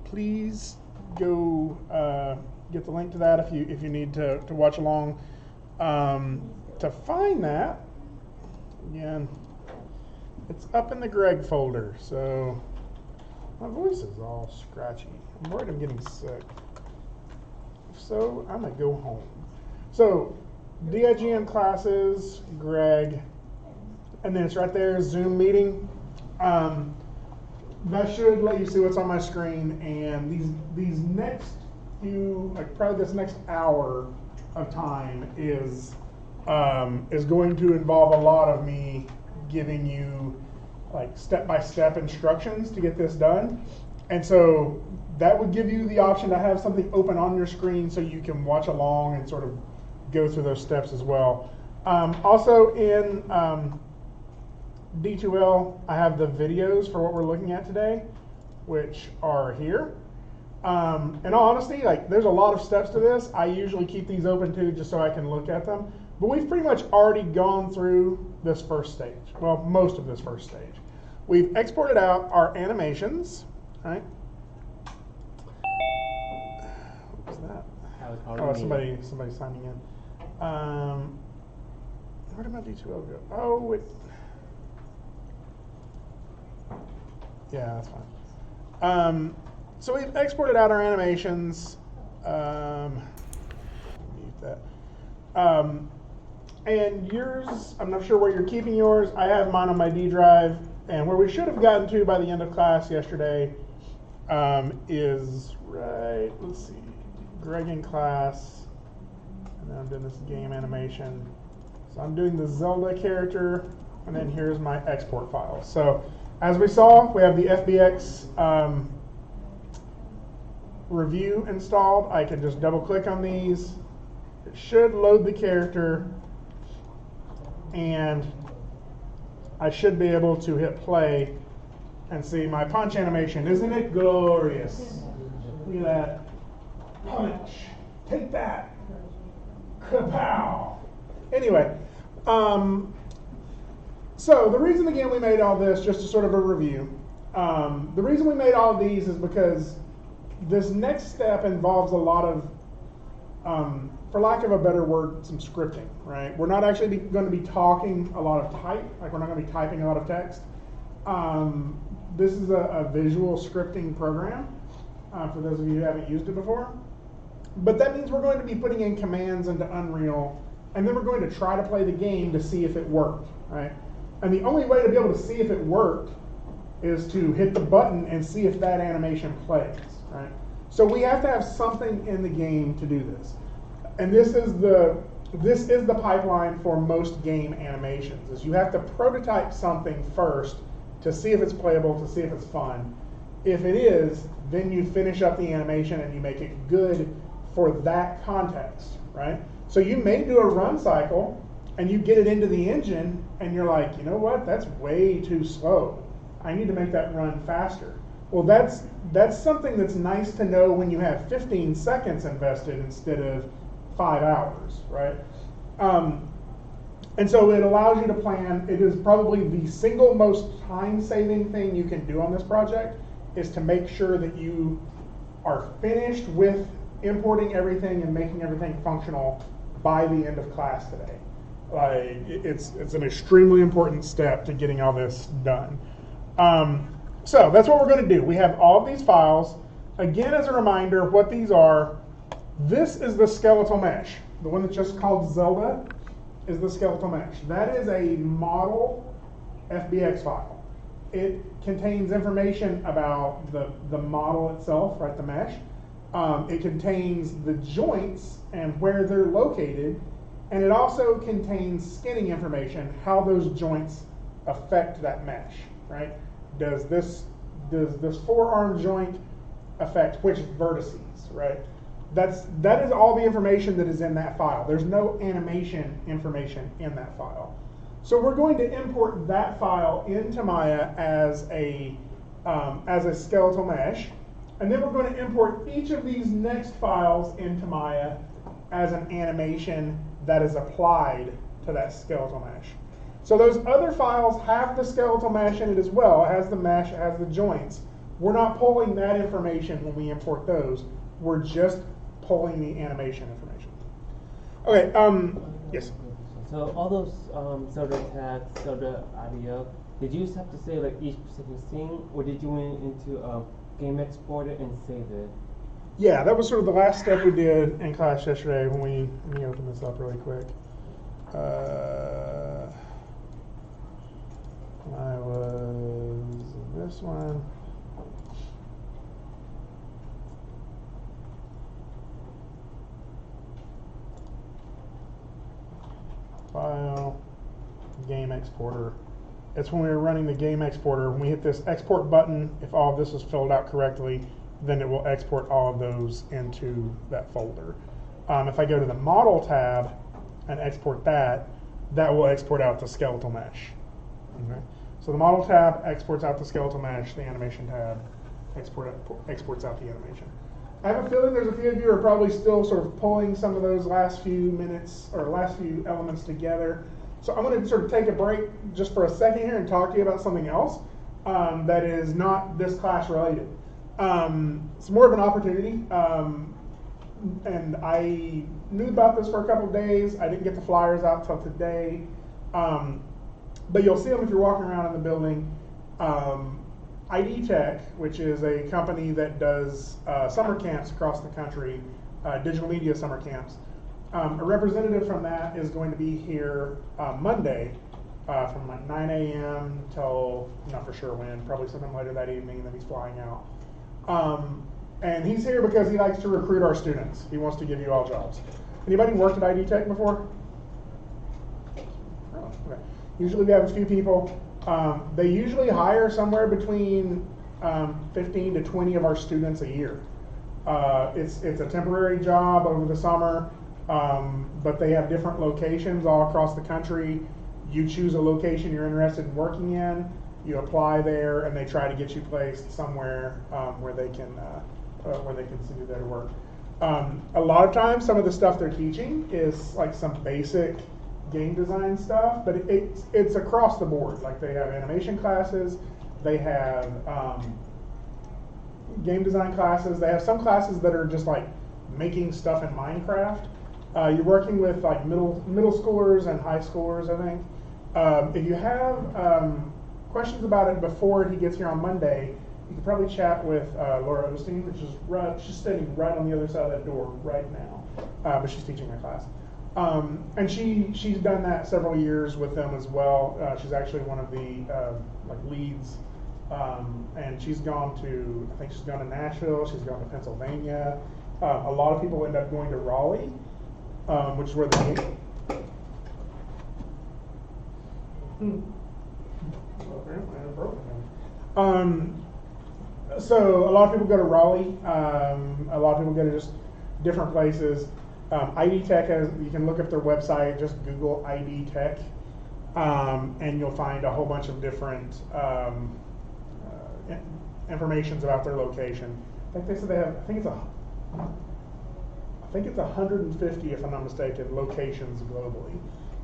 please go get the link to that if you need to watch along. To find that, again, it's up in the Greg folder. So my voice is all scratchy. I'm worried I'm getting sick. If so, I'm gonna go home. So DIGN classes, Greg, and then it's right there, Zoom meeting. That should let you see what's on my screen, and these next few, like probably this next hour of time is going to involve a lot of me giving you like step-by-step instructions to get this done. And so that would give you the option to have something open on your screen so you can watch along and sort of go through those steps as well. Also in D2L, I have the videos for what we're looking at today, which are here. In all honesty, like there's a lot of steps to this. I usually keep these open too, just so I can look at them. But we've pretty much already gone through this first stage. Well, most of this first stage. We've exported out our animations, right? What was that? Oh, somebody signing in. Where did my D2L go? Oh, wait. Yeah, that's fine. So we've exported out our animations. Mute that. And yours, I'm not sure where you're keeping yours. I have mine on my D drive. And where we should have gotten to by the end of class yesterday is right, let's see, Greg in class. And then I'm doing this game animation. So I'm doing the Zelda character, and then here's my export file. So as we saw, we have the FBX review installed. I can just double click on these. It should load the character, and I should be able to hit play and see my punch animation. Isn't it glorious? Look at that. Punch. Take that. Kapow. Anyway, so the reason, again, we made all this, just to sort of a review, the reason we made all of these is because this next step involves a lot of, for lack of a better word, some scripting, right? We're not actually going to be talking a lot of type, like we're not going to be typing a lot of text. This is a visual scripting program, for those of you who haven't used it before. But that means we're going to be putting in commands into Unreal, and then we're going to try to play the game to see if it worked, right? And the only way to be able to see if it worked is to hit the button and see if that animation plays, right? So we have to have something in the game to do this. And this is the pipeline for most game animations, is you have to prototype something first to see if it's playable, to see if it's fun. If it is, then you finish up the animation and you make it good for that context, right? So you may do a run cycle and you get it into the engine and you're like, you know what, that's way too slow. I need to make that run faster. Well, that's something that's nice to know when you have 15 seconds invested instead of 5 hours, right? And so it allows you to plan. It is probably the single most time-saving thing you can do on this project, is to make sure that you are finished with importing everything and making everything functional by the end of class today. Like, it's an extremely important step to getting all this done. So that's what we're going to do. We have all of these files. Again, as a reminder, what these are, this is the skeletal mesh. The one that's just called Zelda is the skeletal mesh. That is a model FBX file. It contains information about the model itself, right, the mesh. It contains the joints and where they're located, and it also contains skinning information, how those joints affect that mesh, right? Does this forearm joint affect which vertices, right? That is all the information that is in that file. There's no animation information in that file. So we're going to import that file into Maya as a skeletal mesh, and then we're going to import each of these next files into Maya as an animation that is applied to that skeletal mesh. So those other files have the skeletal mesh in it as well. It has the mesh, it has the joints, we're not pulling that information when we import those. We're just pulling the animation information. Okay, yes? So all those Zelda tags, Zelda audio, did you just have to say like each specific scene, or did you went into game exporter and save it? Yeah, that was sort of the last step we did in class yesterday when let me open this up really quick. I was in this one. File, game exporter. It's when we were running the game exporter. When we hit this export button, if all of this is filled out correctly, then it will export all of those into that folder. If I go to the model tab and export that, that will export out the skeletal mesh. Okay. So the model tab exports out the skeletal mesh, the animation tab exports out the animation. I have a feeling there's a few of you are probably still sort of pulling some of those last few minutes or last few elements together. So I'm going to sort of take a break just for a second here and talk to you about something else that is not this class related. It's more of an opportunity, and I knew about this for a couple of days. I didn't get the flyers out till today, but you'll see them if you're walking around in the building. ID Tech, which is a company that does summer camps across the country, digital media summer camps. A representative from that is going to be here Monday from like 9 a.m. till, I'm not for sure when, probably sometime later that evening, and then he's flying out. And he's here because he likes to recruit our students. He wants to give you all jobs. Anybody worked at ID Tech before? Oh, okay. Usually we have a few people. They usually hire somewhere between 15 to 20 of our students a year. It's a temporary job over the summer, but they have different locations all across the country. You choose a location you're interested in working in, you apply there, and they try to get you placed somewhere where they can send you there to work. A lot of times, some of the stuff they're teaching is like some basic game design stuff, but it's across the board. Like they have animation classes, they have game design classes, they have some classes that are just like making stuff in Minecraft. You're working with like middle schoolers and high schoolers, I think. If you have questions about it before he gets here on Monday, you can probably chat with Laura Osteen, which is she's standing right on the other side of that door right now, but she's teaching my class. And she's done that several years with them as well. She's actually one of the like leads, and she's gone to, I think she's gone to Nashville, she's gone to Pennsylvania. A lot of people end up going to Raleigh, which is where the so a lot of people go to Raleigh. A lot of people go to just different places. ID Tech has, you can look up their website, just Google ID Tech, and you'll find a whole bunch of different informations about their location. I think they said they have, I think it's 150, if I'm not mistaken, locations globally.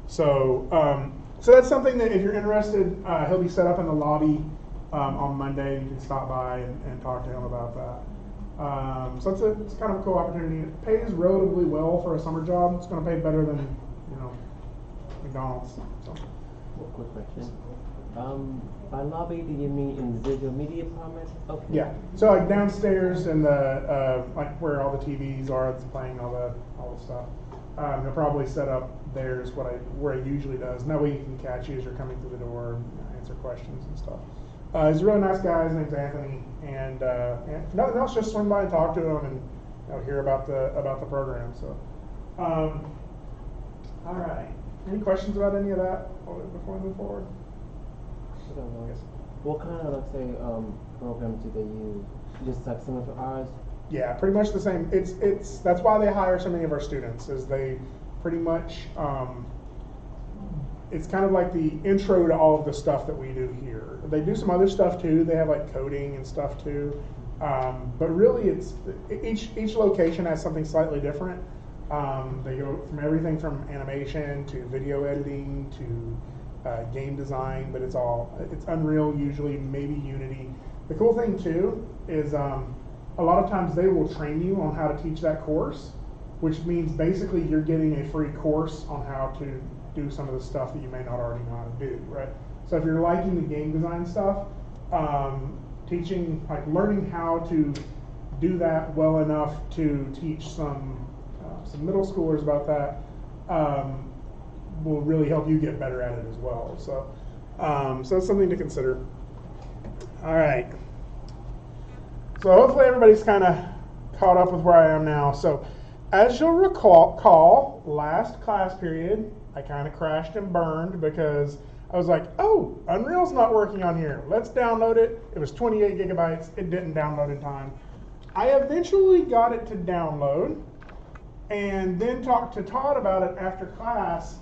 So, so that's something that if you're interested, he'll be set up in the lobby on Monday. You can stop by and talk to him about that. So it's kind of a cool opportunity. It pays relatively well for a summer job. It's going to pay better than, McDonald's. So. Quick question. By lobby, do you mean in the digital media department? Okay. Yeah. So like downstairs in the like where all the TVs are, it's playing all the stuff. They'll probably set up there is where it usually does. And that way you can catch you as you're coming through the door and answer questions and stuff. He's a really nice guy. His name's Anthony, and if nothing else, just swing by and talk to him and hear about the program. So, all right. Any questions about any of that before we move forward? I don't know. What kind of, let's say, program do they use? Just like similar to ours? Yeah, pretty much the same. It's that's why they hire so many of our students. Is they pretty much it's kind of like the intro to all of the stuff that we do here. They do some other stuff too. They have like coding and stuff too. But really, it's each location has something slightly different. They go from everything from animation to video editing to game design, but it's Unreal usually, maybe Unity. The cool thing too is a lot of times they will train you on how to teach that course, which means basically you're getting a free course on how to do some of the stuff that you may not already know how to do, right? So if you're liking the game design stuff, teaching, like learning how to do that well enough to teach some middle schoolers about that will really help you get better at it as well. So, so that's something to consider. All right. So hopefully everybody's kind of caught up with where I am now. So as you'll recall, last class period, I kind of crashed and burned because I was like, oh, Unreal's not working on here. Let's download it. It was 28 gigabytes. It didn't download in time. I eventually got it to download and then talked to Todd about it after class,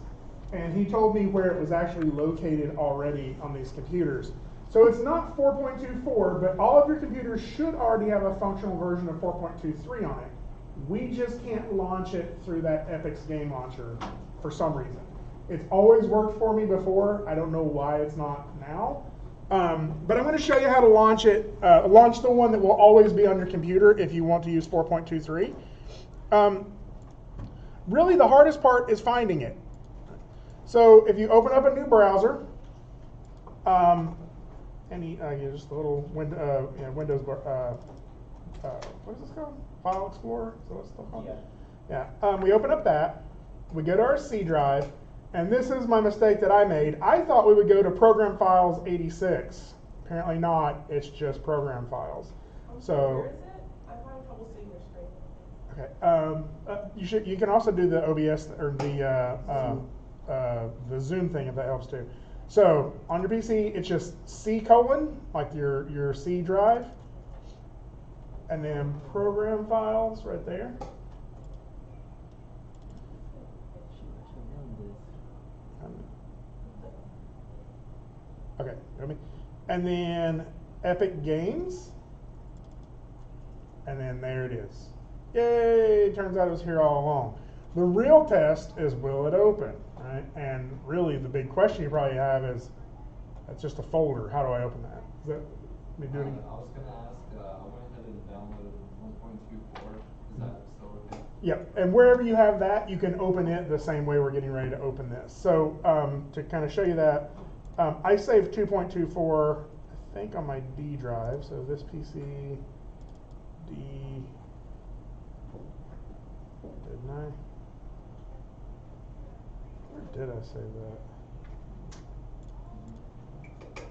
and he told me where it was actually located already on these computers. So it's not 4.24, but all of your computers should already have a functional version of 4.23 on it. We just can't launch it through that Epic's game launcher for some reason. It's always worked for me before. I don't know why it's not now. But I'm going to show you how to launch it. Launch the one that will always be on your computer if you want to use 4.23. Really, the hardest part is finding it. So if you open up a new browser, just a little Windows, what is this called? File Explorer? Is that what it's still called? Yeah. We open up that. We go to our C drive. And this is my mistake that I made. I thought we would go to Program Files 86. Apparently not. It's just Program Files. So where is it? I'm having trouble seeing your screen. Okay. You can also do the OBS or the Zoom thing if that helps too. So on your PC, it's just C:, like your C drive, and then Program Files right there. Okay, and then Epic Games, and then there it is. Yay! Turns out it was here all along. The real test is, will it open, right? And really, the big question you probably have is, it's just a folder. How do I open that? Is that me doing? I was going to ask. I went ahead and downloaded 1.24. Is that still okay? Yep. And wherever you have that, you can open it the same way we're getting ready to open this. So to kind of show you that. I saved 2.24, I think, on my D drive. So this PC, D, didn't I? Where did I save that?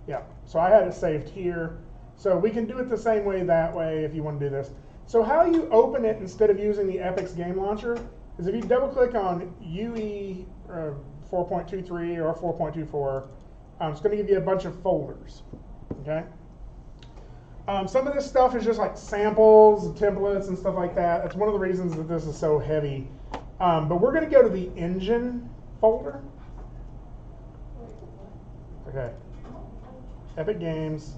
Yeah, so I had it saved here. So we can do it the same way that way if you want to do this. So how you open it instead of using the Epic's game launcher is if you double click on UE 4.23 or 4.24, it's going to give you a bunch of folders, okay? Some of this stuff is just like samples, and templates, and stuff like that. That's one of the reasons that this is so heavy. But we're going to go to the engine folder. Okay. Epic Games.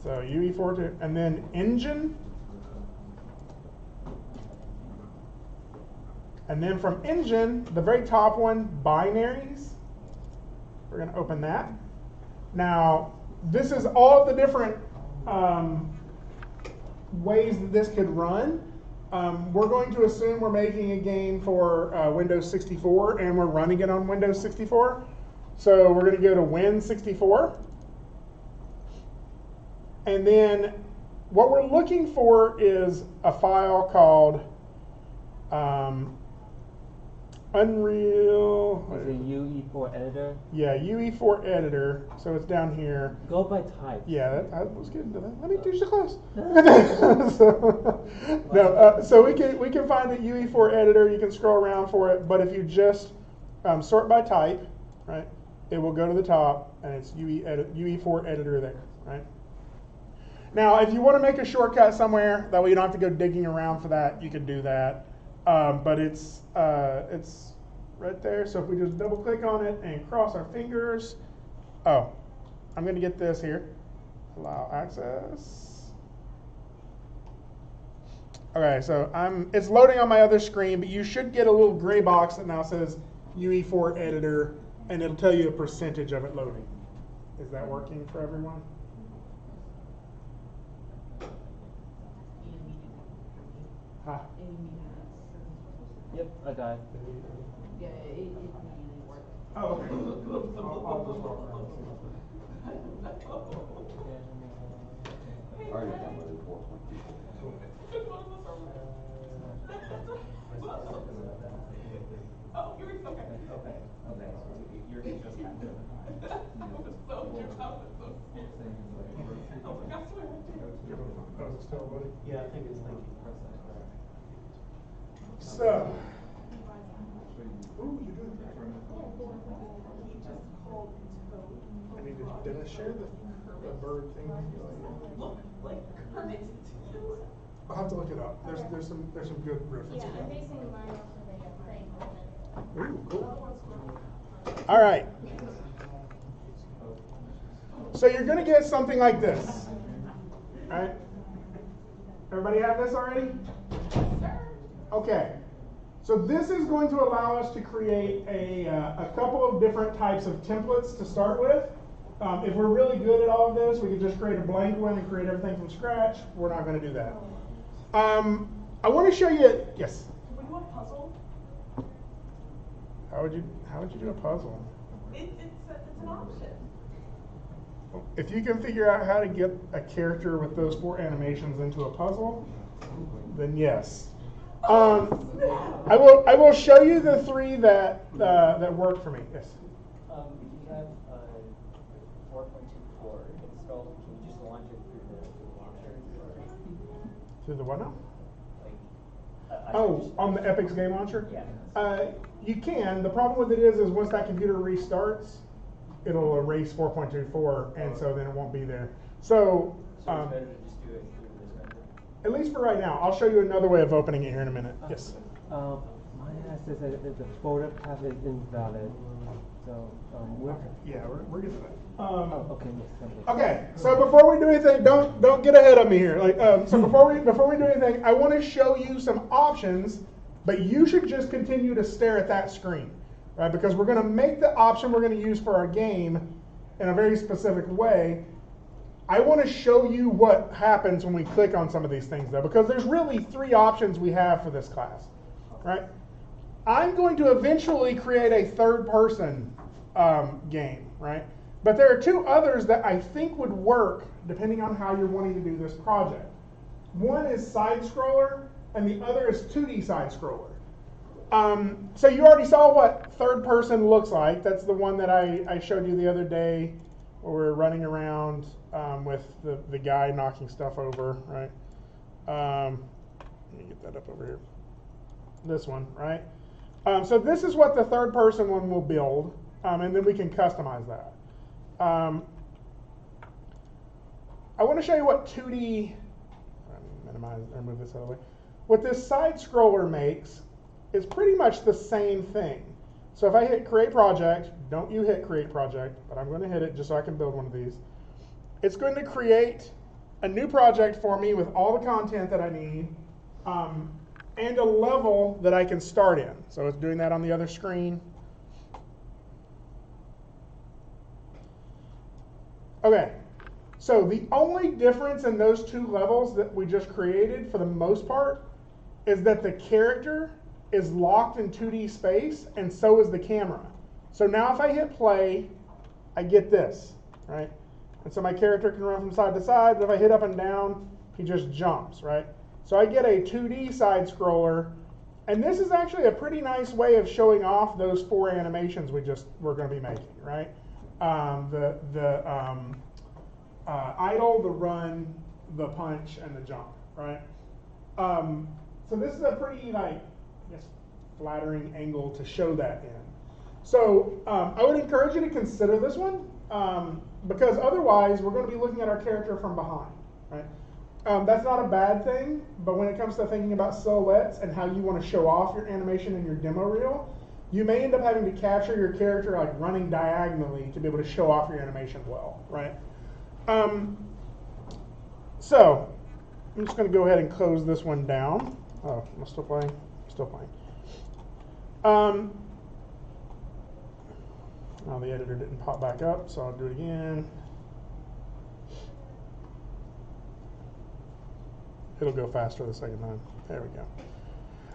So UE42, and then engine. And then from engine, the very top one, binaries. We're going to open that. Now, this is all the different ways that this could run. We're going to assume we're making a game for Windows 64, and we're running it on Windows 64. So we're going to go to Win64. And then what we're looking for is a file called Unreal. Is it UE4 editor? Yeah, UE4 editor. So it's down here. Go by type. Yeah, I was getting to that. Let me teach the class. So we can find the UE4 editor. You can scroll around for it, but if you just sort by type, right, it will go to the top, and it's UE4 editor there, right? Now, if you want to make a shortcut somewhere, that way you don't have to go digging around for that, you can do that. But it's right there. So if we just double click on it and cross our fingers, I'm going to get this here. Allow access. Okay, so it's loading on my other screen, but you should get a little gray box that now says UE4 editor, and it'll tell you a percentage of it loading. Is that working for everyone? Huh? Yep, I got it. Yeah, it immediately worked. Oh, okay. I'll just walk around. I already downloaded 4.2. Oh, you're okay. Okay. You're just kind of. So your mouth is so scared. Oh my gosh, swear. Oh, is it still loading? Yeah, I think it's thinking. So. Ooh, you're doing great. He just called Toad. I need to, did I share the bird thing? Look like Kermit. I'll have to look it up. There's some good references. Yeah, I'm basing mine off of a thing. Ooh, cool. All right. So you're going to get something like this. All right? Everybody have this already? Okay. So this is going to allow us to create a couple of different types of templates to start with. If we're really good at all of this, we could just create a blank one and create everything from scratch. We're not going to do that. I want to show you, yes? When you want a puzzle, How would you do a puzzle? it's an option. If you can figure out how to get a character with those 4 animations into a puzzle, then yes. I will show you the 3 that work for me. Yes. If you have 4.24 installed, can you just launch it through the launcher? Through the what now? Like, On the Epix game launcher? Yeah. You can. The problem with it is once that computer restarts, it'll erase 4.24, and so then it won't be there. So, So it's better to just do it through this method? at least for right now. I'll show you another way of opening it here in a minute. Yes. Mine says that the folder path is invalid. So, Yeah, we're getting to that. okay, yes. Okay, so before we do anything, don't get ahead of me here. So before we do anything, I want to show you some options, but you should just continue to stare at that screen, right? Because we're going to make the option we're going to use for our game in a very specific way. I want to show you what happens when we click on some of these things, though, because there's really 3 options we have for this class, right? I'm going to eventually create a third-person game, right? But there are 2 others that I think would work depending on how you're wanting to do this project. One is side-scroller, and the other is 2D side-scroller. So you already saw what third-person looks like. That's the one that I showed you the other day where we're running around with the guy knocking stuff over, right? Let me get that up over here. This one, right? So this is what the third-person one will build, and then we can customize that. I want to show you what 2D, minimize or move this out of the way. What this side scroller makes is pretty much the same thing. So if I hit create project, don't you hit create project, but I'm going to hit it just so I can build one of these. It's going to create a new project for me with all the content that I need and a level that I can start in. So it's doing that on the other screen. Okay, so the only difference in those 2 levels that we just created for the most part is that the character is locked in 2D space and so is the camera. So now if I hit play, I get this, right? And so my character can run from side to side, but if I hit up and down, he just jumps, right? So I get a 2D side scroller, and this is actually a pretty nice way of showing off those 4 animations we're going to be making, right? The idle, the run, the punch, and the jump, right? So this is a pretty flattering angle to show that in. So I would encourage you to consider this one because otherwise we're going to be looking at our character from behind, right? That's not a bad thing, but when it comes to thinking about silhouettes and how you want to show off your animation in your demo reel, you may end up having to capture your character like running diagonally to be able to show off your animation well, right? So I'm just going to go ahead and close this one down. Oh, am I still playing? Still playing. Oh, the editor didn't pop back up, so I'll do it again. It'll go faster the second time. There we go.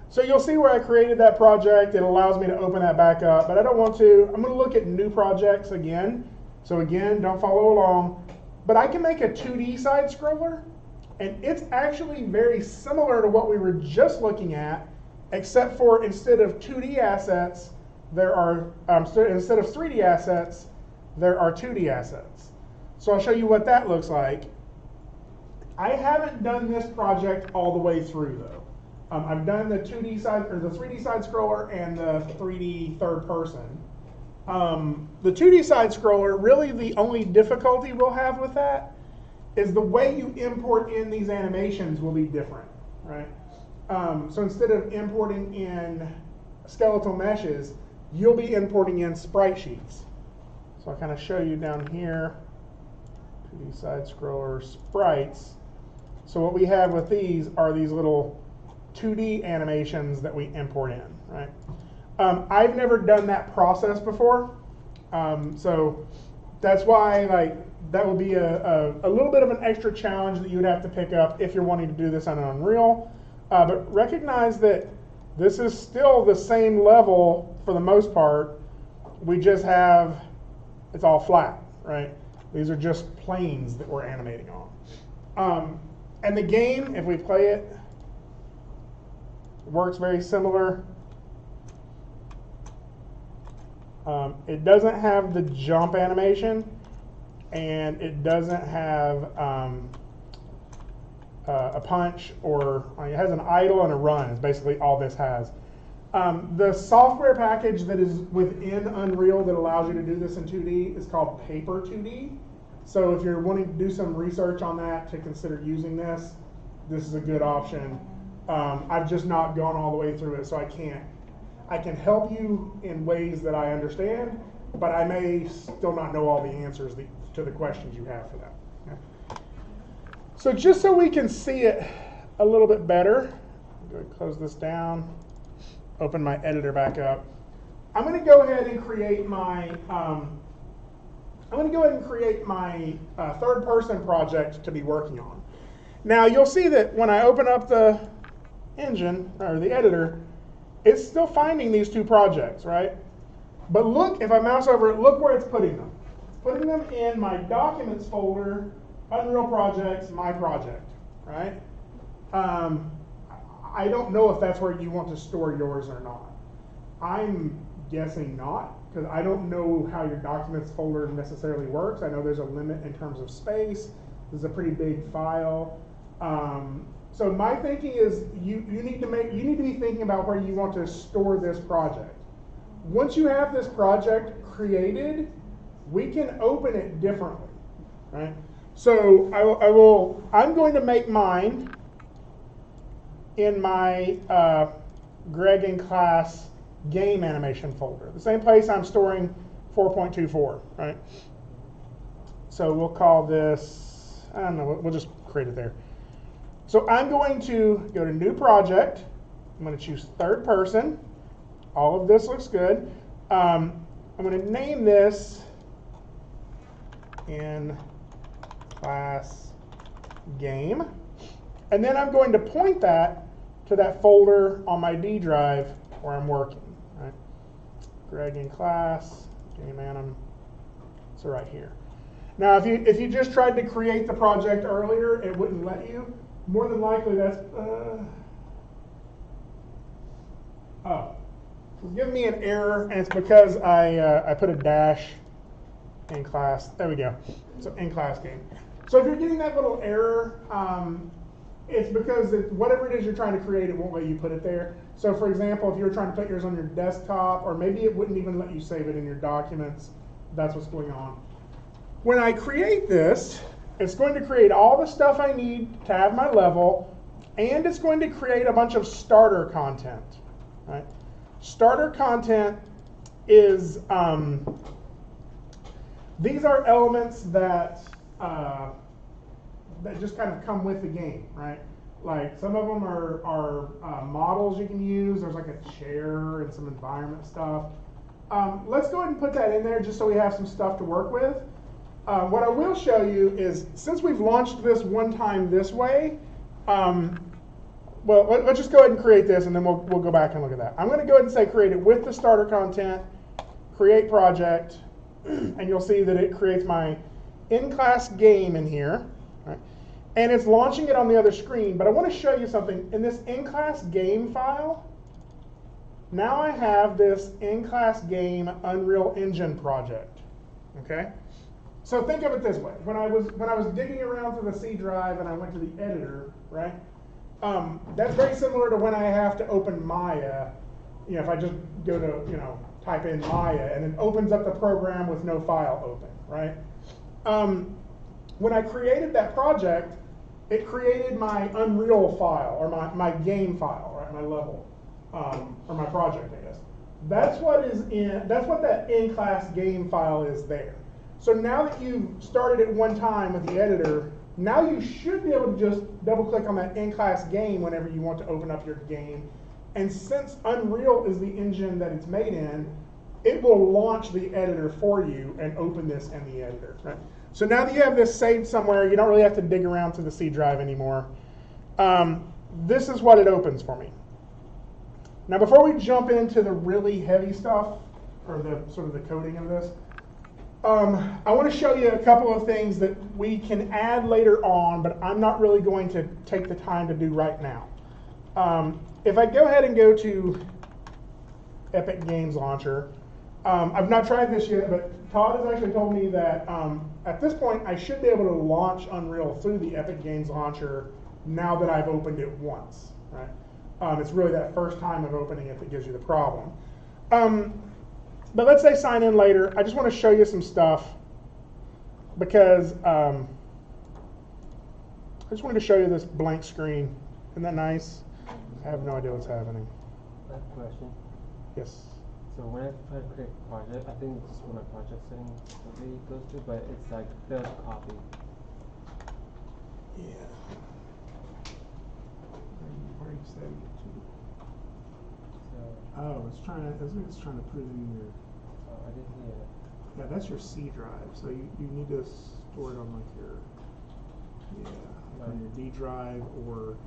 So you'll see where I created that project. It allows me to open that back up, but I don't want to. I'm going to look at new projects again. So again, don't follow along. But I can make a 2D side scroller, and it's actually very similar to what we were just looking at, except for instead of 2D assets, there are, instead of 3D assets, there are 2D assets. So I'll show you what that looks like. I haven't done this project all the way through though. I've done the 2D side, or the 3D side scroller and the 3D third person. The 2D side scroller, really the only difficulty we'll have with that is the way you import in these animations will be different, right? So instead of importing in skeletal meshes, you'll be importing in sprite sheets. So I'll kind of show you down here, 2D side scroller sprites. So what we have with these are these little 2D animations that we import in, right? I've never done that process before, so that's why that will be a little bit of an extra challenge that you would have to pick up if you're wanting to do this on Unreal. But recognize that this is still the same level for the most part. We just have, it's all flat, right? These are just planes that we're animating on. And the game, if we play it, works very similar. It doesn't have the jump animation, and it doesn't have a punch, or it has an idle and a run is basically all this has. The software package that is within Unreal that allows you to do this in 2D is called Paper 2D. So if you're wanting to do some research on that to consider using this, this is a good option. I've just not gone all the way through it, so I can't. I can help you in ways that I understand, but I may still not know all the answers to the questions you have for that. Okay. So just so we can see it a little bit better, I'm going to close this down, open my editor back up. I'm going to go ahead and create my third-person project to be working on. Now you'll see that when I open up the engine or the editor, it's still finding these two projects, right? But look, if I mouse over it, look where it's putting them. It's putting them in my documents folder, Unreal Projects, my project, right? I don't know if that's where you want to store yours or not. I'm guessing not, because I don't know how your documents folder necessarily works. I know there's a limit in terms of space. This is a pretty big file. So my thinking is you need to be thinking about where you want to store this project. Once you have this project created, we can open it differently, right? So I'm going to make mine in my Greg in class game animation folder, the same place I'm storing 4.24, right? So we'll call this, I don't know, we'll just create it there. So I'm going to go to New Project. I'm going to choose Third Person. All of this looks good. I'm going to name this In Class Game. And then I'm going to point that to that folder on my D drive where I'm working. Right? Greg in Class, Game Anim. So right here. Now, if you just tried to create the project earlier, it wouldn't let you. More than likely, that's it's giving me an error, and it's because I put a dash in class. There we go. So in class game. So if you're getting that little error, it's because whatever it is you're trying to create, it won't let you put it there. So for example, if you were trying to put yours on your desktop, or maybe it wouldn't even let you save it in your documents, that's what's going on. When I create this, it's going to create all the stuff I need to have my level, and it's going to create a bunch of starter content. Right? Starter content is, these are elements that just kind of come with the game, right? Like some of them are models you can use. There's like a chair and some environment stuff. Let's go ahead and put that in there just so we have some stuff to work with. What I will show you is, since we've launched this one time this way, well, let's just go ahead and create this, and then we'll go back and look at that. I'm going to go ahead and say create it with the starter content, create project, and you'll see that it creates my in-class game in here. Right? And it's launching it on the other screen, but I want to show you something. In this in-class game file, now I have this in-class game Unreal Engine project. Okay? So think of it this way. When I was digging around through the C drive and I went to the editor, right? That's very similar to when I have to open Maya. You know, if I just go to, type in Maya and it opens up the program with no file open, right? When I created that project, it created my Unreal file, or my game file, right? My level, or my project, I guess. That's what that in-class game file is there. So now that you've started it one time with the editor, now you should be able to just double-click on that in-class game whenever you want to open up your game. And since Unreal is the engine that it's made in, it will launch the editor for you and open this in the editor. Right? So now that you have this saved somewhere, you don't really have to dig around through the C drive anymore. This is what it opens for me. Now before we jump into the really heavy stuff, or the sort of the coding of this, I want to show you a couple of things that we can add later on, but I'm not really going to take the time to do right now. If I go ahead and go to Epic Games Launcher, I've not tried this yet, but Todd has actually told me that at this point I should be able to launch Unreal through the Epic Games Launcher now that I've opened it once. Right? It's really that first time of opening it that gives you the problem. But let's say sign in later. I just want to show you some stuff because I just wanted to show you this blank screen. Isn't that nice? I have no idea what's happening. I have a question. Yes. So when I try to create a project, I think it's just where my project settings really goes to, but it's like failed to copy. Yeah. Where are you saving it to? So, Oh, it's trying to put it in your. I did see it. Yeah, that's your C drive. So you need to store it on like your on your D drive or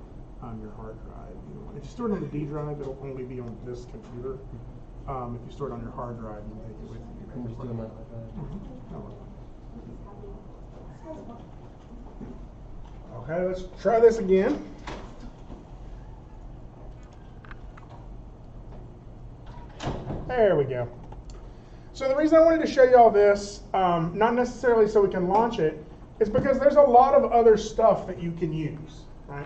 on your hard drive. If you store it on the D drive, it'll only be on this computer. If you store it on your hard drive, you can take it with you. Can you just do it on my hard drive? Okay, let's try this again. There we go. So the reason I wanted to show you all this, not necessarily so we can launch it, is because there's a lot of other stuff that you can use, right?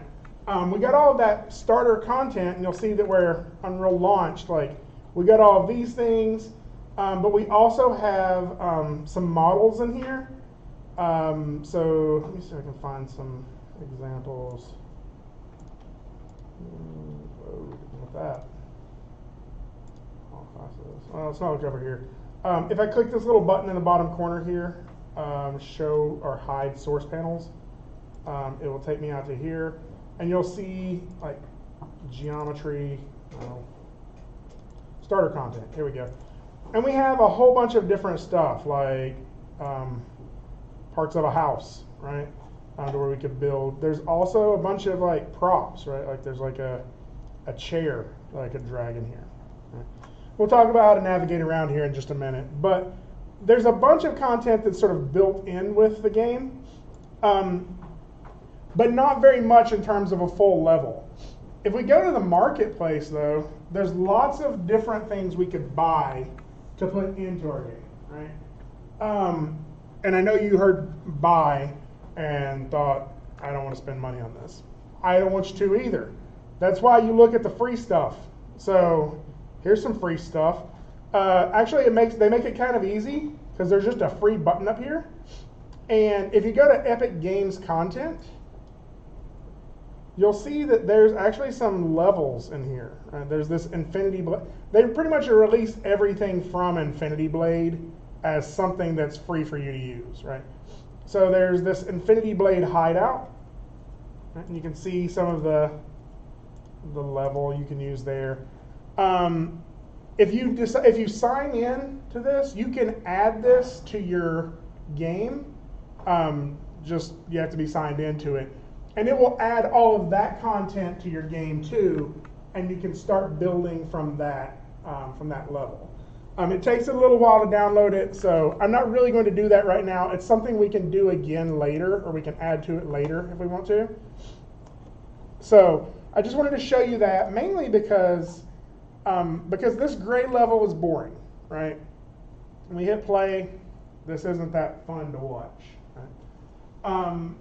We got all of that starter content, and you'll see that where Unreal launched, like we got all of these things, but we also have some models in here. So let me see if I can find some examples. With that. Well, let's not look over here. If I click this little button in the bottom corner here, show or hide source panels, it will take me out to here, and you'll see like geometry, starter content. Here we go. And we have a whole bunch of different stuff like parts of a house, right? To where we could build. There's also a bunch of like props, right? Like there's like a chair that I could drag in here. Right? We'll talk about how to navigate around here in just a minute. But there's a bunch of content that's sort of built in with the game, but not very much in terms of a full level. If we go to the marketplace, though, there's lots of different things we could buy to put into our game, right? And I know you heard buy and thought, I don't want to spend money on this. I don't want you to either. That's why you look at the free stuff. So here's some free stuff. Actually, they make it kind of easy because there's just a free button up here. And if you go to Epic Games Content, you'll see that there's actually some levels in here. There's this Infinity Blade. They pretty much release everything from Infinity Blade as something that's free for you to use, right? So there's this Infinity Blade hideout, right? And you can see some of the level you can use there. if you sign in to this, you can add this to your game. Just you have to be signed into it, and it will add all of that content to your game too, and you can start building from that level. It takes a little while to download it, so I'm not really going to do that right now. It's something we can do again later, or we can add to it later if we want to. So I just wanted to show you that, mainly because this grade level is boring, right? When we hit play, this isn't that fun to watch. Right?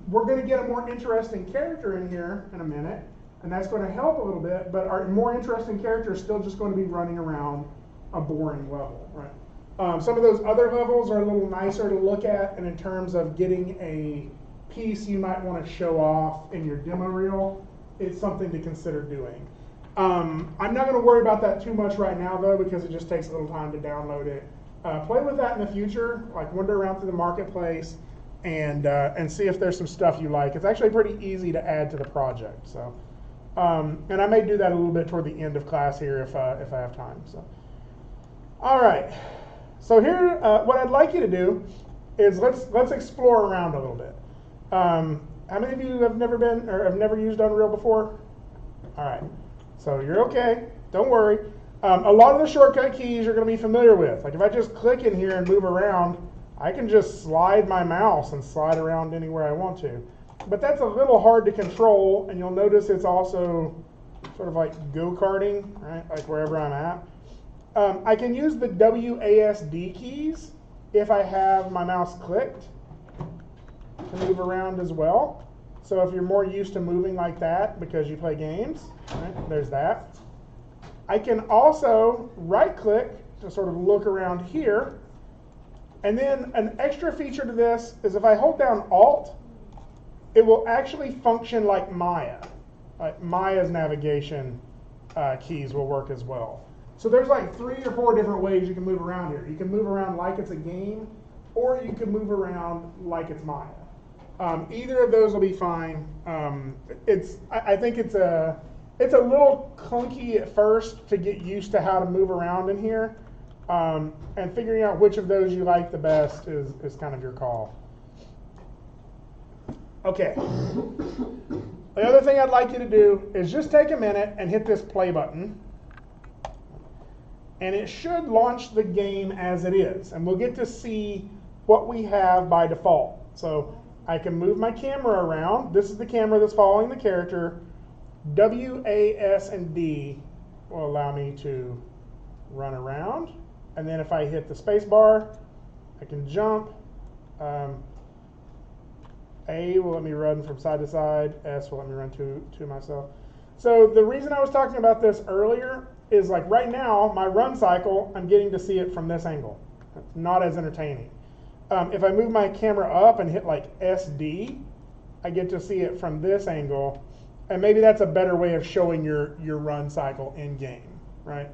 We're going to get a more interesting character in here in a minute, and that's going to help a little bit, but our more interesting character is still just going to be running around a boring level, right? Some of those other levels are a little nicer to look at, and in terms of getting a piece you might want to show off in your demo reel, it's something to consider doing. I'm not going to worry about that too much right now, though, because it just takes a little time to download it. Play with that in the future, like wander around through the marketplace and see if there's some stuff you like. It's actually pretty easy to add to the project. So, and I may do that a little bit toward the end of class here if I have time. So. All right, so here, what I'd like you to do is let's explore around a little bit. How many of you have never been or have never used Unreal before? All right, so you're okay. Don't worry. A lot of the shortcut keys you're going to be familiar with. Like if I just click in here and move around, I can just slide my mouse and slide around anywhere I want to. But that's a little hard to control, and you'll notice it's also sort of like go-karting, right? Like wherever I'm at. I can use the WASD keys if I have my mouse clicked to move around as well. So if you're more used to moving like that because you play games, right, there's that. I can also right-click to sort of look around here. And then an extra feature to this is if I hold down Alt, it will actually function like Maya. Like Maya's navigation keys will work as well. So there's like 3 or 4 different ways you can move around here. You can move around like it's a game, or you can move around like it's Maya. Either of those will be fine. I think it's a little clunky at first to get used to how to move around in here, and figuring out which of those you like the best is kind of your call. Okay. The other thing I'd like you to do is just take a minute and hit this play button. And it should launch the game as it is. And we'll get to see what we have by default. So I can move my camera around. This is the camera that's following the character. W, A, S, and D will allow me to run around. And then if I hit the space bar, I can jump. A will let me run from side to side. S will let me run to myself. So the reason I was talking about this earlier is like right now, my run cycle, I'm getting to see it from this angle. It's not as entertaining. If I move my camera up and hit like SD, I get to see it from this angle. And maybe that's a better way of showing your run cycle in game, right?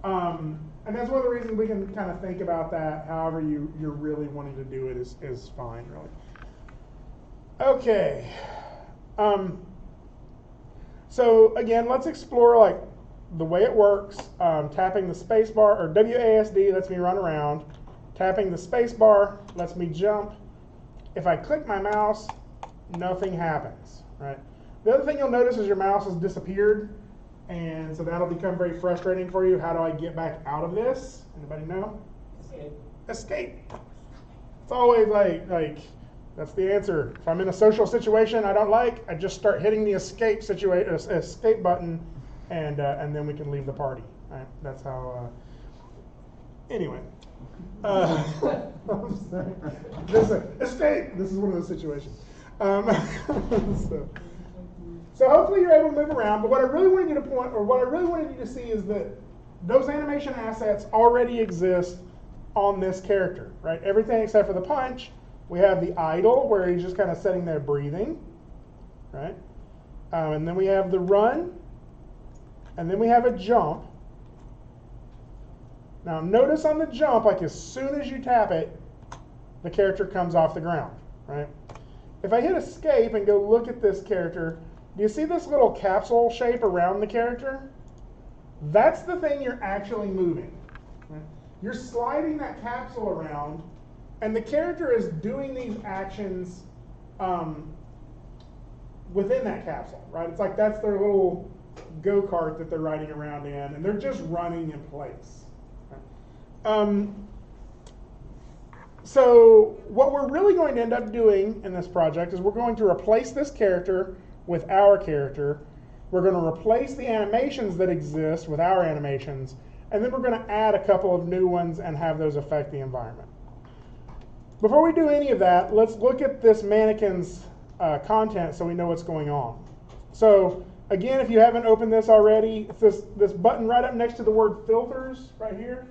And that's one of the reasons we can kind of think about that. However you're really wanting to do it is fine, really. Okay. So again, let's explore like the way it works. Tapping the space bar, or WASD lets me run around. Tapping the space bar lets me jump. If I click my mouse, nothing happens, right? The other thing you'll notice is your mouse has disappeared, and so that'll become very frustrating for you. How do I get back out of this? Anybody know? Escape. It's always like that's the answer. If I'm in a social situation I don't like, I just start hitting the escape button, and then we can leave the party. Right? That's how. Anyway. Escape. This is one of those situations. So hopefully you're able to move around. But what I really wanted you to see is that those animation assets already exist on this character, right? Everything except for the punch. We have the idle, where he's just kind of sitting there breathing, right? And then we have the run, and then we have a jump. Now notice on the jump, like as soon as you tap it, the character comes off the ground, right? If I hit escape and go look at this character, do you see this little capsule shape around the character? That's the thing you're actually moving, you're sliding that capsule around, and the character is doing these actions within that capsule, right? It's like that's their little go-kart that they're riding around in, and they're just running in place. Right? So what we're really going to end up doing in this project is we're going to replace this character with our character. We're going to replace the animations that exist with our animations, and then we're going to add a couple of new ones and have those affect the environment. Before we do any of that, let's look at this mannequin's content so we know what's going on. So again, if you haven't opened this already, it's this button right up next to the word filters right here.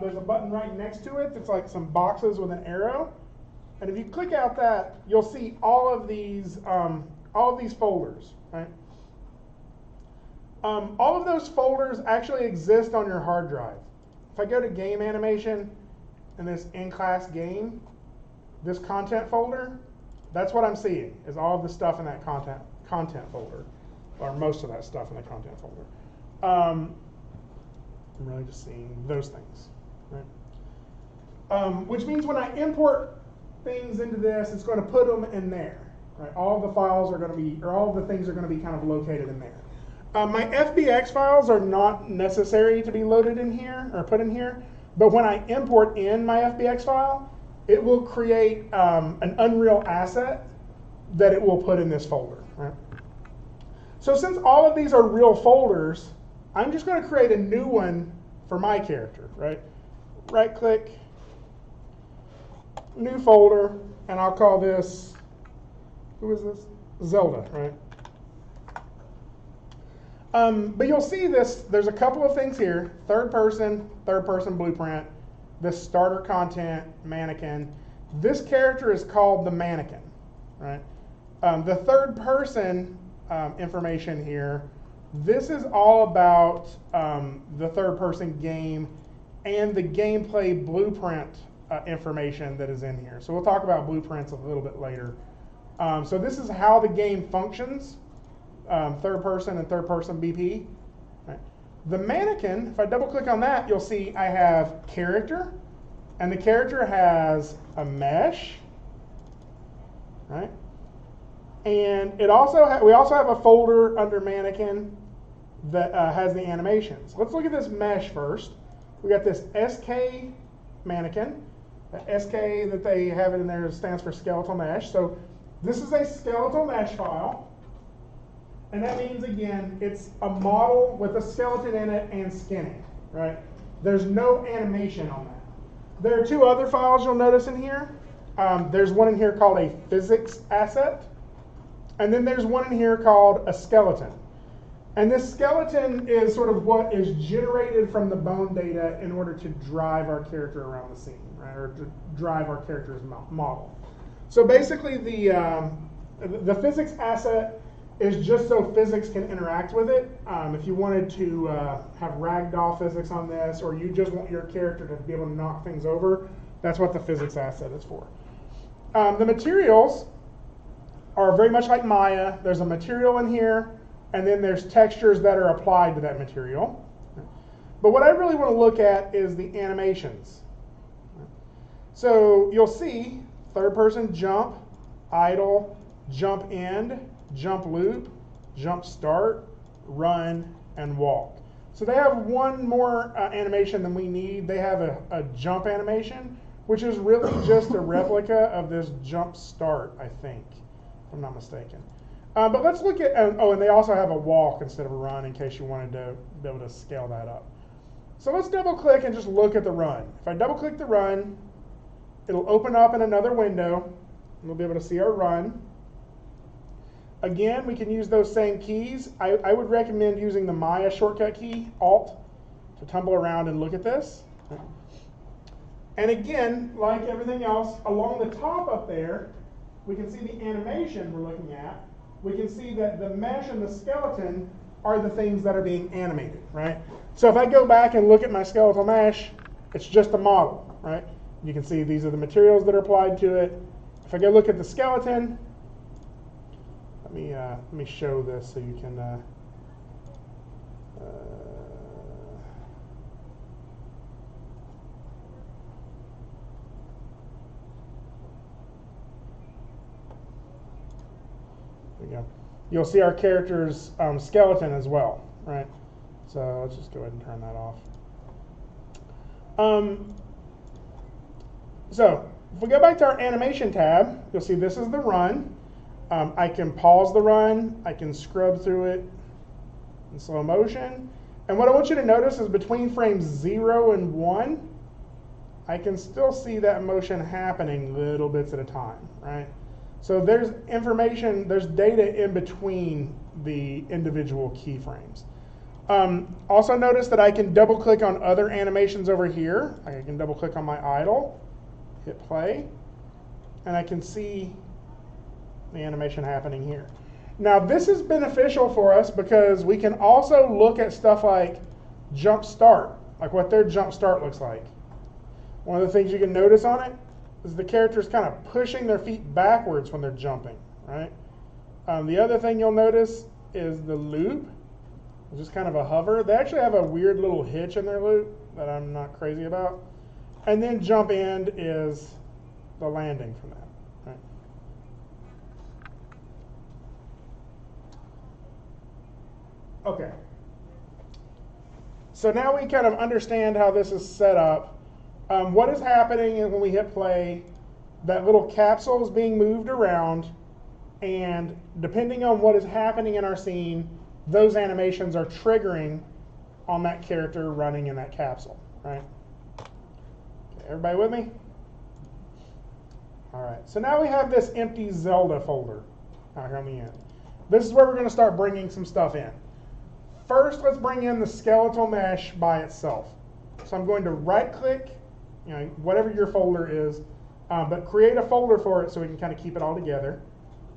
There's a button right next to it that's like some boxes with an arrow. And if you click out that, you'll see all of these folders, right? All of those folders actually exist on your hard drive. If I go to game animation and this in-class game, this content folder, that's what I'm seeing, is all of the stuff in that content folder, or most of that stuff in the content folder. I'm really just seeing those things, right? Which means when I import things into this, it's going to put them in there, right? All the files are going to be, or all the things are going to be kind of located in there. My FBX files are not necessary to be loaded in here, or put in here, but when I import in my FBX file, it will create an Unreal asset that it will put in this folder, right? So since all of these are real folders, I'm just going to create a new one for my character, right? Right click, new folder, and I'll call this, who is this? Zelda, right? But you'll see this, there's a couple of things here, third person blueprint, this starter content, mannequin. This character is called the mannequin, right? The third person information here, this is all about the third person game and the gameplay blueprint information that is in here. So we'll talk about blueprints a little bit later. So this is how the game functions, third person and third person BP. Right. The mannequin, if I double click on that, you'll see I have character, and the character has a mesh, right? And it also we also have a folder under mannequin that has the animations. Let's look at this mesh first. We got this SK mannequin. The SK that they have in there stands for skeletal mesh. So this is a skeletal mesh file. And that means, again, it's a model with a skeleton in it and skinning, right? There's no animation on that. There are two other files you'll notice in here. There's one in here called a physics asset. And then there's one in here called a skeleton. And this skeleton is sort of what is generated from the bone data in order to drive our character around the scene, right? Or to drive our character's model. So basically the physics asset is just so physics can interact with it. If you wanted to have ragdoll physics on this, or you just want your character to be able to knock things over, that's what the physics asset is for. The materials are very much like Maya. There's a material in here, and then there's textures that are applied to that material. But what I really want to look at is the animations. So you'll see third person jump, idle, jump end, jump loop, jump start, run, and walk. So they have one more animation than we need. They have a jump animation, which is really just a replica of this jump start, I think, if I'm not mistaken. But let's look at, oh, and they also have a walk instead of a run in case you wanted to be able to scale that up. So let's double click and just look at the run. If I double click the run, it'll open up in another window, and we'll be able to see our run. Again, we can use those same keys. I would recommend using the Maya shortcut key, Alt, to tumble around and look at this. And again, like everything else, along the top up there, we can see the animation we're looking at. We can see that the mesh and the skeleton are the things that are being animated, right? So if I go back and look at my skeletal mesh, it's just a model, right? You can see these are the materials that are applied to it. If I go look at the skeleton, let me show this so you can you'll see our character's skeleton as well, right? So let's just go ahead and turn that off. So if we go back to our animation tab, you'll see this is the run. I can pause the run. I can scrub through it in slow motion. And what I want you to notice is between frames 0 and 1, I can still see that motion happening little bits at a time, right? So there's information, there's data in between the individual keyframes. Also notice that I can double click on other animations over here. I can double click on my idle, hit play, and I can see the animation happening here. Now this is beneficial for us because we can also look at stuff like jump start, like what their jump start looks like. One of the things you can notice on it is the character's kind of pushing their feet backwards when they're jumping, right? The other thing you'll notice is the loop, which is kind of a hover. They actually have a weird little hitch in their loop that I'm not crazy about. And then jump end is the landing from that, right? Okay. So now we kind of understand how this is set up. What is happening is when we hit play, that little capsule is being moved around, and depending on what is happening in our scene, those animations are triggering on that character running in that capsule, right? Okay, everybody with me? All right, so now we have this empty Zelda folder out here on the end. This is where we're going to start bringing some stuff in. First, let's bring in the skeletal mesh by itself. So I'm going to right-click, whatever your folder is, but create a folder for it so we can kind of keep it all together.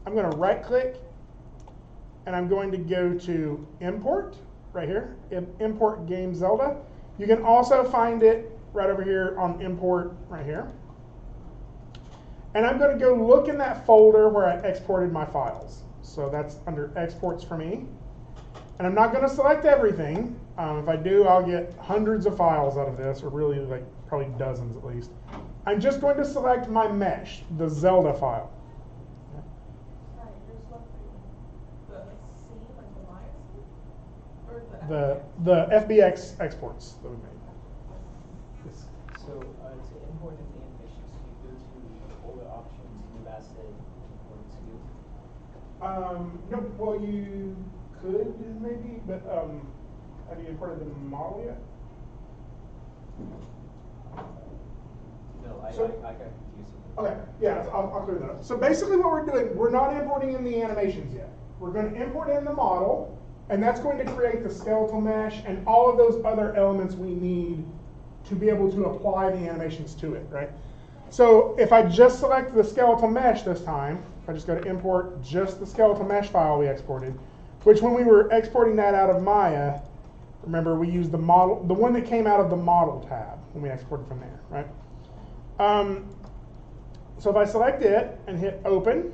I'm going to right-click, and I'm going to go to Import, right here, Import Game Zelda. You can also find it right over here on Import, right here. And I'm going to go look in that folder where I exported my files. So that's under Exports for me. And I'm not going to select everything. If I do, I'll get hundreds of files out of this, or really like probably dozens at least. I'm just going to select my mesh, the Zelda file. Sorry, there's one for you. The scene, like the Maya scene? Or The FBX exports that we made. Yes. So to import the animations, you go to the folder options, new asset, import to. No, well, you could maybe, but have you imported the model yet? No, I So- got confused with it. Okay, yeah, I'll clear that up. So basically what we're doing, we're not importing in the animations yet. We're going to import in the model, and that's going to create the skeletal mesh and all of those other elements we need to be able to apply the animations to it, right? So if I just select the skeletal mesh this time, if I just go to import just the skeletal mesh file we exported, which when we were exporting that out of Maya, remember we used the model, the one that came out of the model tab when we exported from there, right? So if I select it and hit open,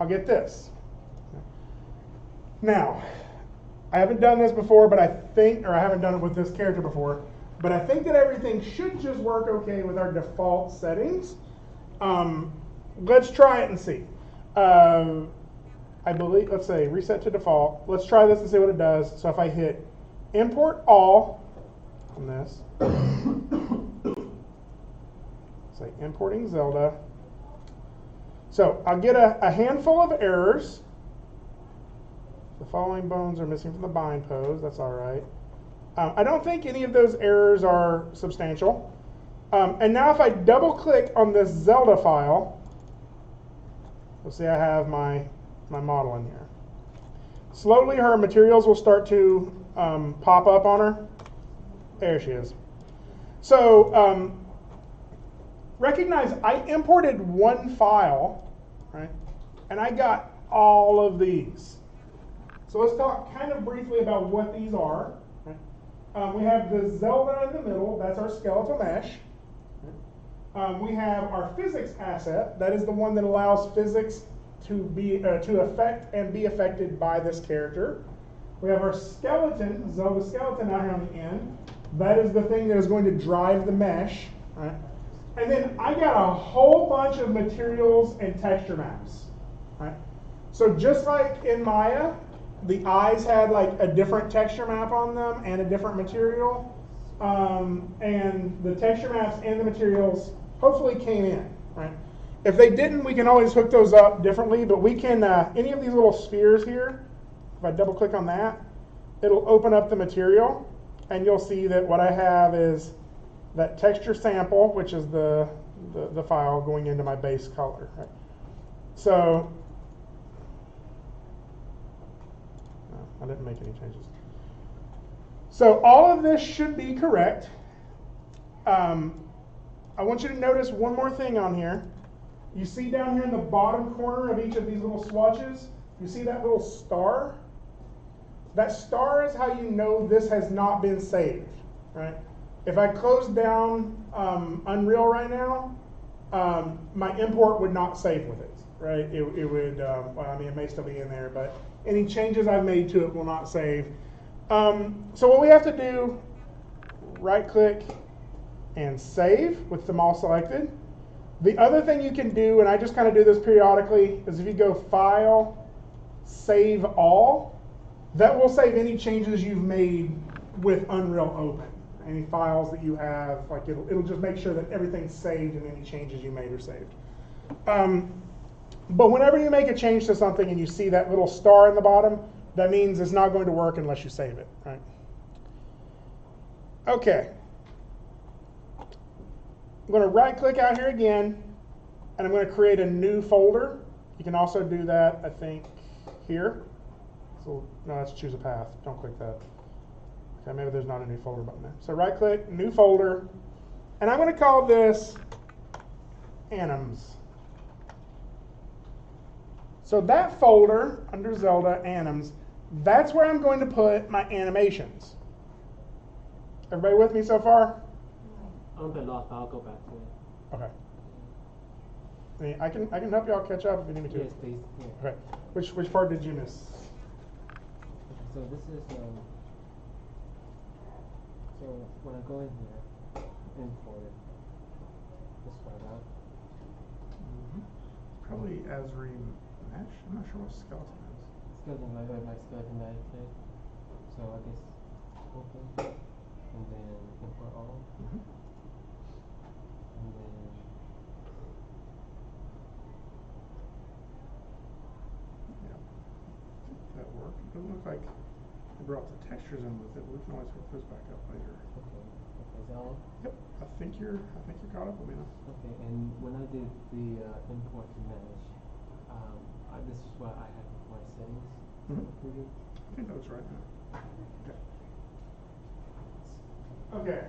I'll get this. Now, I haven't done this before, but I think, or I haven't done it with this character before, but I think that everything should just work okay with our default settings. Let's try it and see. I believe, let's say reset to default. Let's try this and see what it does. So if I hit import all on this, say importing Zelda. So I'll get a handful of errors. The following bones are missing from the bind pose. That's all right. I don't think any of those errors are substantial. And now if I double click on this Zelda file, you'll see I have my model in here. Slowly her materials will start to pop up on her. There she is. So recognize I imported one file, right? And I got all of these. So let's talk kind of briefly about what these are. Right? We have the Zelda in the middle. That's our skeletal mesh. We have our physics asset. That is the one that allows physics to be to affect and be affected by this character. We have our skeleton, Zelda skeleton out here on the end. That is the thing that is going to drive the mesh. Right? And then I got a whole bunch of materials and texture maps. Right? So just like in Maya, the eyes had like a different texture map on them and a different material. And the texture maps and the materials hopefully came in, right? If they didn't, we can always hook those up differently, but we can, any of these little spheres here, if I double click on that, it'll open up the material, and you'll see that what I have is that texture sample, which is the file going into my base color, right? So, no, I didn't make any changes. So all of this should be correct. I want you to notice one more thing on here. You see down here in the bottom corner of each of these little swatches, you see that little star? That star is how you know this has not been saved, right? If I close down Unreal right now, my import would not save with it, right? It would, well, I mean, it may still be in there, but any changes I've made to it will not save. So what we have to do, right click and save with them all selected. The other thing you can do, and I just kind of do this periodically, is if you go File, Save All, that will save any changes you've made with Unreal open. Any files that you have, like it'll just make sure that everything's saved and any changes you made are saved. But whenever you make a change to something and you see that little star in the bottom, that means it's not going to work unless you save it, right? Okay. I'm going to right click out here again, and I'm going to create a new folder. You can also do that, I think, here. So, no, let's choose a path. Don't click that. Okay, maybe there's not a new folder button there. So right click, new folder, and I'm going to call this Anims. So that folder under Zelda, Anims, that's where I'm going to put my animations. Everybody with me so far? I'm a bit lost, but I'll go back to it. Okay. I can help y'all catch up if you need me to. Yes, please. Yeah. Okay. Which part did you miss? Okay, so this is so when I go in here, import it, this right out. Probably Esri Mesh. I'm not sure what skeleton is. Skeleton, my skeleton that I did. So I guess open and then import all. And then Yeah. That worked. It doesn't look like I brought the textures in with it, but we can always hook those back up later. okay, is that all? Yep. I think you're caught up with me now. Okay, and when I did the import to mesh, this is what I had for my settings. I think that was right. Okay. Okay.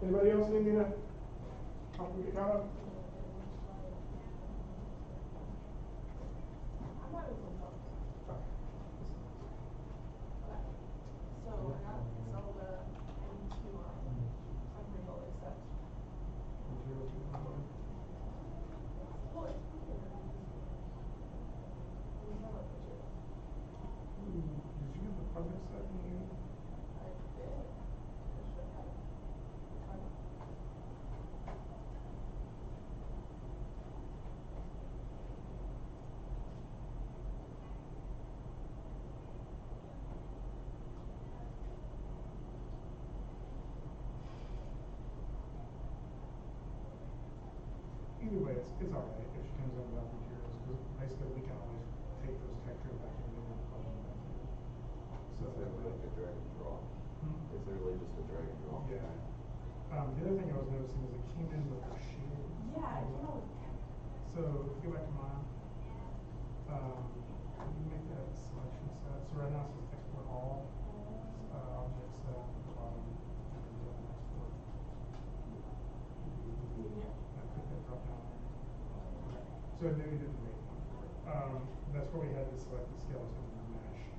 Anybody else need me to help me get caught up? I might as well help. Okay. So I got Zelda into Unreal except. Well, it's weird. There's no like material. Did you get the project set in you? I did. I should have. Either way, it's all right if she comes up without materials, because basically we can always take those textures back in and plug them back in. So Is it like a drag and draw? It's literally just a drag and draw. Yeah. The other thing I was noticing is it came in with a shield. Yeah, you know. So if you go back to mine, you make that selection set. So right now it says export all object set at the bottom, and then export. I put that drop down there. Okay. So no, you didn't make one for it. That's where we had to select the skeleton and the mesh.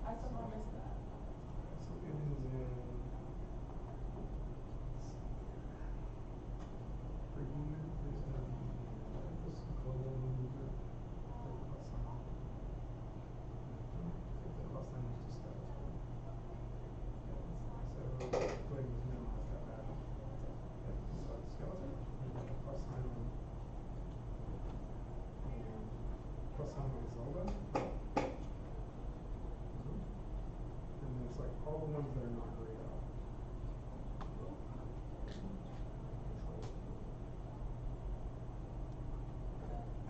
I somehow missed that. So it is in. Preview is in this global user plus sign. The plus sign is just skeleton. So go ahead and minimize that back. Select skeleton, plus sign on. plus sign with Zelda. And then select all the ones that are not grayed out.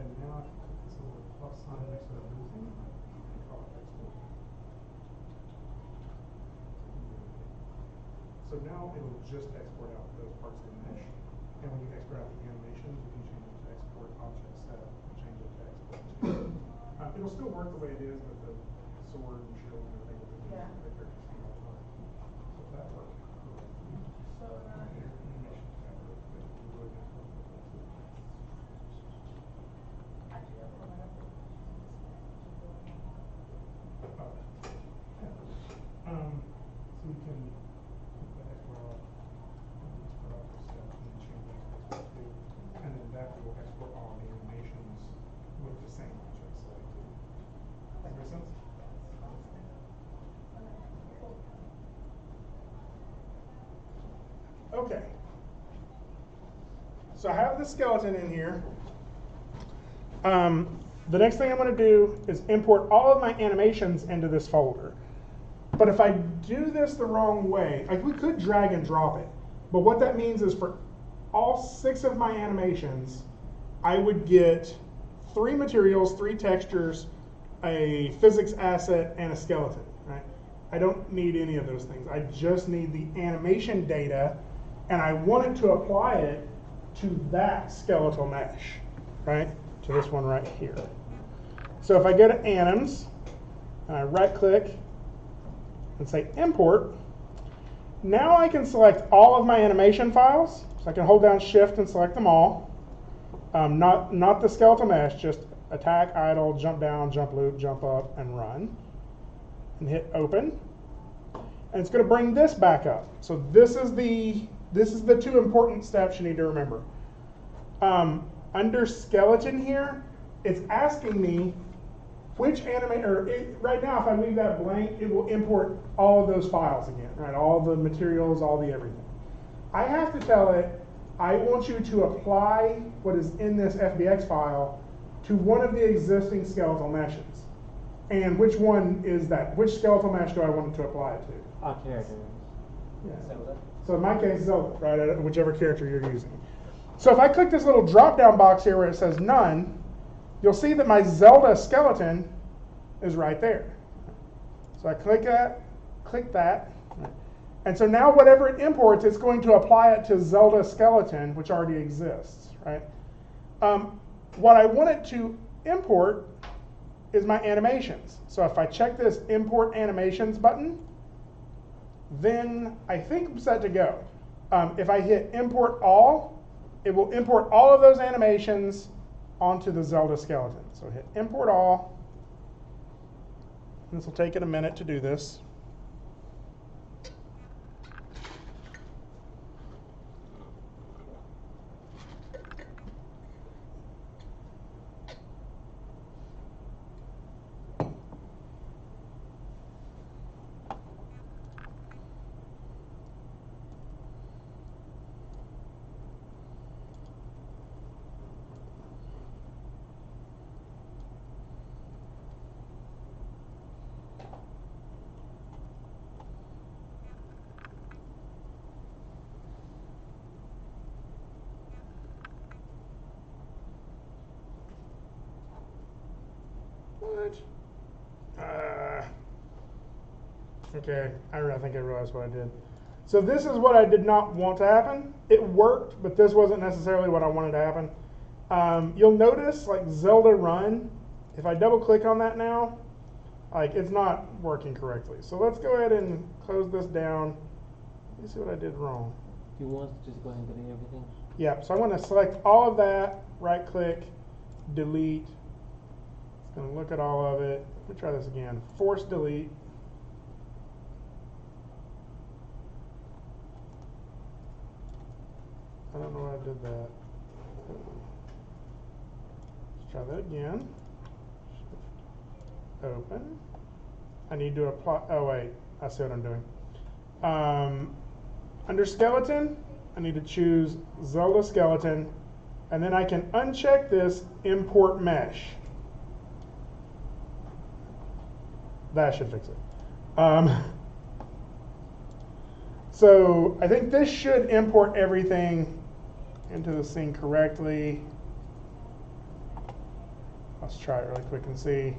And now I can put this little plus sign next to everything. And call it export. So now it'll just export out those parts of the mesh. And when you export out the animations, you can change it to export object setup and change it to export to. It'll still work the way it is with the sword and shield and everything with the Yeah. characters see all the time. So if that works. So now Your animation tab real quick. You would have to look at that. actually I don't know. Oh. Yeah. So we can put the export off. Export off the stuff and then change that to export to. And then that will export all the animations with the same object selected. Does that make sense? Okay. So I have the skeleton in here. The next thing I'm going to do is import all of my animations into this folder. But if I do this the wrong way, like we could drag and drop it. But what that means is for all 6 of my animations, I would get 3 materials, 3 textures, a physics asset, and a skeleton, right? I don't need any of those things. I just need the animation data, and I want it to apply it to that skeletal mesh, right? To this one right here. So if I go to Anims, and I right-click and say Import, now I can select all of my animation files. So I can hold down Shift and select them all. Not the skeletal mesh, just attack, idle, jump down, jump loop, jump up, and run. And hit Open. And it's going to bring this back up. So this is the 2 important steps you need to remember. Under skeleton here, it's asking me which right now if I leave that blank, it will import all of those files again, right? All the materials, all the everything. I have to tell it, I want you to apply what is in this FBX file to one of the existing skeletal meshes. And which one is that? Which skeletal mesh do I want it to apply it to? Our characters. Yeah. Zelda. So in my case, Zelda, right? Whichever character you're using. So if I click this little drop-down box here where it says None, you'll see that my Zelda skeleton is right there. So I click that, and so now whatever it imports, it's going to apply it to Zelda skeleton, which already exists, right? What I want it to import is my animations. So if I check this Import Animations button, then I think I'm set to go. If I hit Import All, it will import all of those animations onto the Zelda skeleton. So hit Import All. This will take it a minute to do this. What? Okay, I think I realized what I did. So this is what I did not want to happen. It worked, but this wasn't necessarily what I wanted to happen. You'll notice, like Zelda Run, if I double click on that now, like it's not working correctly. So let's go ahead and close this down. Let me see what I did wrong. You want to just go ahead and delete everything? Yeah, so I'm going to select all of that, right click, delete. It's going to look at all of it. Let me try this again. Force delete. I don't know why I did that. Let's try that again. Open. I need to apply, oh wait, I see what I'm doing. Under skeleton, I need to choose Zelda skeleton, and then I can uncheck this import mesh. That should fix it. So I think this should import everything into the scene correctly. Let's try it really quick and see.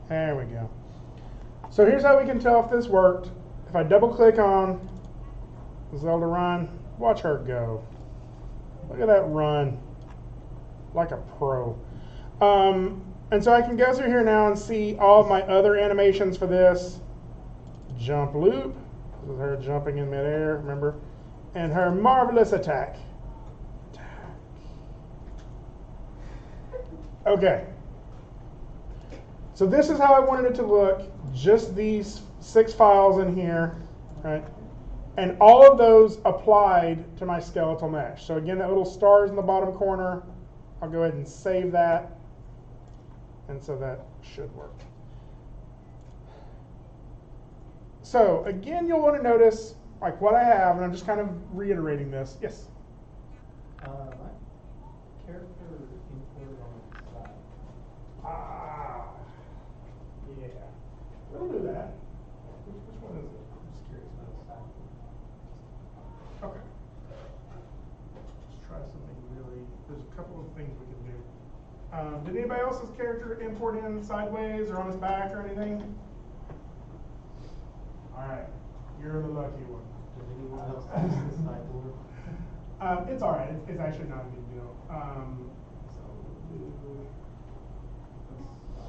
There we go. So here's how we can tell if this worked. If I double click on Zelda run, watch her go. Look at that run, like a pro. And so I can go through here now and see all of my other animations for this. Jump loop, this is her jumping in midair, remember? And her marvelous attack. Okay. So this is how I wanted it to look, just these 6 files in here, right? And all of those applied to my skeletal mesh. So again, that little stars in the bottom corner, I'll go ahead and save that. And so that should work. So again, you'll want to notice like what I have, and I'm just kind of reiterating this. Yes? My character imported on the side. Ah, yeah. We'll do that. Which one is it? I'm just curious about the side. Okay. Let's try something really. There's a couple of things we can do. Did anybody else's character import in sideways or on his back or anything? All right, you're the lucky one. Does anyone else use the sideboard? It's all right. It's actually not a big deal. So we'll do. I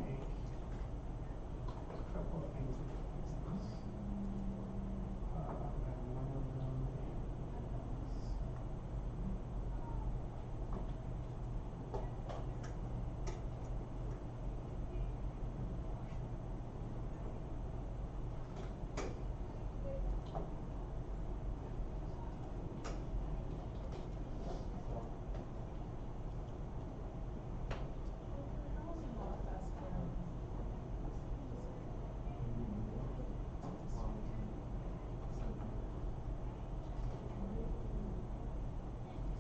think a couple of things we can fix this. And one of them is.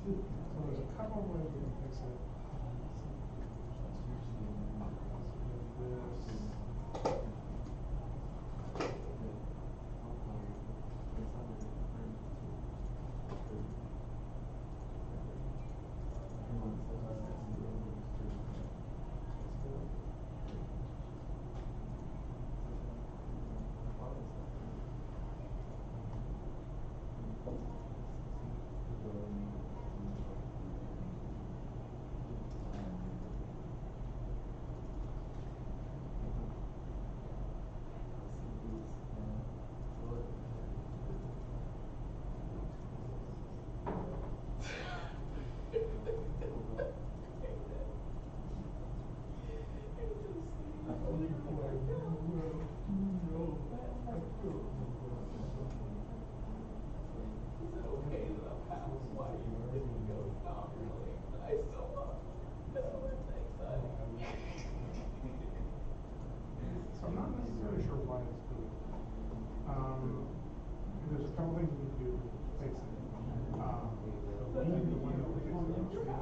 So there's a couple of ways we can fix it. So I'm not necessarily sure why it's doing it. There's a couple things we need to do to fix it. The one that we fixed it that's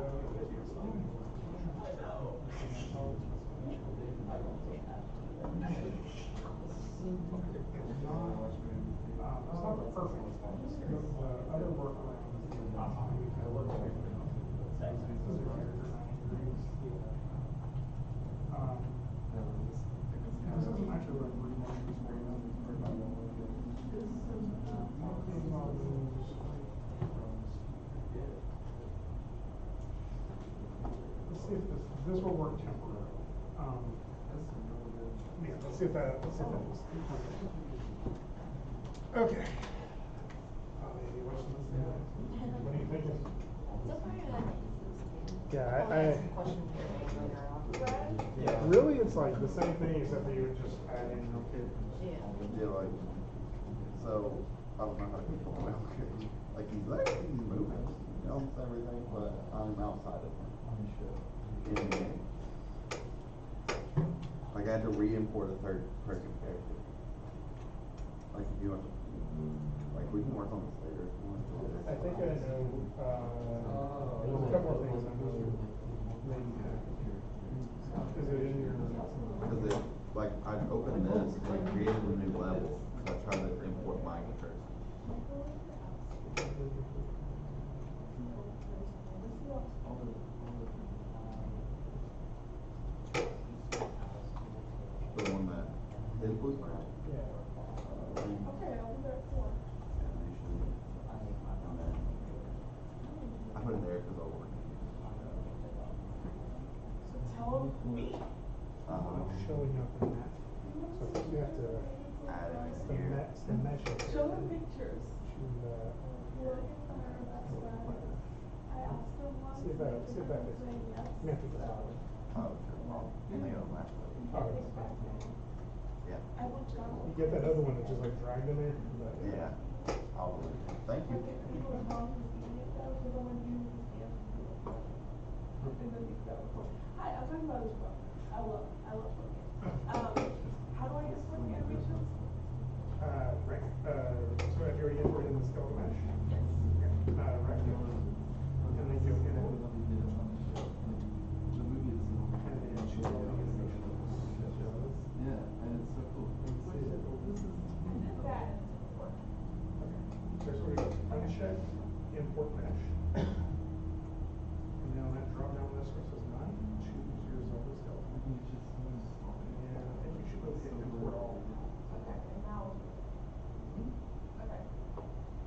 not the perfect one. The other workaround is the this isn't actually what I'm reading. Let's see if this will work temporarily. Yeah, let's see if that is. Okay. What do you think? Yeah, Red? really it's like the same thing except that you would just add in your kid. Yeah. Yeah, like So I don't know how to control my location. Like he's there, he's moving, you know, everything, but I'm outside of him. In the game. Like I had to re-import a third person character. Like if you want to, like we can work on this later if you want to do this. I think I know, there's a couple of things I know maybe is it in your? Because it, like I opened this and it created a new level, so I tried to import mine first. The one that his was right. Yeah. Okay, I'll be there at 4. Animation. And then I put it there because I'll work. So tell me. Showing up in that. So you have to, Add it the here. mesh. Show them pictures. Choose that. Look at her, that's right. I asked her once. See if that and fits. she said yes. You have to go out. Oh, sure. Well, they don't match that. Yeah. I will try. You get that other one that just like dragged in there? But, Yeah. I'll do it. Thank you. Okay, people at home who's eating it though, because I want you to see it. And then you go. Hi, I'm talking about this book. I love booking. How do I get booking animations? Right, so have you already imported in the skeleton mesh? Yes. Right, and then you can, and then choose all the animations. Yeah, and it's so cool. I did that. So sort of uncheck, import mesh. And then on that drop down list where it says none, choose your Zelda skeleton. And I think you should be able to hit import all. Okay, and now. Okay.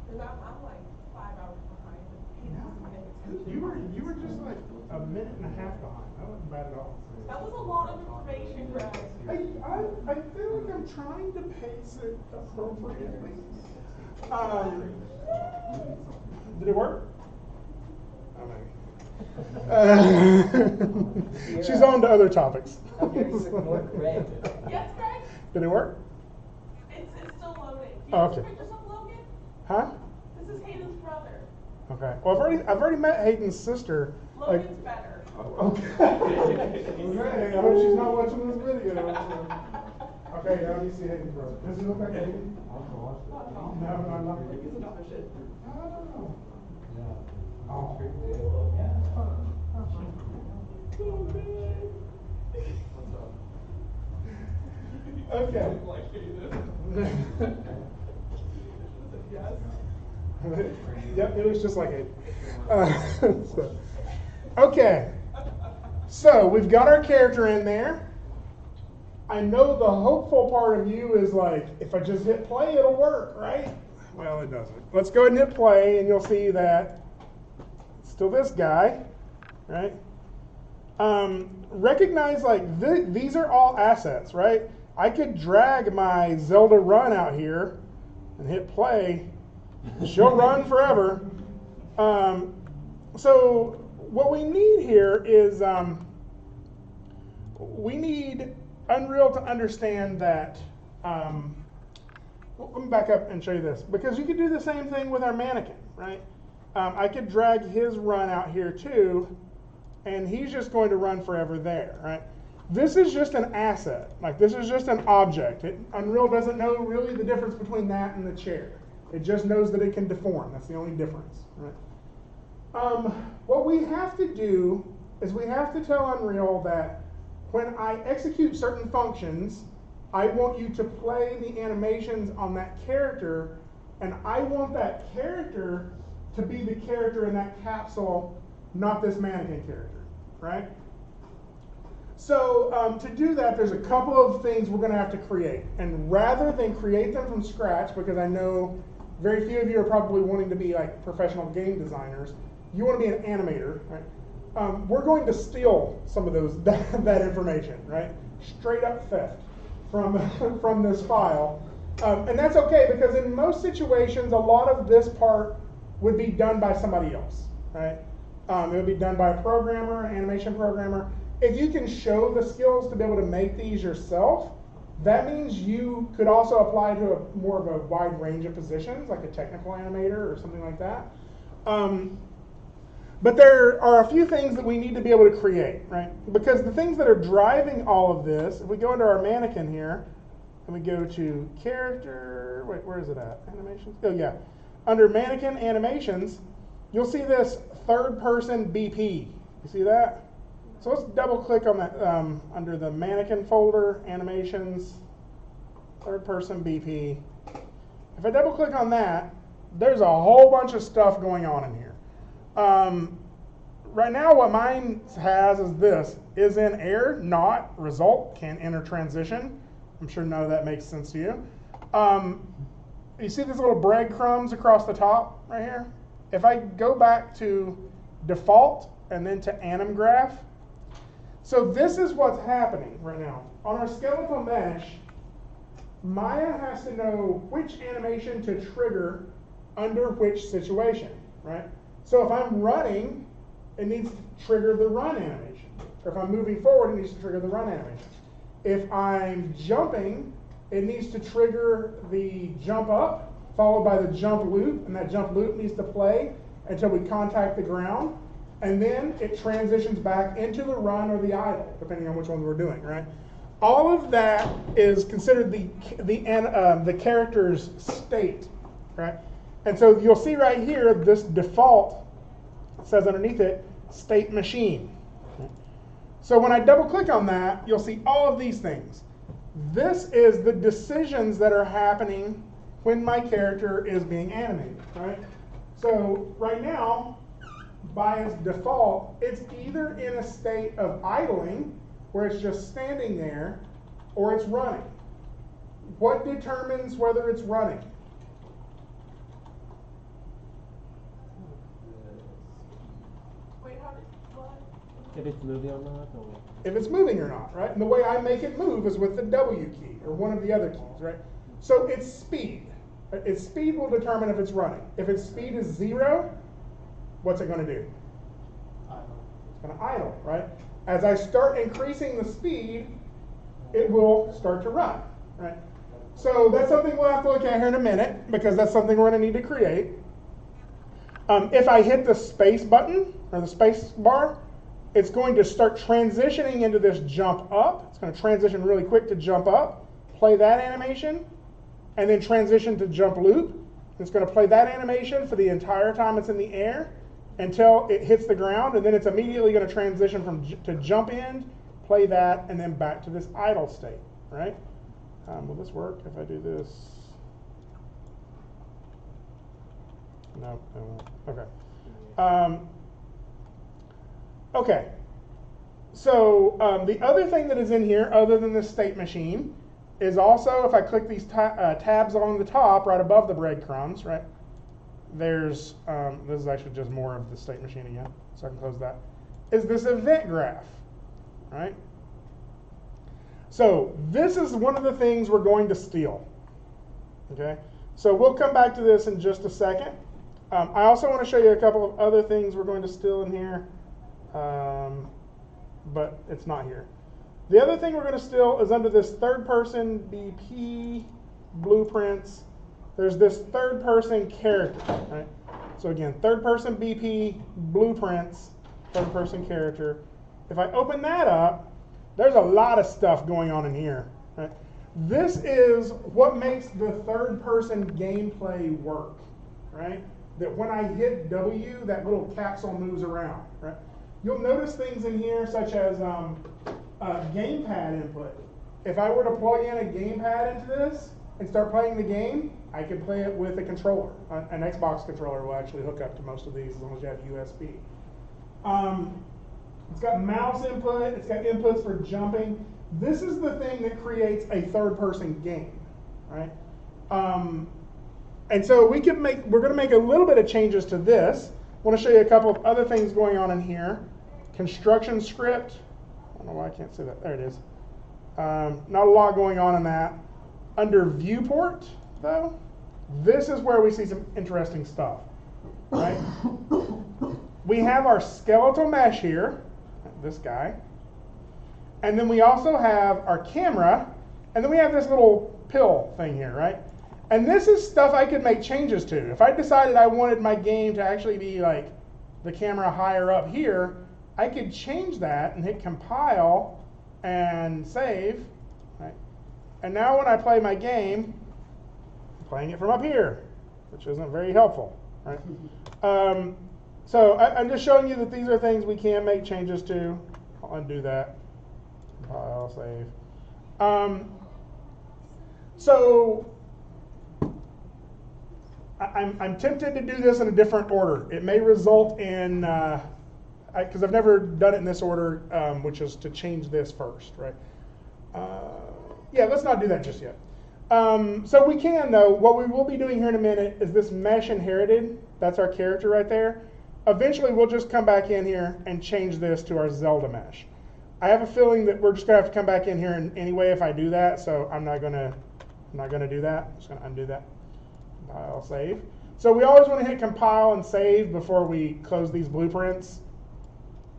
Because I'm like 5 hours behind. He doesn't pay attention. You were just like a minute and a half behind. That wasn't bad at all. That was a lot of information, Greg. I feel like I'm trying to pace it appropriately. Did it work? She's on to other topics. How dare you ignore Greg? Yes, Greg? Did it work? It's still loading. Do you Oh, have okay. pictures of Logan? Huh? This is Hayden's brother. Okay. Well, I've already met Hayden's sister. Like, Logan's better. okay. Okay. I hope she's not watching this video. Okay, now you see Hayden's brother. Does he look like Hayden? No, I'm not. Oh. Okay. Yes. Yep, it looks just like it. Okay. So we've got our character in there. I know the hopeful part of you is like, if I just hit play, it'll work, right? Well, it doesn't. Let's go ahead and hit play, and you'll see that it's still this guy, right? Recognize like these are all assets, right? I could drag my Zelda run out here and hit play. She'll run forever. So what we need here is we need Unreal to understand that. Let me back up and show you this, because you could do the same thing with our mannequin, right? I could drag his run out here too, and he's just going to run forever there, right? This is just an asset. Like, this is just an object. Unreal doesn't know really the difference between that and the chair. It just knows that it can deform. That's the only difference, right? What we have to do is we have to tell Unreal that when I execute certain functions, I want you to play the animations on that character, and I want that character to be the character in that capsule, not this mannequin character, right? So to do that, there's a couple of things we're going to have to create. And rather than create them from scratch, because I know very few of you are probably wanting to be like professional game designers, you want to be an animator, right? We're going to steal some of that information, right? Straight up theft from this file. And that's okay, because in most situations, a lot of this part would be done by somebody else, right? It would be done by a programmer, an animation programmer. If you can show the skills to be able to make these yourself, That means you could also apply to a more of a wide range of positions, like a technical animator or something like that. But there are a few things that we need to be able to create, right? Because the things that are driving all of this, if we go into our mannequin here, and we go to character, wait, where is it at? Animations? Oh yeah. Under mannequin animations, you'll see this third person BP. You see that? So let's double click on that under the mannequin folder, animations, third person BP. If I double click on that, there's a whole bunch of stuff going on in here. Right now what mine has is this, is in air, not, result, can't enter transition. I'm sure none of that makes sense to you. You see these little breadcrumbs across the top right here? If I go back to default and then to anim graph, so this is what's happening right now. On our skeletal mesh, Maya has to know which animation to trigger under which situation, right? So if I'm running, it needs to trigger the run animation. Or if I'm moving forward, it needs to trigger the run animation. If I'm jumping, it needs to trigger the jump up, followed by the jump loop, and that jump loop needs to play until we contact the ground. And then it transitions back into the run or the idle, depending on which one we're doing, right? All of that is considered the character's state, right? And so you'll see right here, this default says underneath it, state machine. So when I double click on that, you'll see all of these things. This is the decisions that are happening when my character is being animated, right? So right now, by its default, it's either in a state of idling, where it's just standing there, or it's running. What determines whether it's running? Wait, how did, what? If it's moving or not, or If it's moving or not, right? And the way I make it move is with the W key, or one of the other keys, right? So its speed. Its speed will determine if it's running. If its speed is 0, what's it going to do? It's going to idle, right? As I start increasing the speed, it will start to run, right? So that's something we'll have to look at here in a minute, because that's something we're going to need to create. If I hit the space button, or the space bar, it's going to start transitioning into this jump up. It's going to transition really quick to jump up, play that animation, and then transition to jump loop. It's going to play that animation for the entire time it's in the air until it hits the ground, and then it's immediately going to transition to jump in, play that, and then back to this idle state, right? Will this work if I do this? No, it won't. Okay. Okay. So the other thing that is in here, other than the state machine, is also, if I click these tabs on the top, right above the breadcrumbs, right, there's, this is actually just more of the state machine again, so I can close that, is this event graph, right? So this is one of the things we're going to steal, okay? So we'll come back to this in just a second. I also want to show you a couple of other things we're going to steal in here, but it's not here. The other thing we're going to steal is under this third-person BP blueprints. There's this third-person character, right? So again, third-person BP blueprints, third-person character. If I open that up, there's a lot of stuff going on in here, right? This is what makes the third-person gameplay work, right? That when I hit W, that little capsule moves around, right? You'll notice things in here such as gamepad input. If I were to plug in a gamepad into this and start playing the game, I can play it with a controller. An Xbox controller will actually hook up to most of these as long as you have USB. It's got mouse input, it's got inputs for jumping. This is the thing that creates a third-person game, right? And so we're going to make a little bit of changes to this. I want to show you a couple of other things going on in here. Construction script. I don't know why I can't say that. There it is. Not a lot going on in that. Under viewport, though, this is where we see some interesting stuff, right? We have our skeletal mesh here, this guy. And then we also have our camera, And then we have this little pill thing here, right? And this is stuff I could make changes to. If I decided I wanted my game to actually be like the camera higher up here, I could change that and hit compile and save, right? And now when I play my game, I'm playing it from up here, which isn't very helpful, right? So I'm just showing you that these are things we can make changes to. I'll undo that. Compile, save. So I'm tempted to do this in a different order. It may result in, because I've never done it in this order, which is to change this first, right? Yeah, let's not do that just yet. So we can, though, what we will be doing here in a minute is this mesh inherited. That's our character right there. Eventually, we'll just come back in here and change this to our Zelda mesh. I have a feeling that we're just going to have to come back in here anyway if I do that, so I'm not going to do that. I'm just going to undo that. Compile, save. So we always want to hit compile and save before we close these blueprints.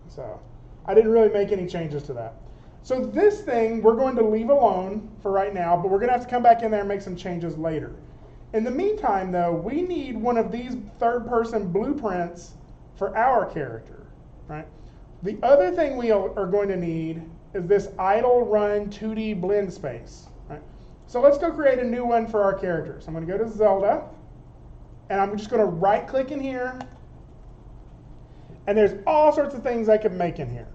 So I didn't really make any changes to that. So this thing we're going to leave alone for right now, but we're going to have to come back in there and make some changes later. In the meantime, though, we need one of these third-person blueprints for our character, right? The other thing we are going to need is this idle run 2D blend space, right? So let's go create a new one for our characters. I'm going to go to Zelda, and I'm just going to right-click in here, and there's all sorts of things I can make in here.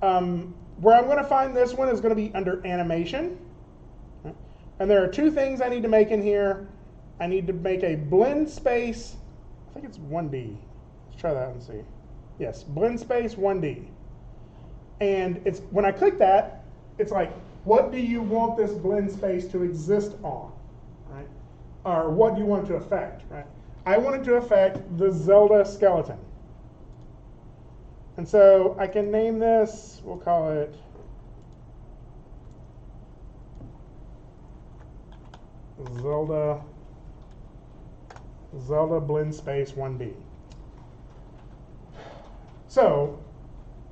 Where I'm going to find this one is going to be under animation, right? And there are two things I need to make in here. I need to make a blend space, I think it's 1D. Let's try that and see. Yes, blend space 1D. And it's when I click that, it's like, what do you want this blend space to exist on, right? Or what do you want it to affect, right? I want it to affect the Zelda skeleton. And so I can name this, we'll call it Zelda blend space 1D. So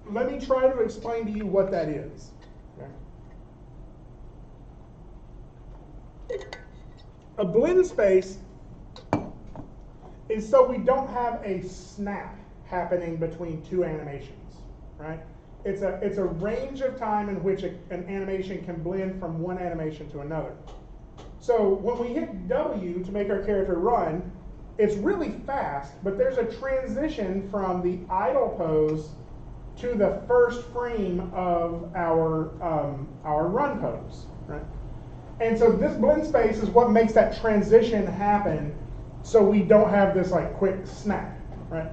let me try to explain to you what that is. Okay. A blend space is so we don't have a snap happening between two animations, right? It's a range of time in which an animation can blend from one animation to another. So when we hit W to make our character run, it's really fast, but there's a transition from the idle pose to the first frame of our run pose, right? And so this blend space is what makes that transition happen, so we don't have this like quick snap, right?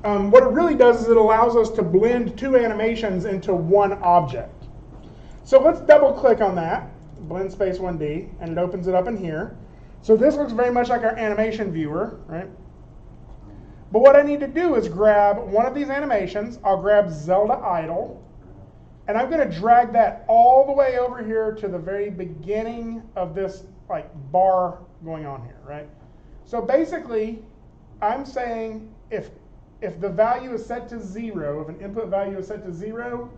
What it really does is it allows us to blend two animations into one object. So let's double click on that, blend space 1D, and it opens it up in here. So this looks very much like our animation viewer, right? But what I need to do is grab one of these animations. I'll grab Zelda Idle, and I'm going to drag that all the way over here to the very beginning of this like bar going on here, right? So basically, I'm saying if the value is set to 0, if an input value is set to 0,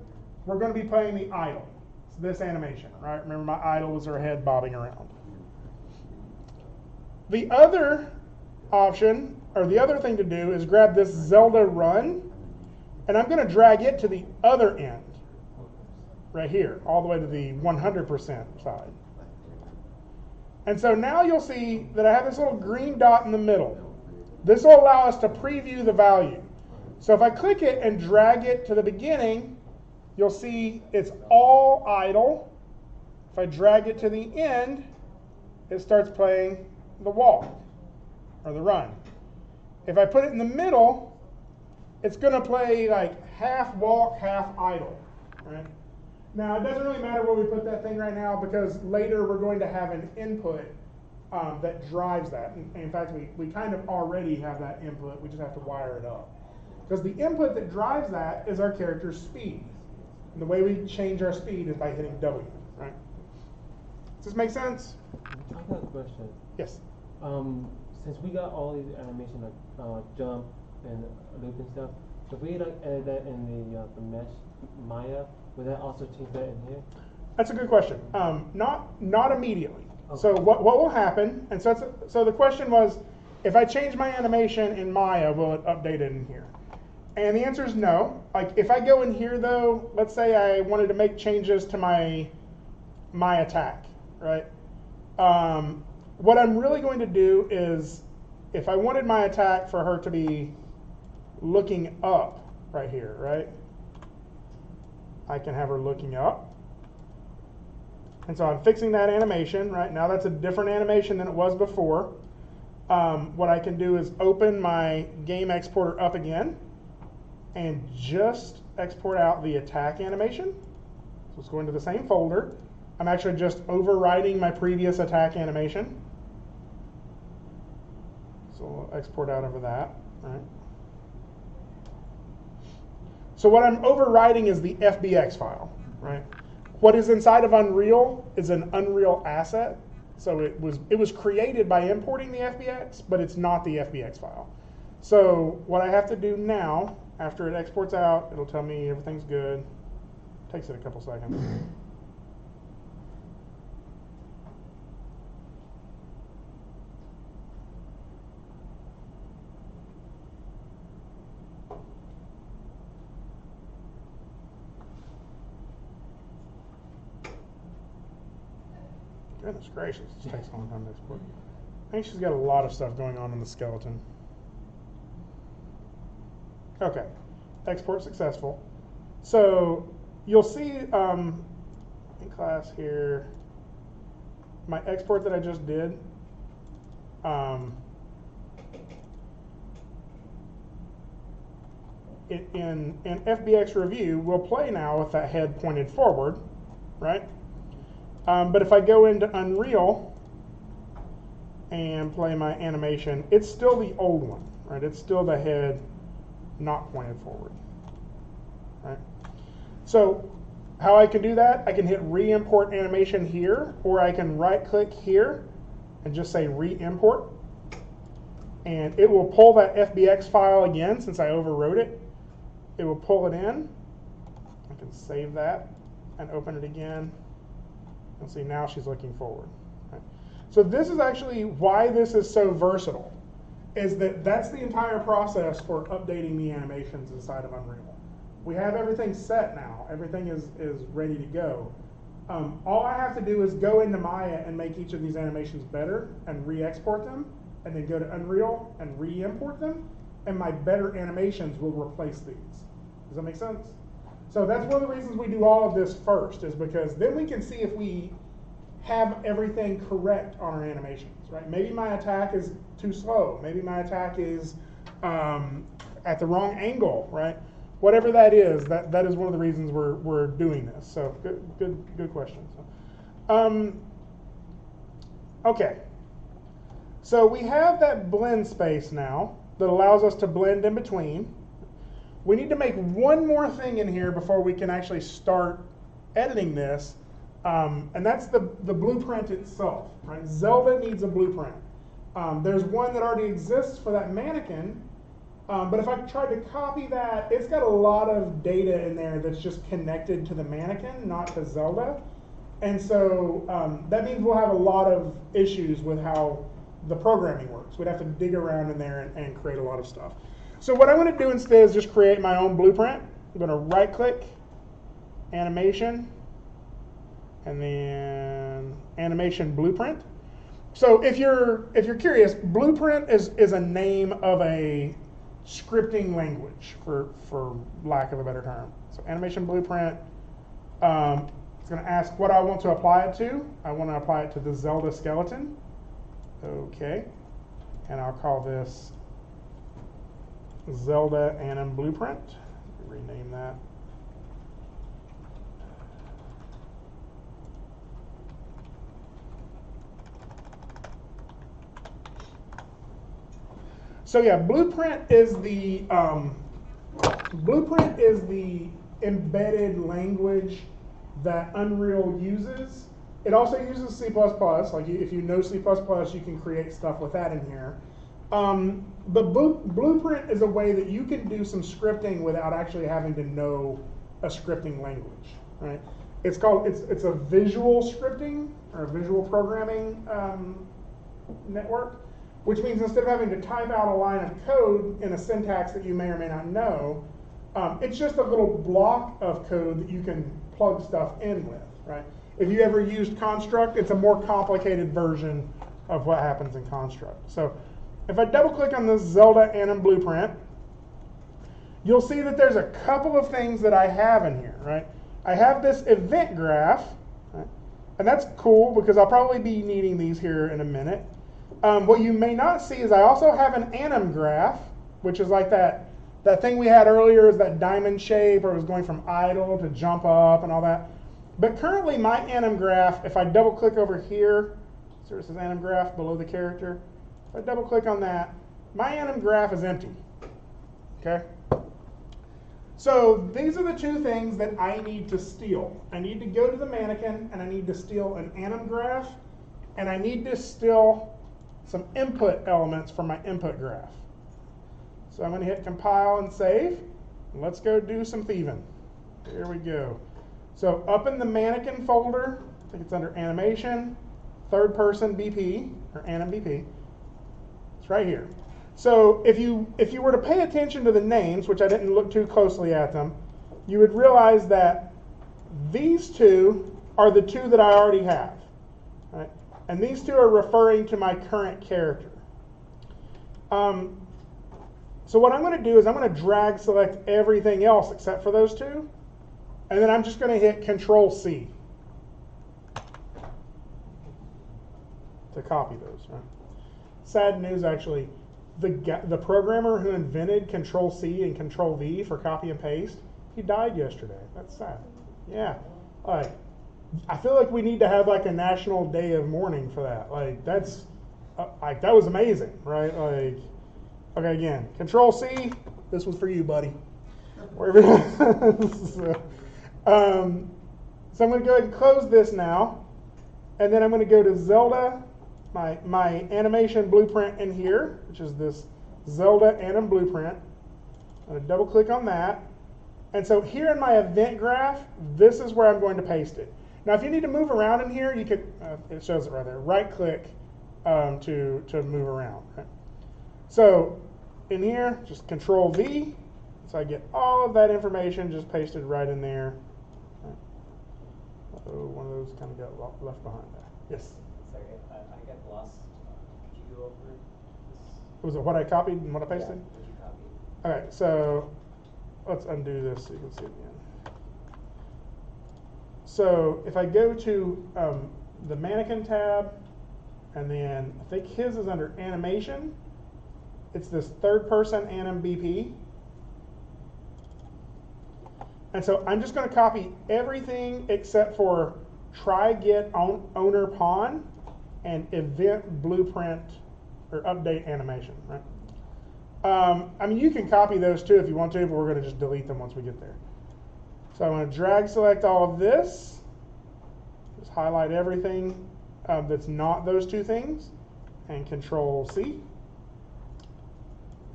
we're going to be playing the idle. It's this animation, right? Remember my idle was her head bobbing around. The other option, or the other thing to do, is grab this Zelda run, and I'm going to drag it to the other end, right here, all the way to the 100% side. And so now you'll see that I have this little green dot in the middle. This will allow us to preview the value. So if I click it and drag it to the beginning, you'll see it's all idle. If I drag it to the end, it starts playing the walk, or the run. If I put it in the middle, it's going to play like half walk, half idle, right? Now, it doesn't really matter where we put that thing right now, because later we're going to have an input that drives that. And in fact, we kind of already have that input. We just have to wire it up. Because the input that drives that is our character's speed. And the way we change our speed is by hitting W, right? Does this make sense? I have a question. Yes. Since we got all these animation like jump and loop and stuff, if we like add that in the mesh Maya, would that also change that in here? That's a good question. Not immediately. Okay. So what will happen? And so the question was, if I change my animation in Maya, will it update it in here? And the answer is no. Like if I go in here though, let's say I wanted to make changes to my attack, right? What I'm really going to do is, if I wanted my attack for her to be looking up right here, right? I can have her looking up. And so I'm fixing that animation, right? Now that's a different animation than it was before. What I can do is open my game exporter up again and just export out the attack animation. So it's going to the same folder. I'm actually just overwriting my previous attack animation. So I'll export out over that, right? So what I'm overwriting is the FBX file, right? What is inside of Unreal is an Unreal asset. So it was created by importing the FBX, but it's not the FBX file. So what I have to do now, after it exports out, it'll tell me everything's good. Takes it a couple seconds. Goodness gracious, it takes a long time to export. I think she's got a lot of stuff going on in the skeleton. Okay, export successful. So you'll see in class here, my export that I just did. In FBX review, we'll play now with that head pointed forward, right? But if I go into Unreal and play my animation, it's still the old one, right? It's still the head not pointed forward, right? So how I can do that, I can hit re-import animation here, or I can right-click here and just say re-import. And it will pull that FBX file again, since I overwrote it. It will pull it in. I can save that and open it again. And see, now she's looking forward. Right? So this is actually why this is so versatile, is that that's the entire process for updating the animations inside of Unreal. We have everything set now. Everything is ready to go. All I have to do is go into Maya and make each of these animations better and re-export them, and then go to Unreal and re-import them, and my better animations will replace these. Does that make sense? So that's one of the reasons we do all of this first, is because then we can see if we have everything correct on our animations, right? Maybe my attack is too slow. Maybe my attack is at the wrong angle, right? Whatever that is, that is one of the reasons we're doing this. So good question. So, okay. So we have that blend space now that allows us to blend in between. We need to make one more thing in here before we can actually start editing this, and that's the blueprint itself, right? Zelda needs a blueprint. There's one that already exists for that mannequin, but if I tried to copy that, it's got a lot of data in there that's just connected to the mannequin, not to Zelda. And so that means we'll have a lot of issues with how the programming works. We'd have to dig around in there and create a lot of stuff. So what I'm going to do instead is just create my own blueprint. I'm going to right-click, animation, and then animation blueprint. So if you're curious, blueprint is a name of a scripting language, for lack of a better term. So animation blueprint, it's going to ask what I want to apply it to. I want to apply it to the Zelda skeleton. Okay, and I'll call this Zelda Anim Blueprint. Rename that. So yeah, Blueprint is the embedded language that Unreal uses. It also uses C++. Like if you know C++, you can create stuff with that in here. But Blueprint is a way that you can do some scripting without actually having to know a scripting language, right? It's a visual scripting or a visual programming network, which means instead of having to type out a line of code in a syntax that you may or may not know, it's just a little block of code that you can plug stuff in with, right? If you ever used Construct, it's a more complicated version of what happens in Construct. So if I double click on this Zelda Anim blueprint, you'll see that there's a couple of things that I have in here, right? I have this event graph, right? And that's cool because I'll probably be needing these here in a minute. What you may not see is I also have an anim graph, which is like that thing we had earlier, is that diamond shape, or it was going from idle to jump up and all that. But currently my anim graph, if I double click over here, so it says anim graph below the character. If I double click on that, my anim graph is empty, okay? So these are the two things that I need to steal. I need to go to the mannequin and I need to steal an anim graph, and I need to steal some input elements from my input graph. So I'm going to hit compile and save. And let's go do some thieving. Here we go. So up in the mannequin folder, I think it's under animation, third person BP, or anim BP. It's right here. So if you were to pay attention to the names, which I didn't look too closely at them, you would realize that these two are the two that I already have, right? And these two are referring to my current character. So what I'm going to do is I'm going to drag select everything else except for those two, and then I'm just going to hit Control C to copy those. Right? Sad news, actually. The programmer who invented Control C and Control V for copy and paste, he died yesterday. That's sad. Yeah. Like, I feel like we need to have like a national day of mourning for that. Like, that's like, that was amazing, right? Like, okay, again, Control C. This was for you, buddy. Wherever. So I'm going to go ahead and close this now, and then I'm going to go to Zelda. My animation blueprint in here, which is this Zelda Anim blueprint. I'm going to double click on that. And so here in my event graph, this is where I'm going to paste it. Now if you need to move around in here, you could, it shows it right there, right click to move around. Right? So in here, just Control V, so I get all of that information just pasted right in there. Right. Uh-oh, one of those kind of got left behind there. Yes? Sorry, I got lost. Could you go over this? Was it what I copied and what I pasted? Yeah, what you copied. All right, so let's undo this so you can see it again. So if I go to the mannequin tab, and then I think his is under animation, it's this third person anim BP. And so I'm just going to copy everything except for try get owner pawn and event blueprint or update animation, right? I mean, you can copy those too if you want to, but we're going to just delete them once we get there. So I'm going to drag select all of this, just highlight everything that's not those two things, and Control C.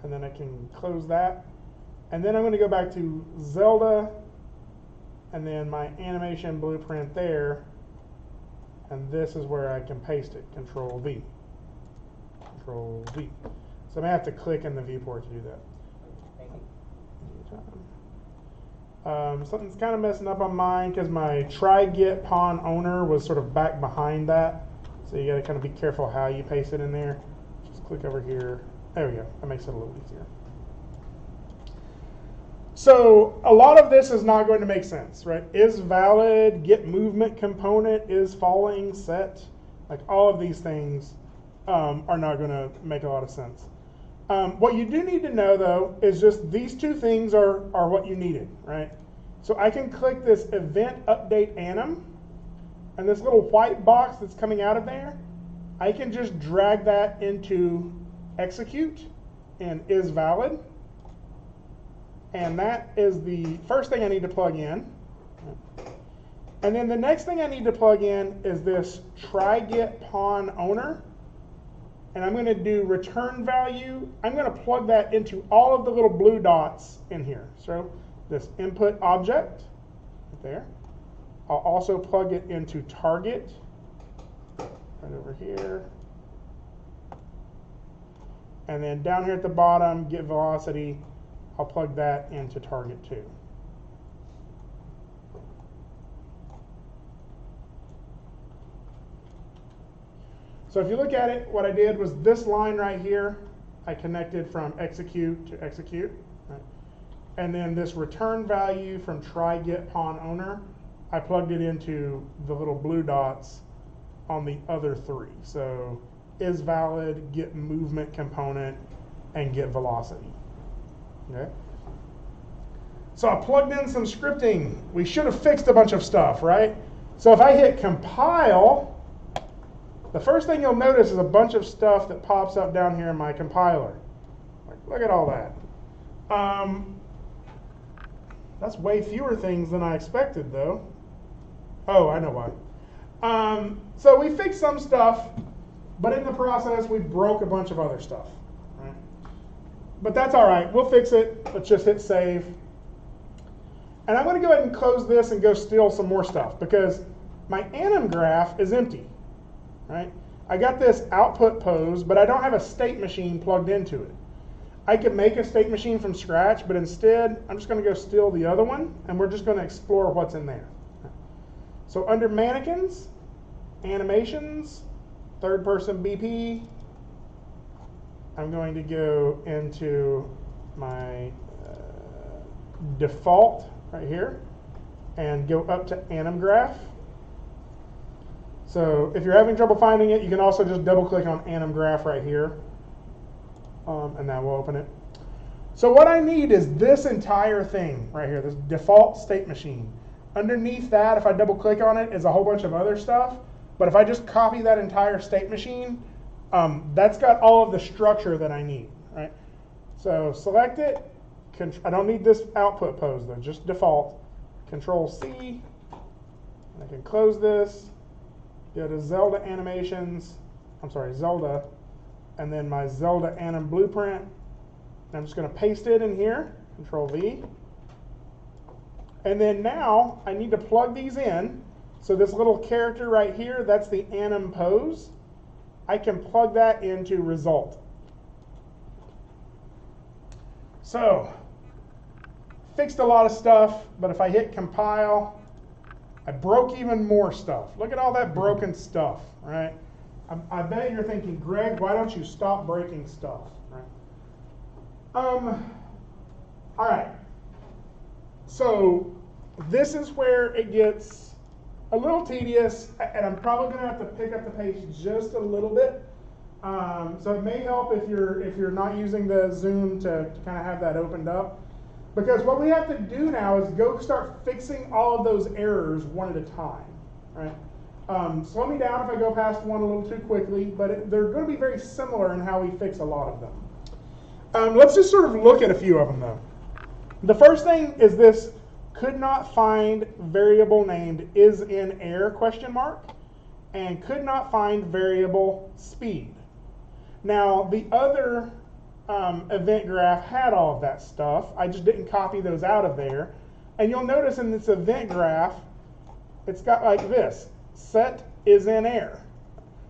And then I can close that. And then I'm going to go back to Zelda, and then my animation blueprint there. And this is where I can paste it, Control V. Control V. So I'm going to have to click in the viewport to do that. Something's kind of messing up on mine because my try get pawn owner was sort of back behind that. So you got to kind of be careful how you paste it in there. Just click over here. There we go. That makes it a little easier. So a lot of this is not going to make sense, right? Is valid, get movement component, is falling, set. Like all of these things are not going to make a lot of sense. What you do need to know, though, is just these two things are what you needed, right? So I can click this event update anim, and this little white box that's coming out of there, I can just drag that into execute and is valid. And that is the first thing I need to plug in. And then the next thing I need to plug in is this try get pawn owner. And I'm going to do return value. I'm going to plug that into all of the little blue dots in here. So this input object right there, I'll also plug it into target, right over here. And then down here at the bottom, get velocity, I'll plug that into target too. So if you look at it, what I did was this line right here, I connected from execute to execute. Right? And then this return value from try get pawn owner, I plugged it into the little blue dots on the other three. So is valid, get movement component, and get velocity. Okay. So I plugged in some scripting. We should have fixed a bunch of stuff, right? So if I hit compile, the first thing you'll notice is a bunch of stuff that pops up down here in my compiler. Like, look at all that. That's way fewer things than I expected, though. Oh, I know why. So we fixed some stuff, but in the process, we broke a bunch of other stuff. Right? But that's all right. We'll fix it. Let's just hit save. And I'm going to go ahead and close this and go steal some more stuff, because my anim graph is empty. Right? I got this output pose, but I don't have a state machine plugged into it. I could make a state machine from scratch, but instead, I'm just going to go steal the other one, and we're just going to explore what's in there. So under mannequins, animations, third person BP, I'm going to go into my default right here and go up to anim graph. So if you're having trouble finding it, you can also just double click on anim graph right here, and that will open it. So what I need is this entire thing right here, this default state machine. Underneath that, if I double click on it, is a whole bunch of other stuff. But if I just copy that entire state machine, that's got all of the structure that I need, right? So select it. I don't need this output pose though, just default. Control C. I can close this. Go to Zelda animations. I'm sorry, Zelda, and then my Zelda anim blueprint. I'm just going to paste it in here. Control V. And then now I need to plug these in. So this little character right here, that's the anim pose. I can plug that into result. So, fixed a lot of stuff, but if I hit compile, I broke even more stuff. Look at all that broken stuff, right? I bet you're thinking, Greg, why don't you stop breaking stuff, right? All right. So this is where it gets a little tedious, and I'm probably going to have to pick up the pace just a little bit. So it may help if you're not using the Zoom to kind of have that opened up. Because what we have to do now is go start fixing all of those errors one at a time, right? Slow me down if I go past one a little too quickly, but they're going to be very similar in how we fix a lot of them. Let's just sort of look at a few of them, though. The first thing is this could not find variable named is in air question mark, and could not find variable speed. Now, the other event graph had all of that stuff. I just didn't copy those out of there. And you'll notice in this event graph, it's got like this, set is in air.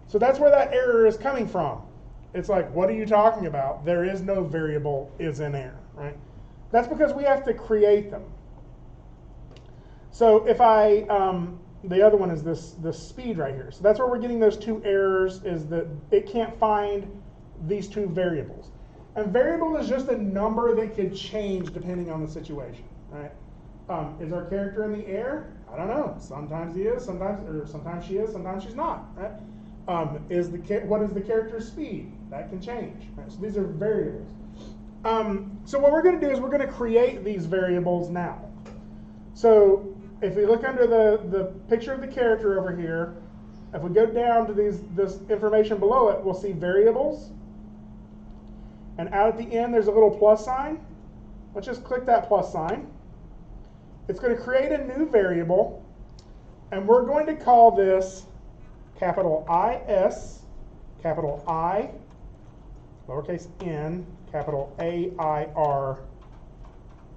So that's where that error is coming from. It's like, what are you talking about? There is no variable is in air, right? That's because we have to create them. So if I, the other one is this speed right here. So that's where we're getting those two errors, is that it can't find these two variables. And variable is just a number that could change depending on the situation, right? Is our character in the air? I don't know. Sometimes he is, sometimes she is, sometimes she's not, right? What is the character's speed? That can change, right? So these are variables. So what we're going to do is we're going to create these variables now. So if we look under the picture of the character over here, if we go down to this information below it, we'll see variables. And out at the end, there's a little plus sign. Let's just click that plus sign. It's going to create a new variable, and we're going to call this capital IS, capital I, lowercase n, capital AIR,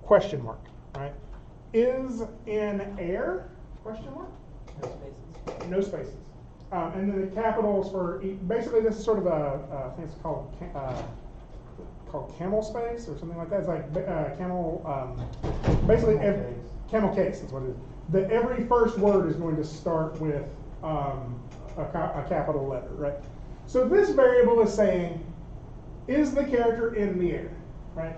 question mark, right? Is in air, question mark? No spaces. No spaces. And then the capitals for basically this is sort of I think it's called camel space or something like that. It's like camel, basically camel case is what it is. That every first word is going to start with a capital letter, right? So this variable is saying, is the character in the air, right?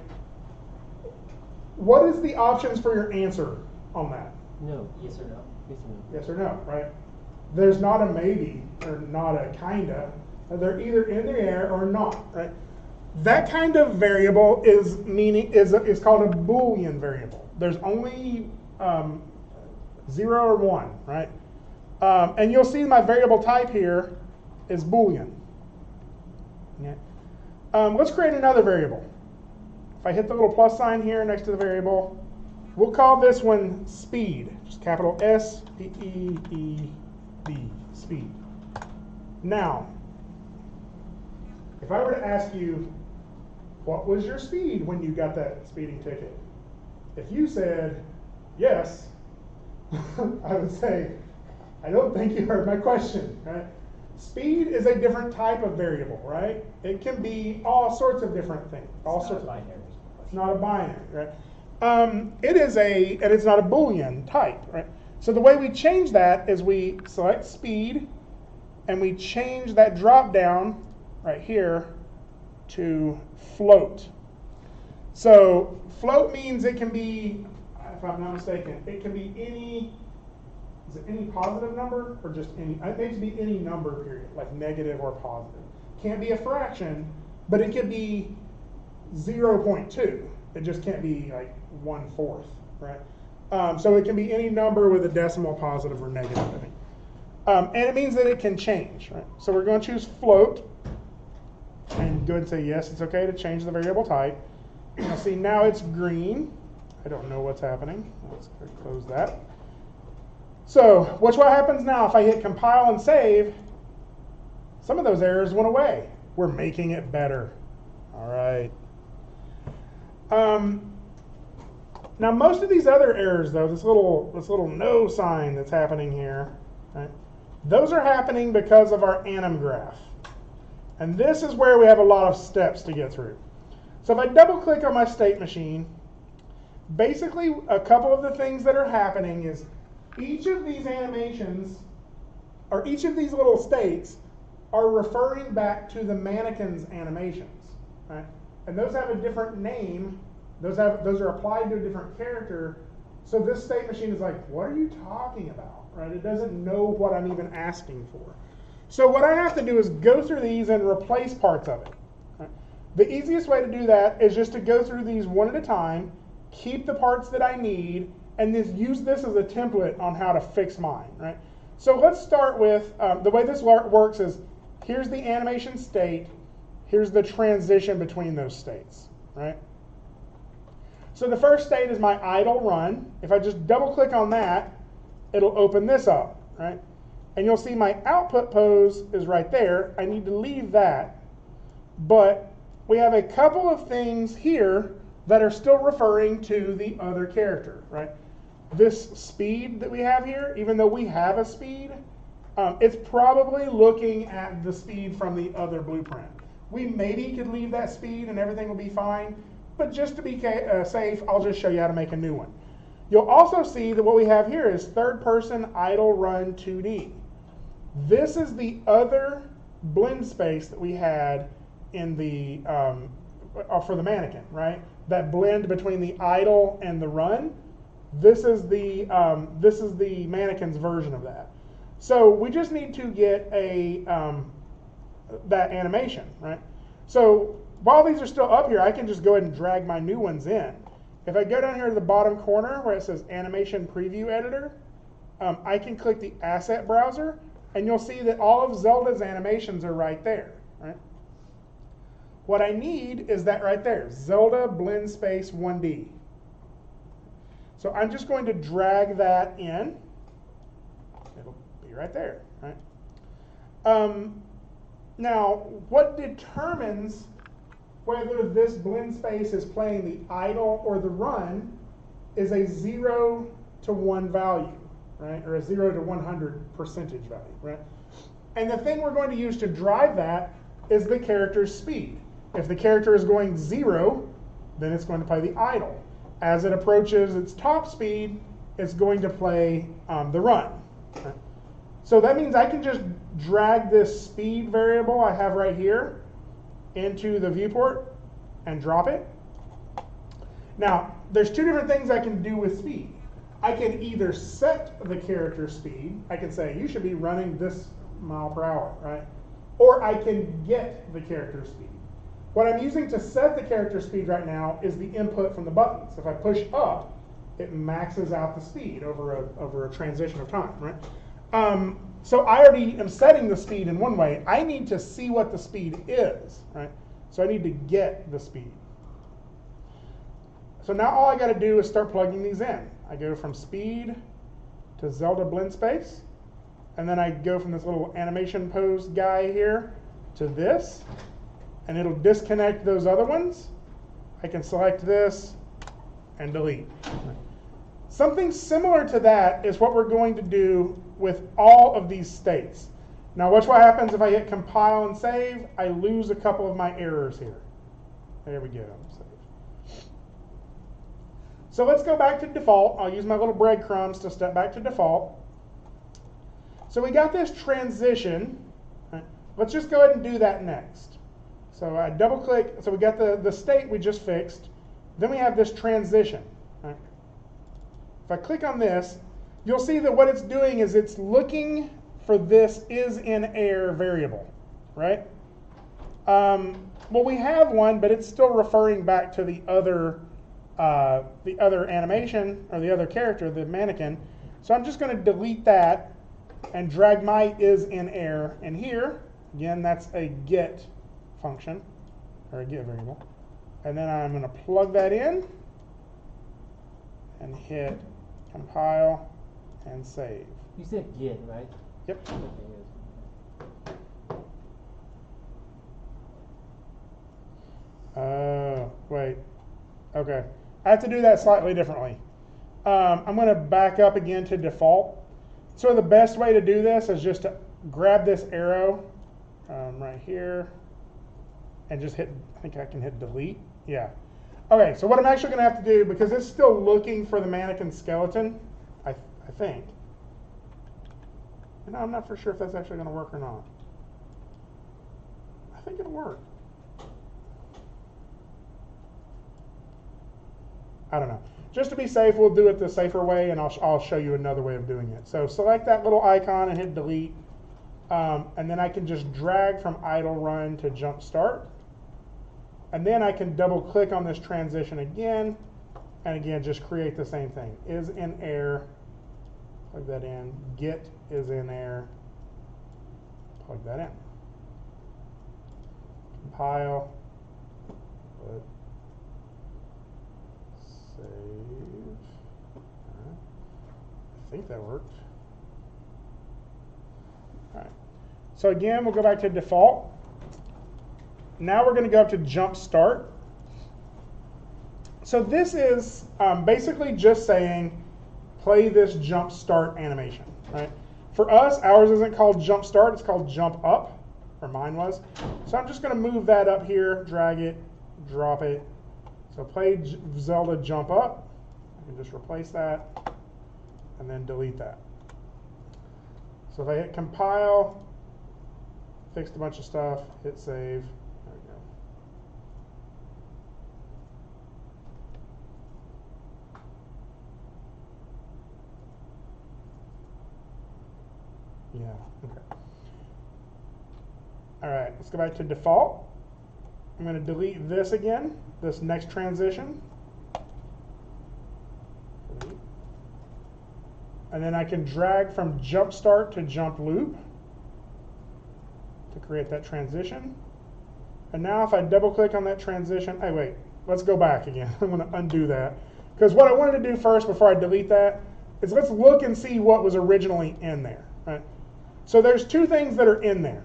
What is the options for your answer on that? No. Yes or no? Yes or no? Yes or no, right? There's not a maybe or not a kinda. They're either in the air or not, right? That kind of variable is called a Boolean variable. There's only 0 or 1, right? And you'll see my variable type here is Boolean. Yeah. Let's create another variable. If I hit the little plus sign here next to the variable, we'll call this one speed, just capital S-P-E-E-D, speed. Now, if I were to ask you, what was your speed when you got that speeding ticket? If you said yes, I would say, I don't think you heard my question, right? Speed is a different type of variable, right? It can be all sorts of different things. It's not a binary, right? And it's not a Boolean type, right? So the way we change that is we select speed, and we change that drop down right here to float. So float means it can be, if I'm not mistaken, it can be any, is it any positive number or just any, it needs to be any number period, like negative or positive. Can't be a fraction, but it could be 0.2. It just can't be like 1/4, right? So it can be any number with a decimal positive or negative, I think. And it means that it can change, right? So we're going to choose float, and go ahead and say yes, it's okay to change the variable type. You'll see now it's green. I don't know what's happening. Let's close that. So watch what happens now if I hit compile and save. Some of those errors went away. We're making it better. All right. Now most of these other errors, though, this little no sign that's happening here, right? Those are happening because of our anim graph. And this is where we have a lot of steps to get through. So if I double click on my state machine, basically a couple of the things that are happening is each of these animations, or each of these little states, are referring back to the mannequin's animations, right? And those have a different name. Those are applied to a different character. So this state machine is like, what are you talking about, right? It doesn't know what I'm even asking for. So what I have to do is go through these and replace parts of it. Right? The easiest way to do that is just to go through these one at a time, keep the parts that I need, and then use this as a template on how to fix mine, right? So let's start with, the way this works is, here's the animation state, here's the transition between those states, right? So the first state is my idle run. If I just double click on that, it'll open this up, right? And you'll see my output pose is right there. I need to leave that. But we have a couple of things here that are still referring to the other character, right? This speed that we have here, even though we have a speed, it's probably looking at the speed from the other blueprint. We maybe could leave that speed and everything will be fine, but just to be safe, I'll just show you how to make a new one. You'll also see that what we have here is third person idle run 2D. This is the other blend space that we had in the for the mannequin, right? That blend between the idle and the run. This is the mannequin's version of that. So we just need to get a that animation, right? So while these are still up here, I can just go ahead and drag my new ones in. If I go down here to the bottom corner where it says Animation Preview Editor, I can click the Asset Browser, and you'll see that all of Zelda's animations are right there, right? What I need is that right there, Zelda Blend Space 1D. So I'm just going to drag that in. It'll be right there, right? Now, what determines whether this blend space is playing the idle or the run is a 0 to 1 value. right? Or a 0 to 100 percentage value, right? And the thing we're going to use to drive that is the character's speed. If the character is going 0, then it's going to play the idle. As it approaches its top speed, it's going to play the run. Right? So that means I can just drag this speed variable I have right here into the viewport and drop it. Now, there's two different things I can do with speed. I can either set the character speed. I can say, you should be running this mile per hour, right? Or I can get the character speed. What I'm using to set the character speed right now is the input from the buttons. If I push up, it maxes out the speed over a transition of time, right? So I already am setting the speed in one way. I need to see what the speed is, right? So I need to get the speed. So now all I got to do is start plugging these in. I go from speed to Zelda blend space, and then I go from this little animation pose guy here to this, and it'll disconnect those other ones. I can select this and delete. Something similar to that is what we're going to do with all of these states. Now watch what happens if I hit compile and save. I lose a couple of my errors here. There we go. Save. So let's go back to default. I'll use my little breadcrumbs to step back to default. So we got this transition. Right. Let's just go ahead and do that next. So I double click. So we got the state we just fixed. Then we have this transition. Right. If I click on this, you'll see that what it's doing is it's looking for this is in air variable, right? Well, we have one, but it's still referring back to the other animation or the other character, the mannequin. So I'm just going to delete that and drag my is in air in here. Again, that's a get function or a get variable. And then I'm going to plug that in and hit compile and save. You said get, right? Yep. Wait. Okay. I have to do that slightly differently. I'm going to back up again to default. So the best way to do this is just to grab this arrow right here and just hit, I think I can hit delete. Yeah. Okay, so what I'm actually going to have to do, because it's still looking for the mannequin skeleton, I think. And I'm not for sure if that's actually going to work or not. I think it'll work. I don't know. Just to be safe, we'll do it the safer way, and I'll show you another way of doing it. So select that little icon and hit delete. And then I can just drag from idle run to jump start. And then I can double click on this transition again, and again just create the same thing. Is in air, plug that in. Get is in air, plug that in. Compile, put, save. All right. I think that worked. All right. So again, we'll go back to default. Now we're going to go up to jump start. So this is basically just saying play this jump start animation, right? For us, ours isn't called jump start, it's called jump up, or mine was. So I'm just going to move that up here, drag it, drop it. So play Zelda jump up. I can just replace that and then delete that. So if I hit compile, fixed a bunch of stuff, hit save. There we go. Yeah, okay. All right, let's go back to default. I'm going to delete this again, this next transition. And then I can drag from jump start to jump loop to create that transition. And now if I double click on that transition, hey wait, let's go back again. I'm going to undo that. Because what I wanted to do first before I delete that is let's look and see what was originally in there. Right? So there's two things that are in there.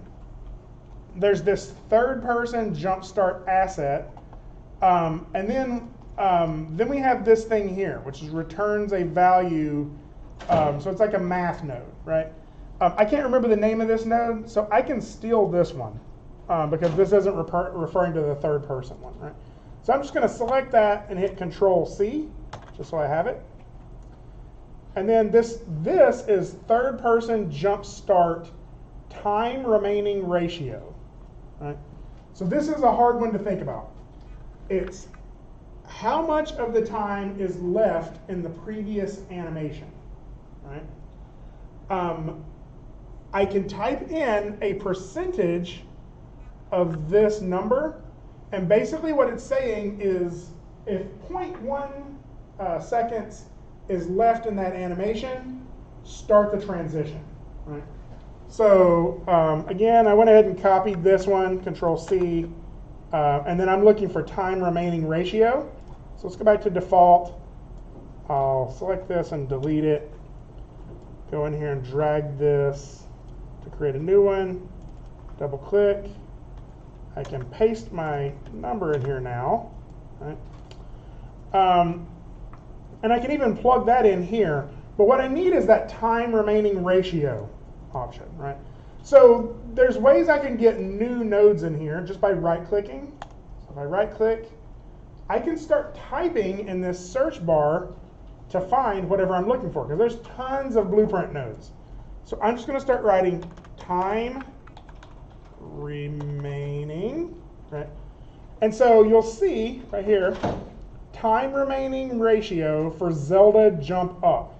There's this third person jump start asset. And then we have this thing here, which is returns a value So it's like a math node, right? I can't remember the name of this node, so I can steal this one because this isn't referring to the third person one, right? So I'm just going to select that and hit Control C, just so I have it. And then this is third person jump start time remaining ratio, right? So this is a hard one to think about. It's how much of the time is left in the previous animation, right? I can type in a percentage of this number, and basically what it's saying is if 0.1 seconds is left in that animation, start the transition, right? So again, I went ahead and copied this one, Control C, and then I'm looking for time remaining ratio. So let's go back to default. I'll select this and delete it. Go in here and drag this to create a new one. Double click. I can paste my number in here now, right? And I can even plug that in here. But what I need is that time remaining ratio option, right? So there's ways I can get new nodes in here just by right-clicking. So if I right-click, I can start typing in this search bar to find whatever I'm looking for, because there's tons of blueprint nodes. So I'm just going to start writing time remaining, right? And so you'll see right here, time remaining ratio for Zelda jump up.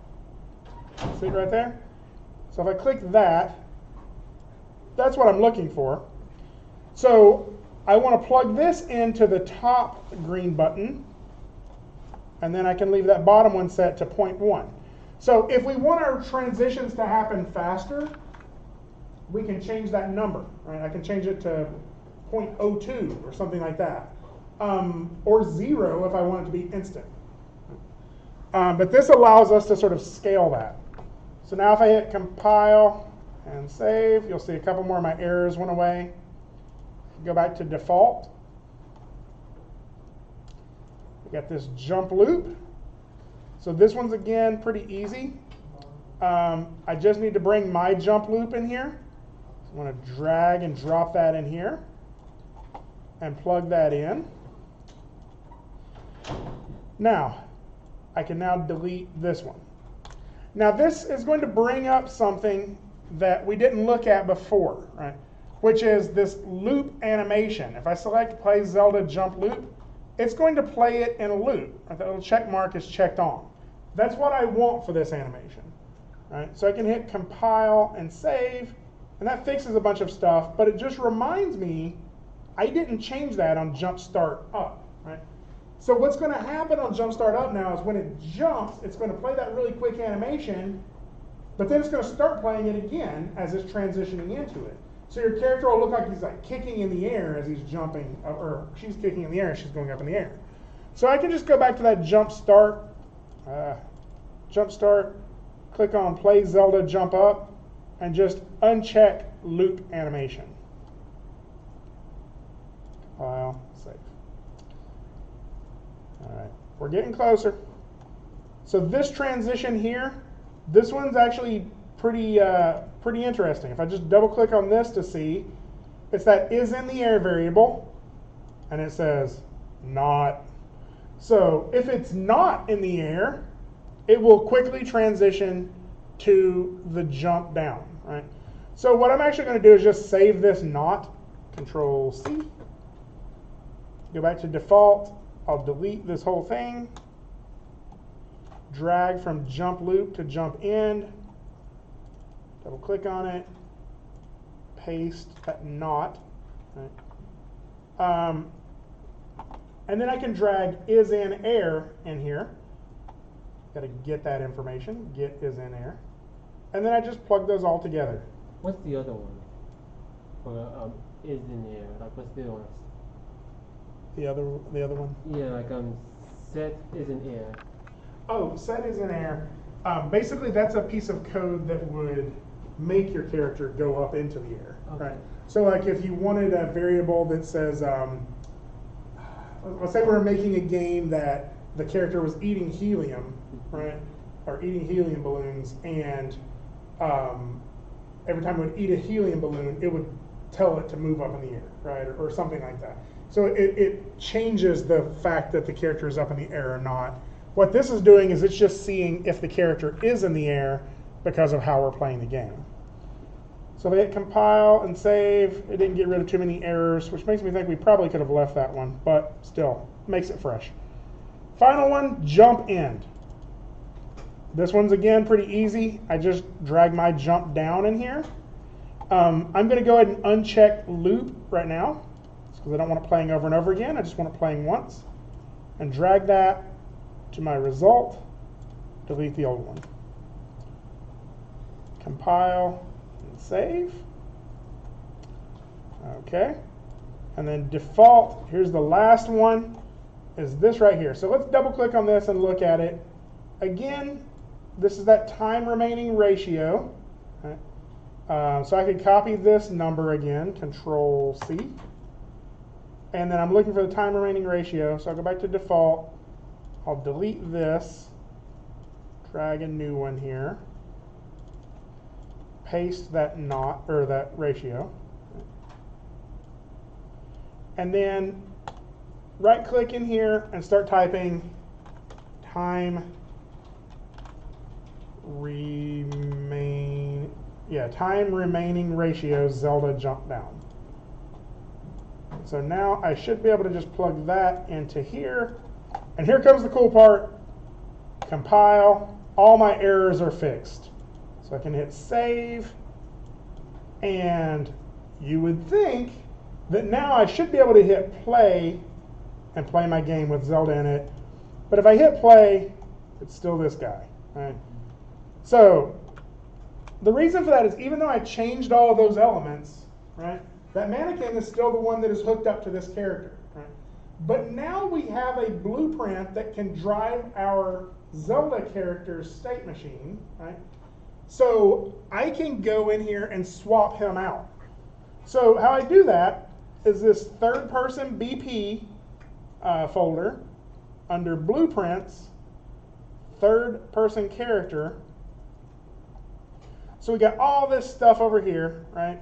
See it right there? So if I click that, that's what I'm looking for. So I want to plug this into the top green button, and then I can leave that bottom one set to 0.1. So if we want our transitions to happen faster, we can change that number, right? I can change it to 0.02 or something like that, or 0 if I want it to be instant. But this allows us to sort of scale that. So now if I hit compile and save, you'll see a couple more of my errors went away. Go back to default. We got this jump loop. So this one's, again, pretty easy. I just need to bring my jump loop in here. So I'm going to drag and drop that in here and plug that in. Now, I can now delete this one. Now this is going to bring up something that we didn't look at before, right? Which is this loop animation. If I select play Zelda jump loop, it's going to play it in a loop. That little check mark is checked on. That's what I want for this animation, right? So I can hit compile and save, and that fixes a bunch of stuff, but it just reminds me I didn't change that on jump start up, right? So what's going to happen on jump start up now is when it jumps, it's going to play that really quick animation, but then it's going to start playing it again as it's transitioning into it. So your character will look like he's like kicking in the air as he's jumping, or she's kicking in the air as she's going up in the air. So I can just go back to that jump start, click on play Zelda jump up, and just uncheck loop animation. Compile, save. All right, we're getting closer. So this transition here, this one's actually pretty interesting. If I just double click on this to see, it's that is in the air variable, and it says not. So if it's not in the air, it will quickly transition to the jump down, right? So what I'm actually going to do is just save this not, Control C, go back to default. I'll delete this whole thing, drag from jump loop to jump end, double click on it, paste that not, right? And then I can drag is in air in here. Got to get that information, get is in air. And then I just plug those all together. What's the other one? For is in air. Like what's the other one? The other one? Yeah, like set is in air. Oh, set is in air. Basically, that's a piece of code that would make your character go up into the air, okay. right? So, like, if you wanted a variable that says, let's say we're making a game that the character was eating helium, right? or eating helium balloons, and every time it would eat a helium balloon, it would tell it to move up in the air, right, or something like that. So it changes the fact that the character is up in the air or not. What this is doing is it's just seeing if the character is in the air because of how we're playing the game. So if I hit compile and save, it didn't get rid of too many errors, which makes me think we probably could have left that one, but still, makes it fresh. Final one, jump end. This one's again pretty easy. I just drag my jump down in here. I'm going to go ahead and uncheck loop right now, because I don't want it playing over and over again. I just want it playing once. And drag that to my result. Delete the old one. Compile and save. Okay. And then default, here's the last one, is this right here. So let's double click on this and look at it. Again, this is that time remaining ratio. Right? So I could copy this number again, Control C. And then I'm looking for the time remaining ratio. So I'll go back to default. I'll delete this, drag a new one here, paste that that ratio. And then right click in here and start typing time remaining ratio Zelda jump down. So now I should be able to just plug that into here. And here comes the cool part. Compile. All my errors are fixed. So I can hit save. And you would think that now I should be able to hit play and play my game with Zelda in it. But if I hit play, it's still this guy. Right? So the reason for that is even though I changed all of those elements, right, that mannequin is still the one that is hooked up to this character. Right? But now we have a blueprint that can drive our Zelda character's state machine. Right? So I can go in here and swap him out. So how I do that is this third person BP folder under blueprints, third person character. So we got all this stuff over here, right?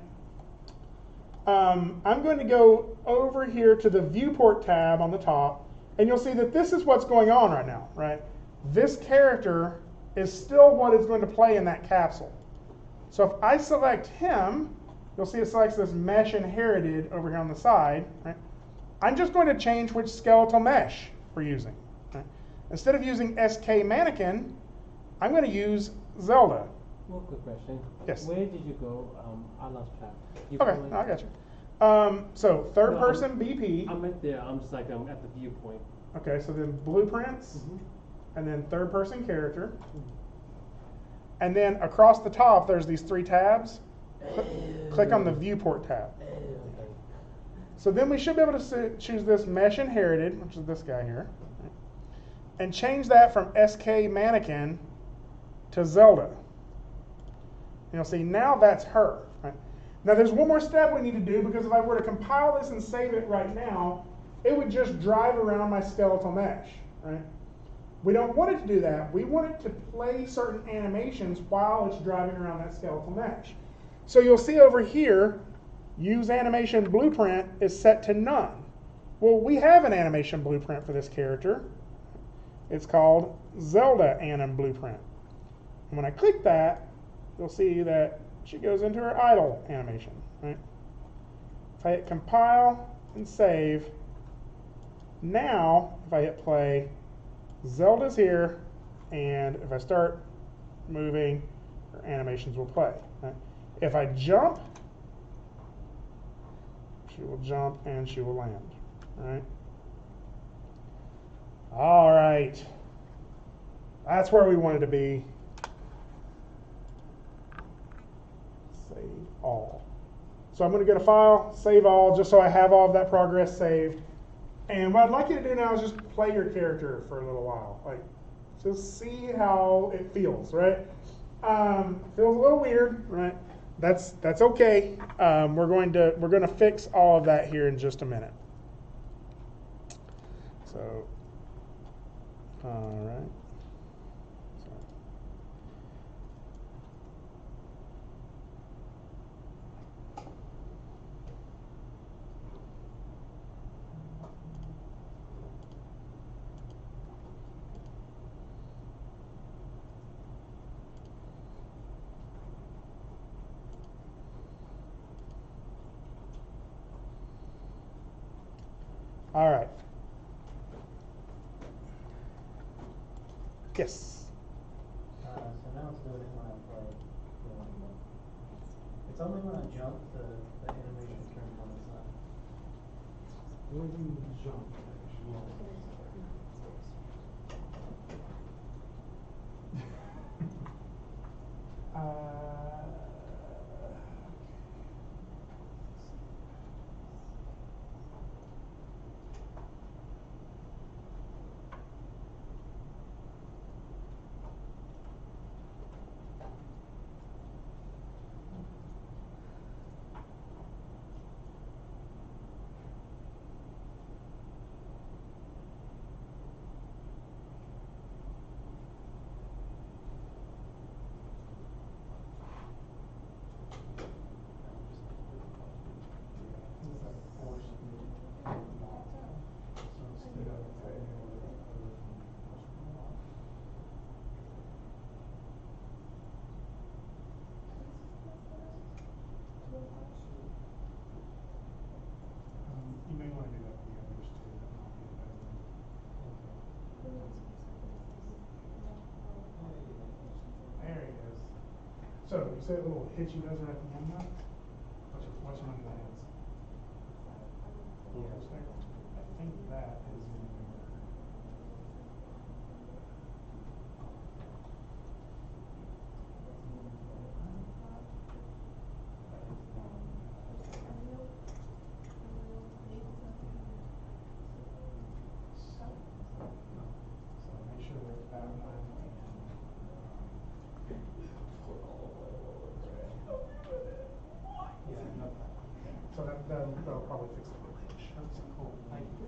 I'm going to go over here to the viewport tab on the top, and you'll see that this is what's going on right now, right? This character is still what is going to play in that capsule. So if I select him, you'll see it selects this mesh inherited over here on the side, right? I'm just going to change which skeletal mesh we're using. Right? Instead of using SK mannequin, I'm going to use Zelda. One quick question. Yes. Where did you go? I lost track. Okay, I got you. So third person BP. I'm at there. I'm just like I'm at the viewpoint. Okay, so then blueprints, and then third person character. And then across the top, there's these three tabs. Click on the viewport tab. So then we should be able to choose this mesh inherited, which is this guy here, and change that from SK mannequin to Zelda. You'll see now that's her. Right? Now there's one more step we need to do, because if I were to compile this and save it right now, it would just drive around my skeletal mesh. Right? We don't want it to do that. We want it to play certain animations while it's driving around that skeletal mesh. So you'll see over here, use animation blueprint is set to none. Well, we have an animation blueprint for this character. It's called Zelda Anim Blueprint. And when I click that, you'll see that she goes into her idle animation. Right? If I hit compile and save, now if I hit play, Zelda's here, and if I start moving, her animations will play. Right? If I jump, she will jump and she will land. Right? All right. That's where we wanted to be. Save all. So I'm going to go to File, Save All, just so I have all of that progress saved. And what I'd like you to do now is just play your character for a little while. Like, just see how it feels, right? Feels a little weird, right? That's okay. We're going to fix all of that here in just a minute. So, all right. All right. Yes. So now it's doing it when I play. It's only when I jump the animation turns on its side. When you jump. You may want to do that with the others too. That might be a better way. There he goes. So you say a little hitch he does right at the end now? Watch him on the hands. I think that is in there. So make sure that that one yeah, no problem. So that'll probably fix the little hitch. That's cool. Thank you.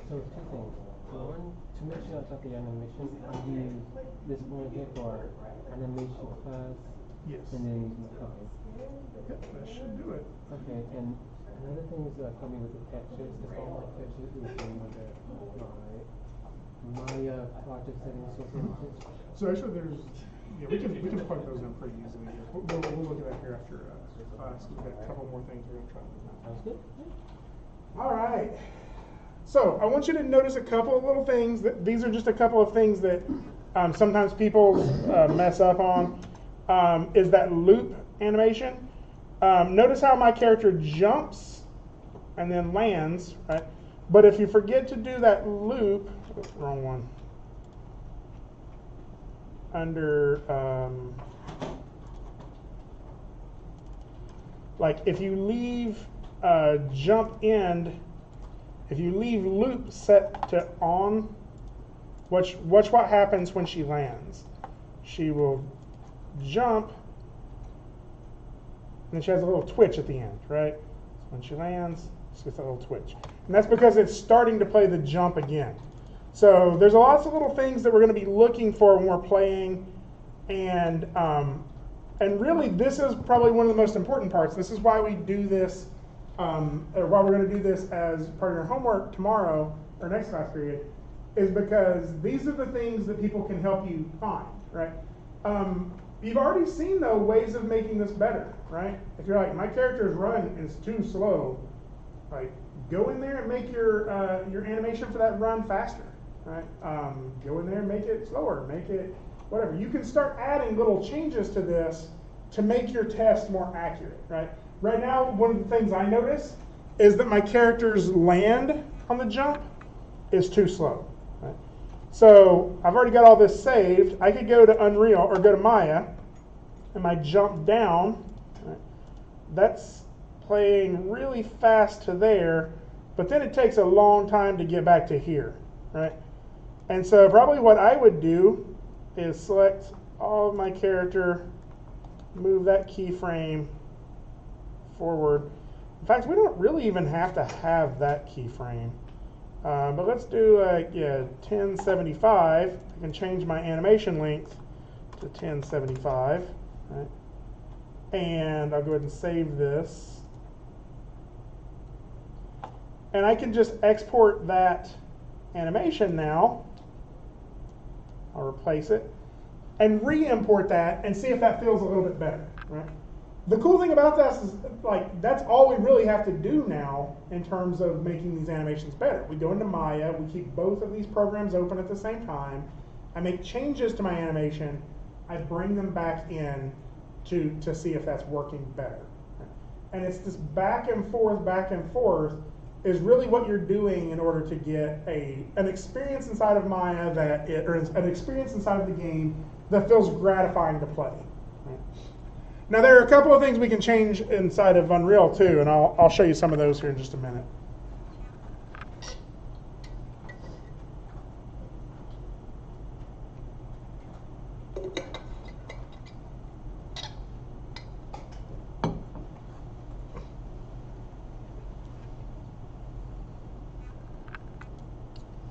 So two things. One, to make sure I got the animation, I use this one here for animation class. Yes. And then okay. Yep, that should do it. Okay, and another thing is coming with the textures, because all my textures is in my project settings source images. So actually, there's we can plug those in pretty easily here. We'll look at that here after class. We've got a couple more things we're gonna try to do. Sounds good. All right. So I want you to notice a couple of little things. These are just a couple of things that sometimes people mess up on. Is that loop animation? Notice how my character jumps and then lands, right? But if you forget to do that loop, oops, wrong one. Under like if you leave jump end. If you leave loop set to on, watch what happens when she lands. She will jump, and then she has a little twitch at the end, right? So when she lands, she gets a little twitch. And that's because it's starting to play the jump again. So there's lots of little things that we're going to be looking for when we're playing, and really this is probably one of the most important parts. This is why we do this. Or why we're going to do this as part of your homework tomorrow, or next class period, is because these are the things that people can help you find, right? You've already seen, though, ways of making this better, right? If you're like, my character's run is too slow, like, go in there and make your animation for that run faster, right? Go in there and make it slower, make it whatever. You can start adding little changes to this to make your test more accurate, right? Right now, one of the things I notice is that my character's land on the jump is too slow. Right? So I've already got all this saved. I could go to Unreal or go to Maya, and my jump down, right, that's playing really fast to there, but then it takes a long time to get back to here, right? And so probably what I would do is select all of my character, move that keyframe forward. In fact, we don't really even have to have that keyframe. But let's do 1075. I can change my animation length to 1075. Right? And I'll go ahead and save this. And I can just export that animation now. I'll replace it. And re-import that and see if that feels a little bit better. Right? The cool thing about that is, like, that's all we really have to do now in terms of making these animations better. We go into Maya, we keep both of these programs open at the same time. I make changes to my animation. I bring them back in to see if that's working better. And it's this back and forth is really what you're doing in order to get an experience inside of Maya or an experience inside of the game that feels gratifying to play. Now there are a couple of things we can change inside of Unreal too, and I'll show you some of those here in just a minute.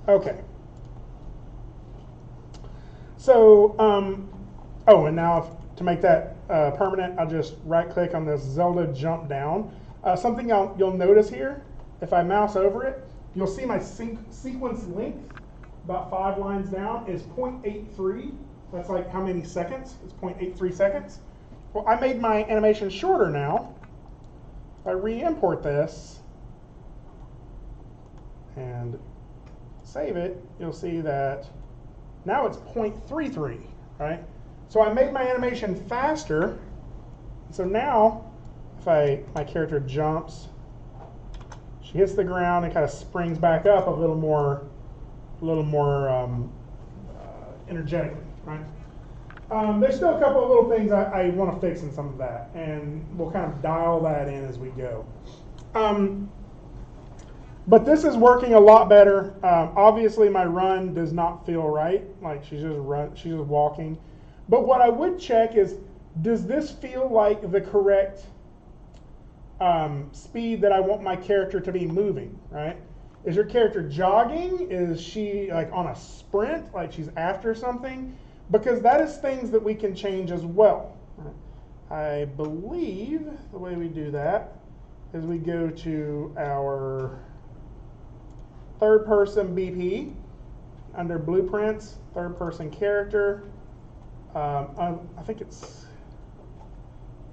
Okay. So, and now to make that permanent, I'll just right-click on this Zelda jump down. Something you'll notice here, if I mouse over it, you'll see my sequence length, about 5 lines down, is 0.83. That's like how many seconds? It's 0.83 seconds. Well, I made my animation shorter now. If I re-import this and save it, you'll see that now it's 0.33, right? So I made my animation faster. So now, if my character jumps, she hits the ground and kind of springs back up a little more energetically, right? There's still a couple of little things I want to fix in some of that, and we'll kind of dial that in as we go. But this is working a lot better. Obviously, my run does not feel right. Like she's just walking. But what I would check is, does this feel like the correct speed that I want my character to be moving, right? Is your character jogging? Is she like on a sprint, like she's after something? Because that is things that we can change as well. I believe the way we do that is we go to our third person BP under blueprints, third person character. I think I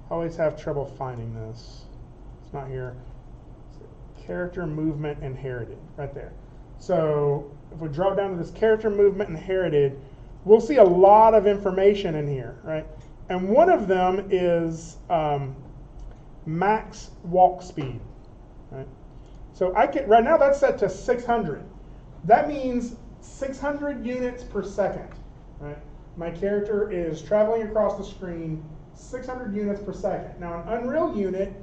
always have trouble finding this. It's not here. Character movement inherited, right there. So if we drop down to this character movement inherited, we'll see a lot of information in here, right? And one of them is max walk speed, right? So right now that's set to 600. That means 600 units per second, right? My character is traveling across the screen 600 units per second. Now an Unreal unit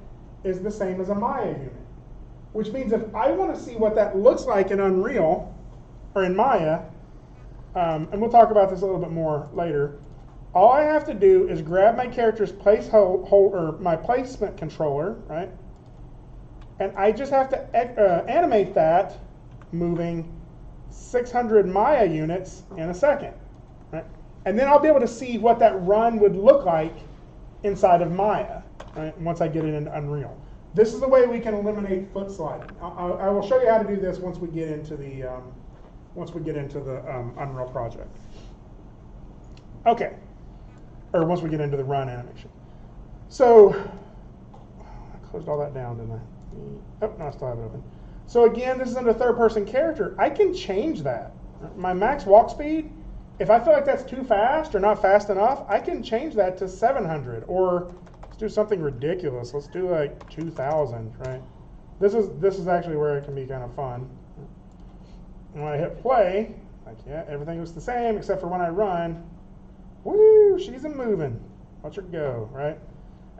is the same as a Maya unit, which means if I want to see what that looks like in Unreal or in Maya, and we'll talk about this a little bit more later, all I have to do is grab my character's my placement controller, right? And I just have to animate that moving 600 Maya units in a second, right? And then I'll be able to see what that run would look like inside of Maya, right? Once I get it into Unreal. This is the way we can eliminate foot sliding. I will show you how to do this once we get into the Unreal project. Okay, or once we get into the run animation. So I closed all that down, didn't I? Oh, no, I still have it open. So again, this is under third person character. I can change that. My max walk speed, if I feel like that's too fast or not fast enough, I can change that to 700, or let's do something ridiculous. Let's do like 2,000, right? This is actually where it can be kind of fun. And when I hit play, like, yeah, everything was the same except for when I run. Woo, she's a moving. Watch her go, right?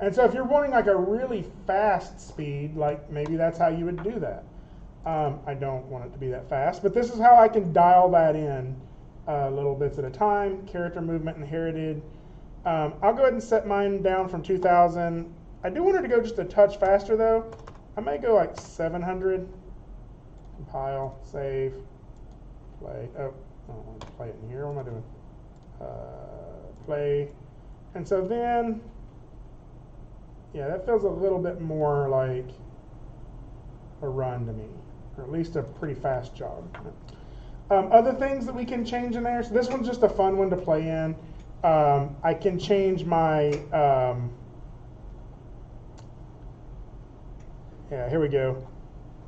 And so if you're wanting like a really fast speed, like maybe that's how you would do that. I don't want it to be that fast, but this is how I can dial that in little bits at a time. Character movement inherited. I'll go ahead and set mine down from 2,000. I do want her to go just a touch faster though. I may go like 700. Compile, save, play. Oh, I don't want to play it in here. What am I doing? Play. And so then, yeah, that feels a little bit more like a run to me, or at least a pretty fast jog. Other things that we can change in there. So this one's just a fun one to play in. I can change my Yeah, here we go.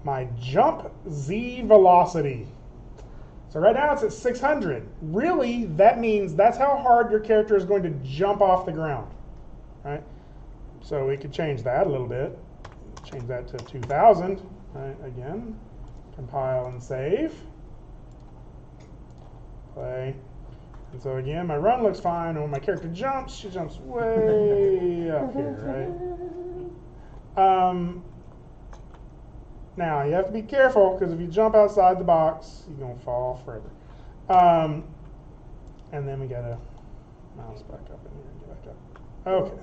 My jump Z velocity. So right now it's at 600. Really, that means that's how hard your character is going to jump off the ground, right? So we could change that a little bit. Change that to 2,000, right? Again, compile and save. Play. And so again, my run looks fine, and when my character jumps, she jumps way up here, right? Now, you have to be careful, because if you jump outside the box, you're going to fall further. And then we got to mouse back up in here and get back up. Okay.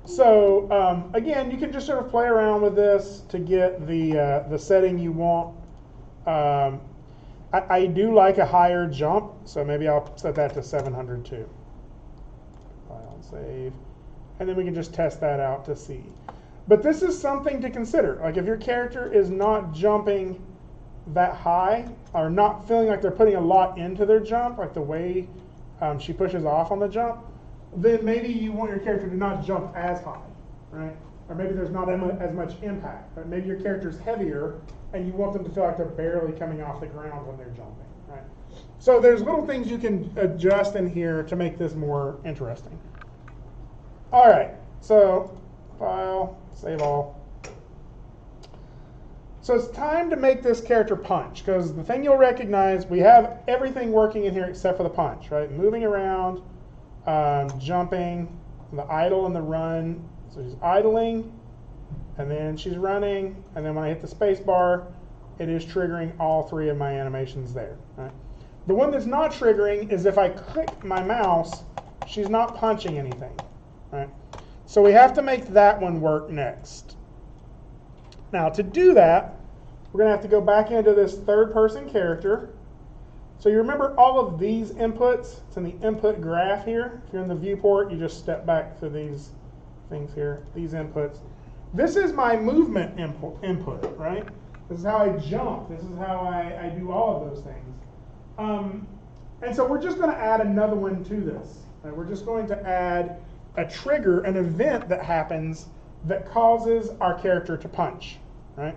So, again, you can just sort of play around with this to get the setting you want. I do like a higher jump, so maybe I'll set that to 700 too. File and save. And then we can just test that out to see. But this is something to consider. Like if your character is not jumping that high, or not feeling like they're putting a lot into their jump, like the way she pushes off on the jump, then maybe you want your character to not jump as high, right? Or maybe there's not as much impact. Right? Maybe your character's heavier, and you want them to feel like they're barely coming off the ground when they're jumping, right? So there's little things you can adjust in here to make this more interesting. All right, so file, save all. So it's time to make this character punch, because the thing you'll recognize, we have everything working in here except for the punch, right? Moving around, jumping, the idle and the run. So she's idling, and then she's running, and then when I hit the space bar, it is triggering all three of my animations there. Right? The one that's not triggering is if I click my mouse, she's not punching anything. Right? So we have to make that one work next. Now to do that, we're going to have to go back into this third-person character. So you remember all of these inputs? It's in the input graph here. If you're in the viewport, you just step back to these things here, these inputs. This is my movement input, right? This is how I jump. This is how I do all of those things. And so we're just going to add another one to this. Right? We're just going to add a trigger, an event that happens that causes our character to punch, right?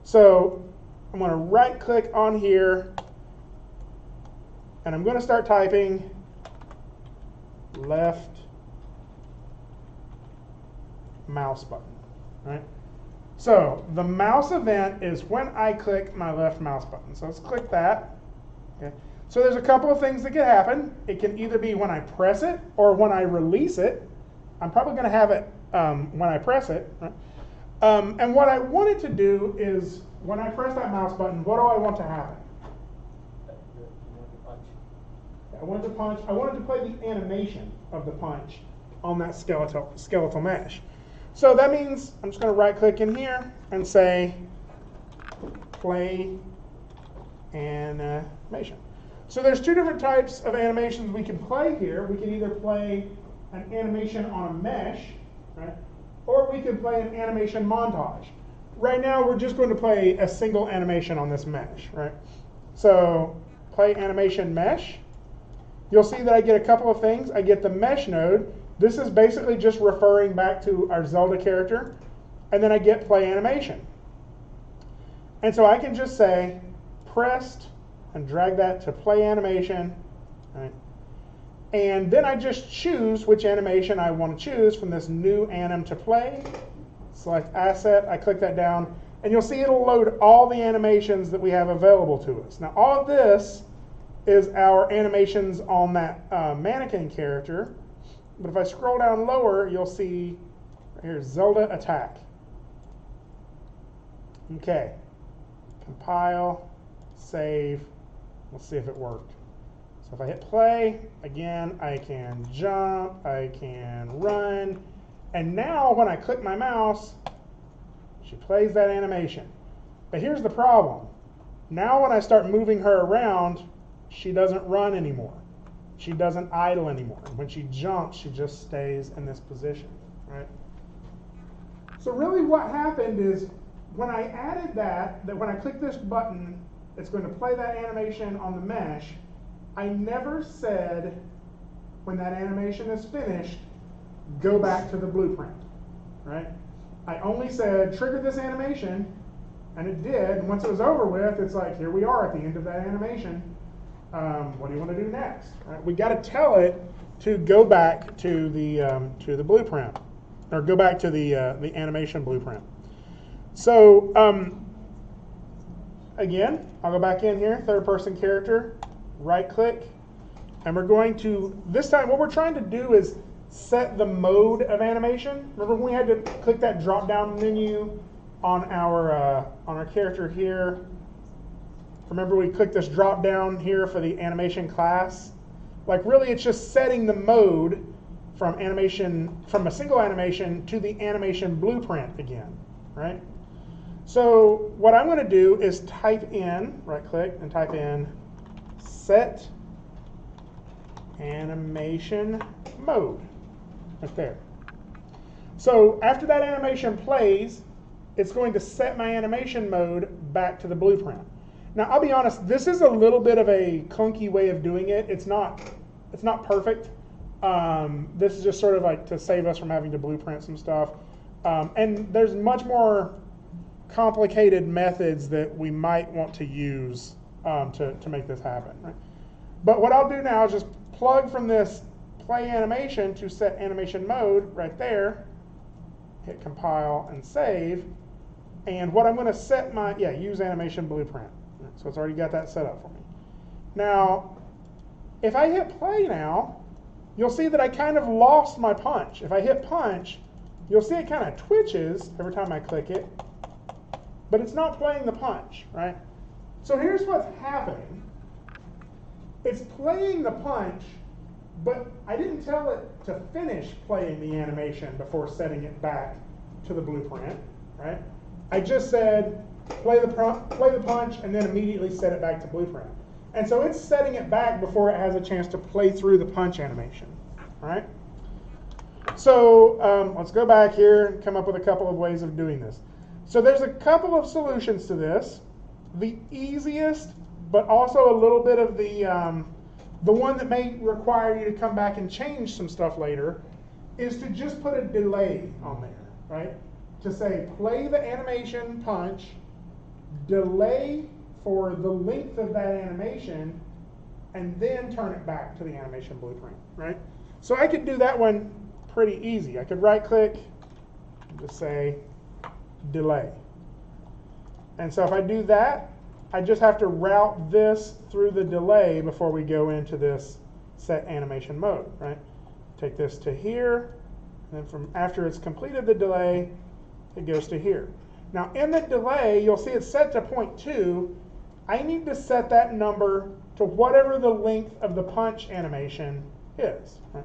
So I'm going to right-click on here, and I'm going to start typing left mouse button, right? So the mouse event is when I click my left mouse button. So let's click that. Okay. So there's a couple of things that can happen. It can either be when I press it or when I release it. I'm probably going to have it when I press it. Right? And what I wanted to do is when I press that mouse button, what do I want to happen? I wanted to punch. I wanted to play the animation of the punch on that skeletal mesh. So that means I'm just going to right click in here and say play animation. So there's two different types of animations we can play here. We can either play an animation on a mesh, right? Or we can play an animation montage. Right now we're just going to play a single animation on this mesh, right? So play animation mesh. You'll see that I get a couple of things. I get the mesh node. This is basically just referring back to our Zelda character. And then I get play animation. And so I can just say pressed and drag that to play animation. Right? And then I just choose which animation I want to choose from this new anim to play. Select asset, I click that down, and you'll see it'll load all the animations that we have available to us. Now all of this is our animations on that mannequin character. But if I scroll down lower, you'll see right here, Zelda attack. Okay, compile, save, let's see if it worked. So if I hit play, again, I can jump, I can run, and now when I click my mouse, she plays that animation. But here's the problem. Now when I start moving her around, she doesn't run anymore. She doesn't idle anymore. When she jumps, she just stays in this position, right? So really what happened is when I added that when I click this button, it's going to play that animation on the mesh. I never said when that animation is finished, go back to the blueprint, right? I only said trigger this animation, and it did. And once it was over with, it's like, here we are at the end of that animation. What do you want to do next? Right? We got to tell it to go back to the blueprint, or go back to the animation blueprint. So again, I'll go back in here, third person character, right click, and we're going to, this time what we're trying to do is set the mode of animation. Remember when we had to click that drop down menu on our character here? Remember we clicked this drop down here for the animation class? Like really it's just setting the mode from a single animation to the animation blueprint again, right? So what I'm going to do is type in, right click and type in set animation mode, right there. So after that animation plays, it's going to set my animation mode back to the blueprint. Now I'll be honest, this is a little bit of a clunky way of doing it. It's not perfect. This is just sort of like to save us from having to blueprint some stuff. And there's much more complicated methods that we might want to use to make this happen. Right? But what I'll do now is just plug from this play animation to set animation mode right there, hit compile and save. And what I'm going to set use animation blueprint. So it's already got that set up for me. Now, if I hit play now, you'll see that I kind of lost my punch. If I hit punch, you'll see it kind of twitches every time I click it, but it's not playing the punch, right? So here's what's happening. It's playing the punch, but I didn't tell it to finish playing the animation before setting it back to the blueprint, right? I just said play the punch and then immediately set it back to blueprint. And so it's setting it back before it has a chance to play through the punch animation, right? So let's go back here and come up with a couple of ways of doing this. So there's a couple of solutions to this. The easiest, but also a little bit of the one that may require you to come back and change some stuff later, is to just put a delay on there, right? To say play the animation punch, delay for the length of that animation, and then turn it back to the animation blueprint, right? So I could do that one pretty easy. I could right click and just say delay. And so if I do that, I just have to route this through the delay before we go into this set animation mode, right? Take this to here, and then from after it's completed the delay, it goes to here. Now in the delay, you'll see it's set to 0.2. I need to set that number to whatever the length of the punch animation is, right?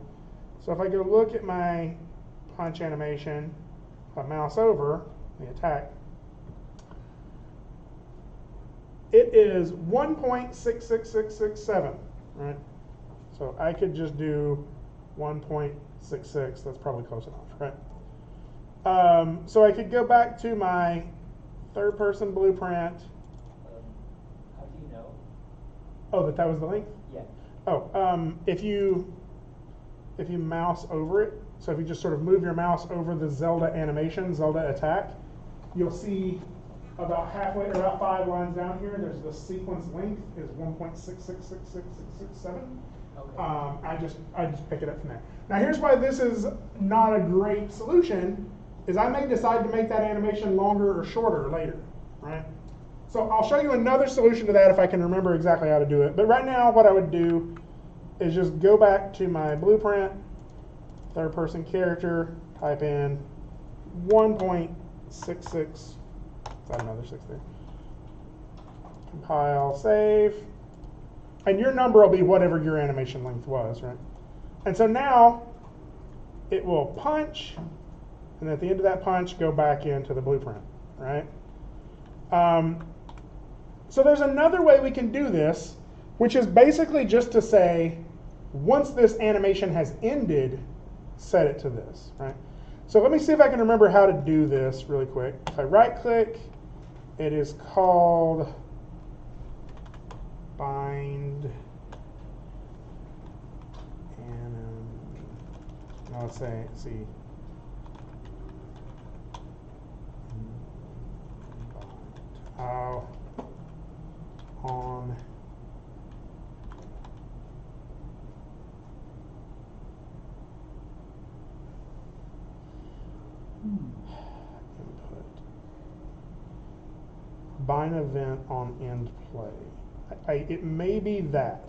So if I go look at my punch animation, if I mouse over the attack, it is 1.66667, right? So I could just do 1.66. That's probably close enough, right? So I could go back to my third-person blueprint. How do you know? Oh, that was the length? Yeah. Oh, if you mouse over it, so if you just sort of move your mouse over the Zelda animation, Zelda attack, you'll see about halfway, or about 5 lines down here, there's the sequence length is 1.6666667. Okay. I just pick it up from there. Now here's why this is not a great solution, is I may decide to make that animation longer or shorter later, right? So I'll show you another solution to that if I can remember exactly how to do it. But right now what I would do is just go back to my blueprint, third person character, type in 1.66, is that another 6 there? Compile, save. And your number will be whatever your animation length was, right? And so now it will punch, and at the end of that punch, go back into the blueprint, right? So there's another way we can do this, which is basically just to say, once this animation has ended, set it to this, right? So let me see if I can remember how to do this really quick. If I right click, it is called bind, and let's see, compile on input. Bind event on end play. It may be that.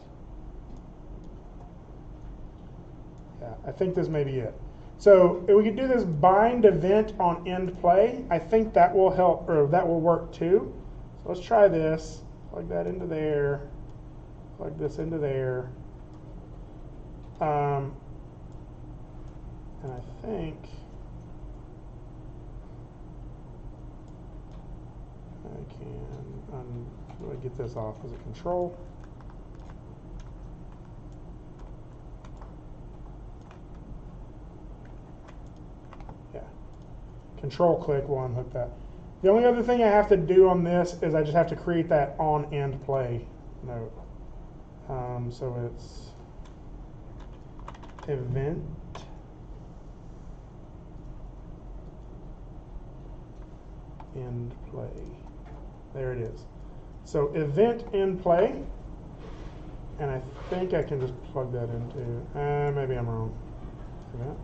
Yeah, I think this may be it. So if we could do this bind event on end play, I think that will help, or that will work too. So let's try this. Plug that into there. Plug this into there. And I think I can get this off as a control. Yeah. Control click will unhook that. The only other thing I have to do on this is I just have to create that on end play note. So it's event end play. There it is. So event end play, and I think I can just plug that into, maybe I'm wrong. Event.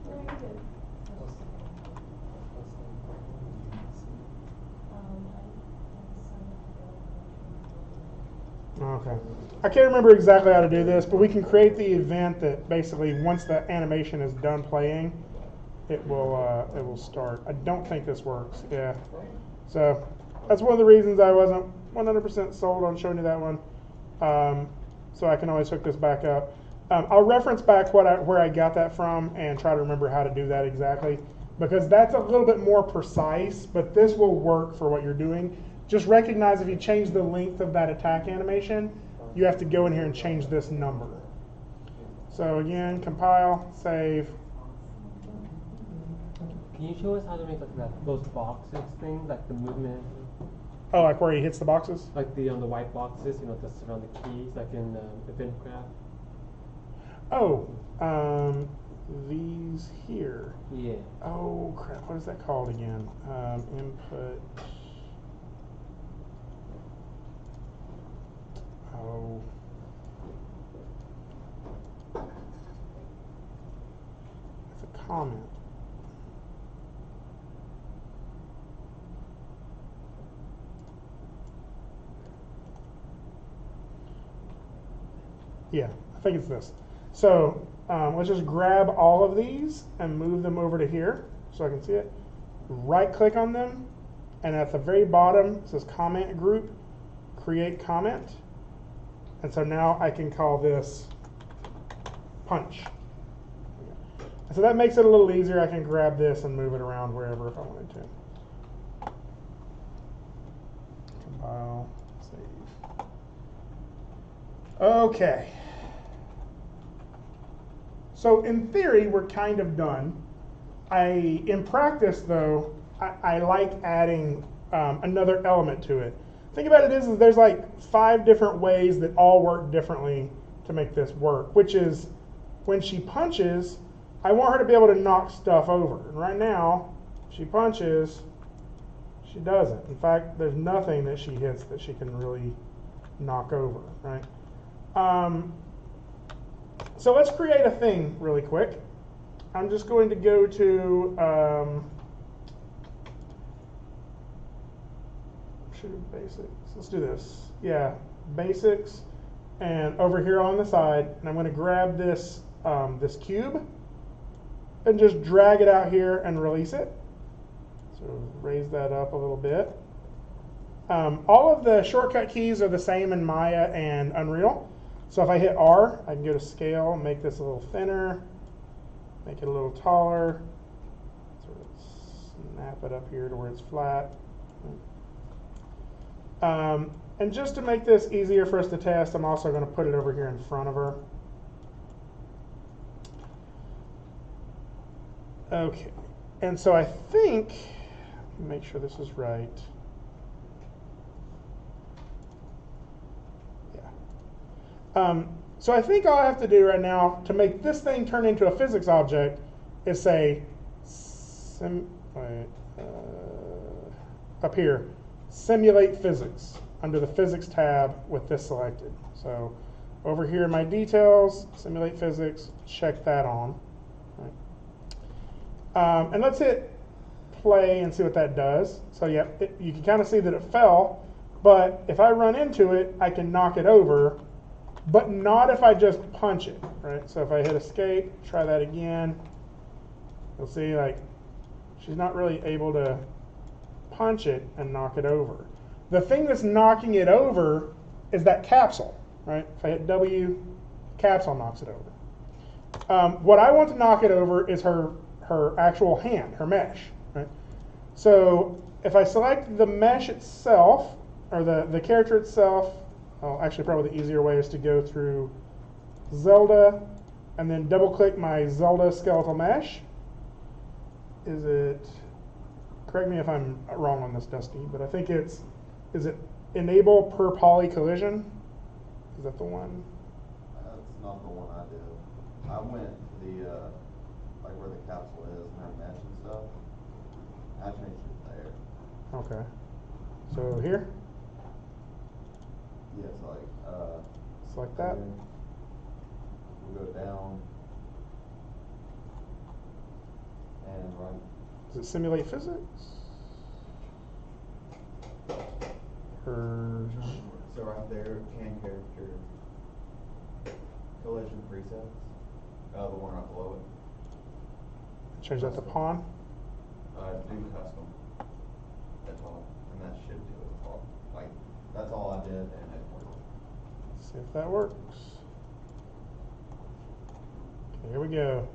No, you're good. Okay. I can't remember exactly how to do this, but we can create the event that basically once the animation is done playing, it will start. I don't think this works. Yeah. So that's one of the reasons I wasn't 100% sold on showing you that one. So I can always hook this back up. I'll reference back where I got that from and try to remember how to do that exactly, because that's a little bit more precise, but this will work for what you're doing. Just recognize if you change the length of that attack animation, you have to go in here and change this number. So again, compile, save. Can you show us how to make like those boxes thing, like the movement? Oh, like where he hits the boxes? Like the white boxes, you know, to surround the keys, like in event graph. Oh, these here. Yeah. Oh crap! What is that called again? Input. Oh. It's a comment. Yeah, I think it's this. So let's just grab all of these and move them over to here so I can see it. Right click on them, and at the very bottom it says comment group, create comment. And so now I can call this punch. So that makes it a little easier. I can grab this and move it around wherever if I wanted to. Compile, save. Okay. So in theory, we're kind of done. In practice, though, I like adding another element to it. Think about it is there's like 5 different ways that all work differently to make this work, which is when she punches, I want her to be able to knock stuff over. And right now, she punches, she doesn't. In fact, there's nothing that she hits that she can really knock over, right? So let's create a thing really quick. I'm just going to go to basics. Let's do this. Yeah, basics, and over here on the side, and I'm going to grab this this cube and just drag it out here and release it. So raise that up a little bit. All of the shortcut keys are the same in Maya and Unreal. So if I hit R, I can go to scale, make this a little thinner, make it a little taller, sort of snap it up here to where it's flat. And just to make this easier for us to test, I'm also going to put it over here in front of her. Okay, and so I think, make sure this is right. Yeah. So I think all I have to do right now to make this thing turn into a physics object is say up here, simulate physics under the physics tab with this selected. So over here in my details, simulate physics, check that on. Right. And let's hit play and see what that does. So yeah, you can kind of see that it fell, but if I run into it, I can knock it over, but not if I just punch it, right? So if I hit escape, try that again, you'll see like she's not really able to punch it and knock it over. The thing that's knocking it over is that capsule, right? If I hit W, capsule knocks it over. What I want to knock it over is her actual hand, her mesh, right? So if I select the mesh itself, or the character itself, well, actually probably the easier way is to go through Zelda and then double click my Zelda skeletal mesh. Is it, correct me if I'm wrong on this, Dusty, but I think is it enable per poly collision? Is that the one? That's not the one I did. I went to the, like where the capsule is and her mesh and stuff. I changed it there. Okay. So here? Yes, Select that. We'll go down. And right. Does it simulate physics? Or So right there, hand character, collision presets, the one right below it. change that to pawn? Do custom. That's all, and that should do it all. Like, that's all I did, and it worked. Let's see if that works. Okay, here we go.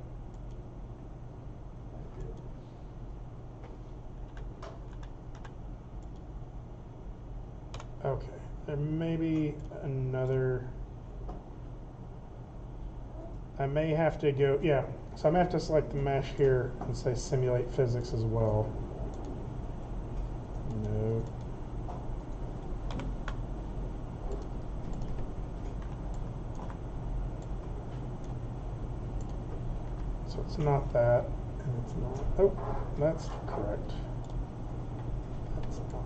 Okay, there may be another. I may have to go, yeah. So I'm gonna have to select the mesh here and say simulate physics as well. No. So it's not that, and it's not. Oh, that's correct. That's not.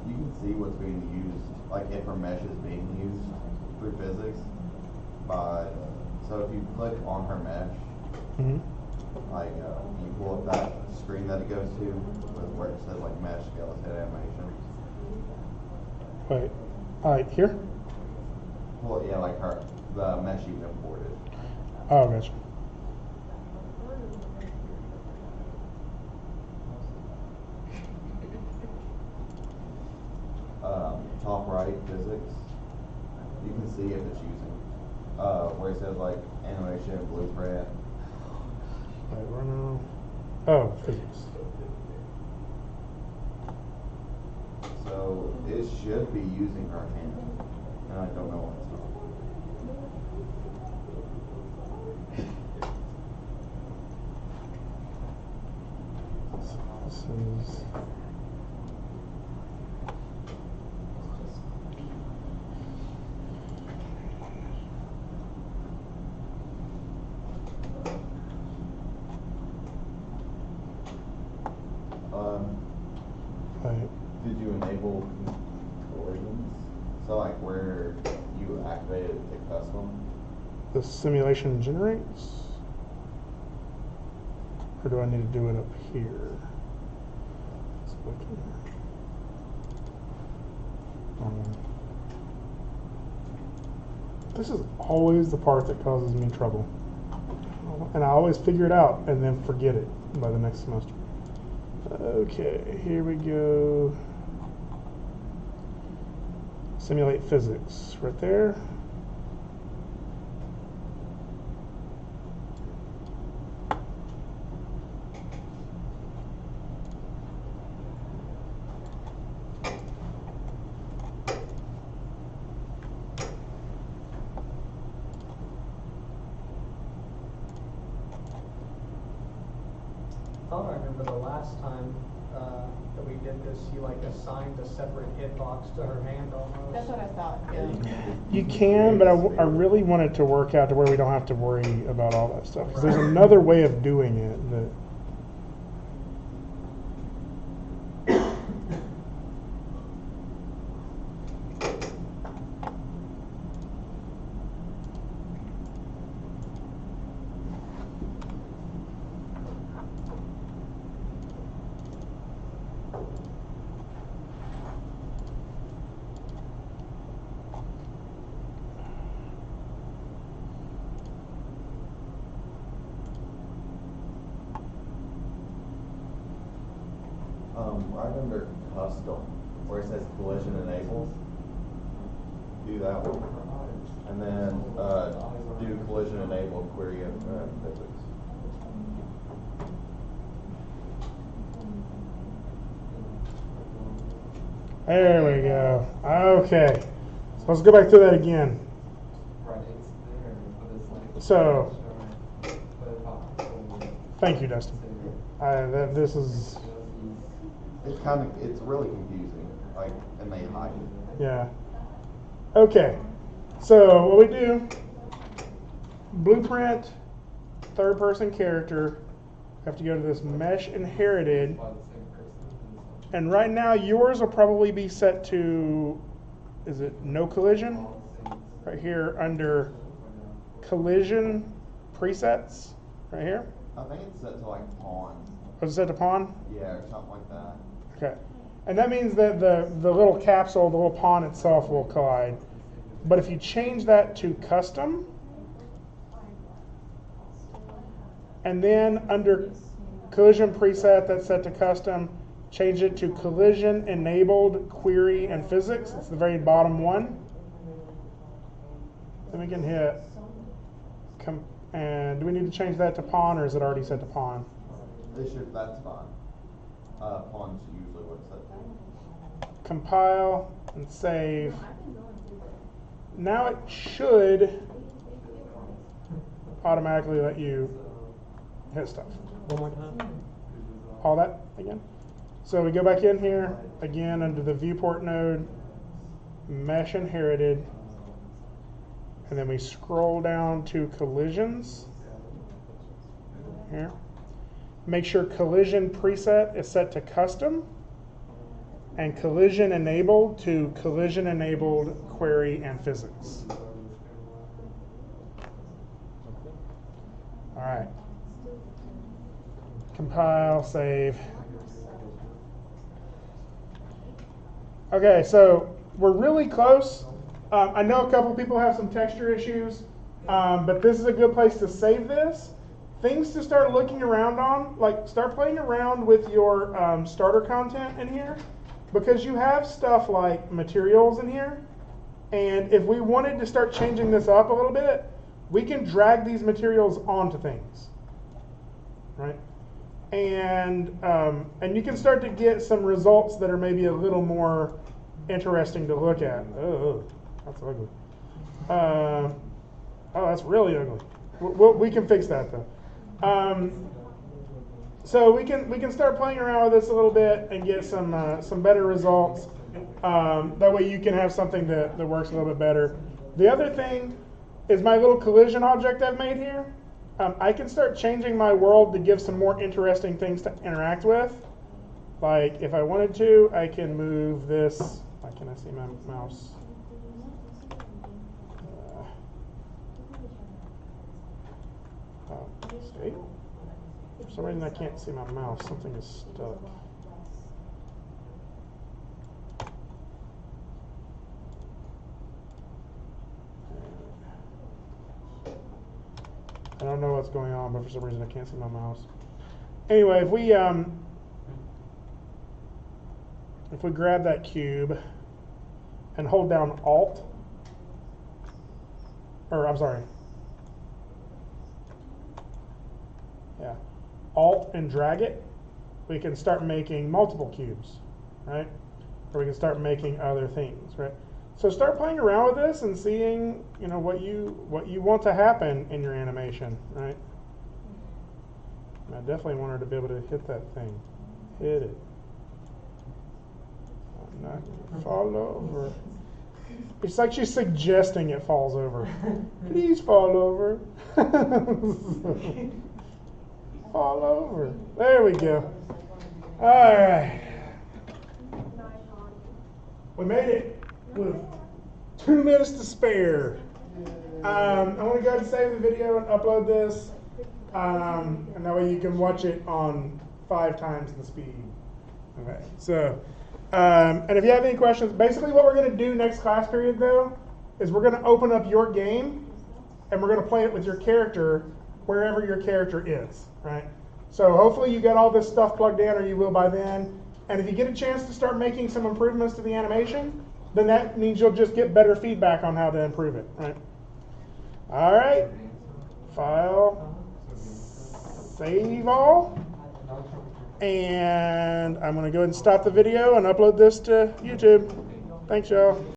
You can see what's being used, like if her mesh is being used through physics by, so if you click on her mesh, like you pull up that screen that it goes to where it says like mesh skeleton animation. Wait, alright, here? Well, yeah, like the mesh you imported. Oh, gotcha. Top right, physics, you can see if it's using, where it says like animation, blueprint. Wait, where now? Oh, physics. So it should be using her hand, and I don't know why it's not. This is. the simulation generates? Or do I need to do it up here? Let's look here. This is always the part that causes me trouble. And I always figure it out and then forget it by the next semester. Okay, here we go. Simulate physics, right there. I thought I remember the last time that we did this, you like assigned a separate hitbox to her hand almost. That's what I thought, yeah. You can, but I really want it to work out to where we don't have to worry about all that stuff. 'Cause there's another way of doing it that. Right under custom, where it says collision enabled, do that one. And then, do collision enabled query of physics. There we go. Okay. So let's go back through that again. Right, it's there, but it's like. So- But it's not. Thank you, Dustin. This is, It's really confusing, like, and they hide it. yeah. Okay. So what we do, blueprint, third person character, have to go to this mesh inherited. By the same person. And right now yours will probably be set to, is it no collision? Right here under collision presets, right here. I think it's set to like pawn, Was it set to pawn? yeah, or something like that. Okay. And that means that the little capsule, the little pawn itself will collide. But if you change that to custom, and then under collision preset that's set to custom, change it to collision enabled query and physics. It's the very bottom one. Then we can hit, and do we need to change that to pawn, or is it already set to pawn? That's fine. Pawn's usually what it's set to. Compile and save. Now it should automatically let you hit stuff. One more time. All that again. So we go back in here, again under the viewport node, mesh inherited, and then we scroll down to collisions. Here. Make sure collision preset is set to custom, and collision enabled to collision enabled query and physics. All right. Compile, save. Okay, so we're really close. I know a couple people have some texture issues, but this is a good place to save this. Things to start looking around on, like start playing around with your starter content in here, because you have stuff like materials in here. And if we wanted to start changing this up a little bit, we can drag these materials onto things, right? And you can start to get some results that are maybe a little more interesting to look at. Oh, that's ugly. Oh, that's really ugly. We can fix that though. So we can start playing around with this a little bit and get some better results. That way you can have something that works a little bit better. The other thing is my little collision object I've made here. I can start changing my world to give some more interesting things to interact with. Like if I wanted to, I can move this. Why can't I see my mouse? See? For some reason I can't see my mouse. Something is stuck. I don't know what's going on, but for some reason I can't see my mouse. Anyway, if we grab that cube and hold down Alt, or I'm sorry, yeah, Alt and drag it, we can start making multiple cubes, right? Or we can start making other things, right? So start playing around with this and seeing, you know, what you want to happen in your animation, right? I definitely want her to be able to hit that thing. Hit it. Not fall over. It's like she's suggesting it falls over. Please fall over. Fall over. There we go. All right. We made it with 2 minutes to spare. I'm going to go ahead and save the video and upload this. And that way you can watch it on 5 times the speed. Okay, so, and if you have any questions, basically what we're going to do next class period though, is we're going to open up your game and we're going to play it with your character wherever your character is, right? So hopefully you got all this stuff plugged in, or you will by then. And if you get a chance to start making some improvements to the animation, then that means you'll just get better feedback on how to improve it, right? All right, file. Save all, and I'm going to go ahead and stop the video and upload this to YouTube. Thanks, y'all.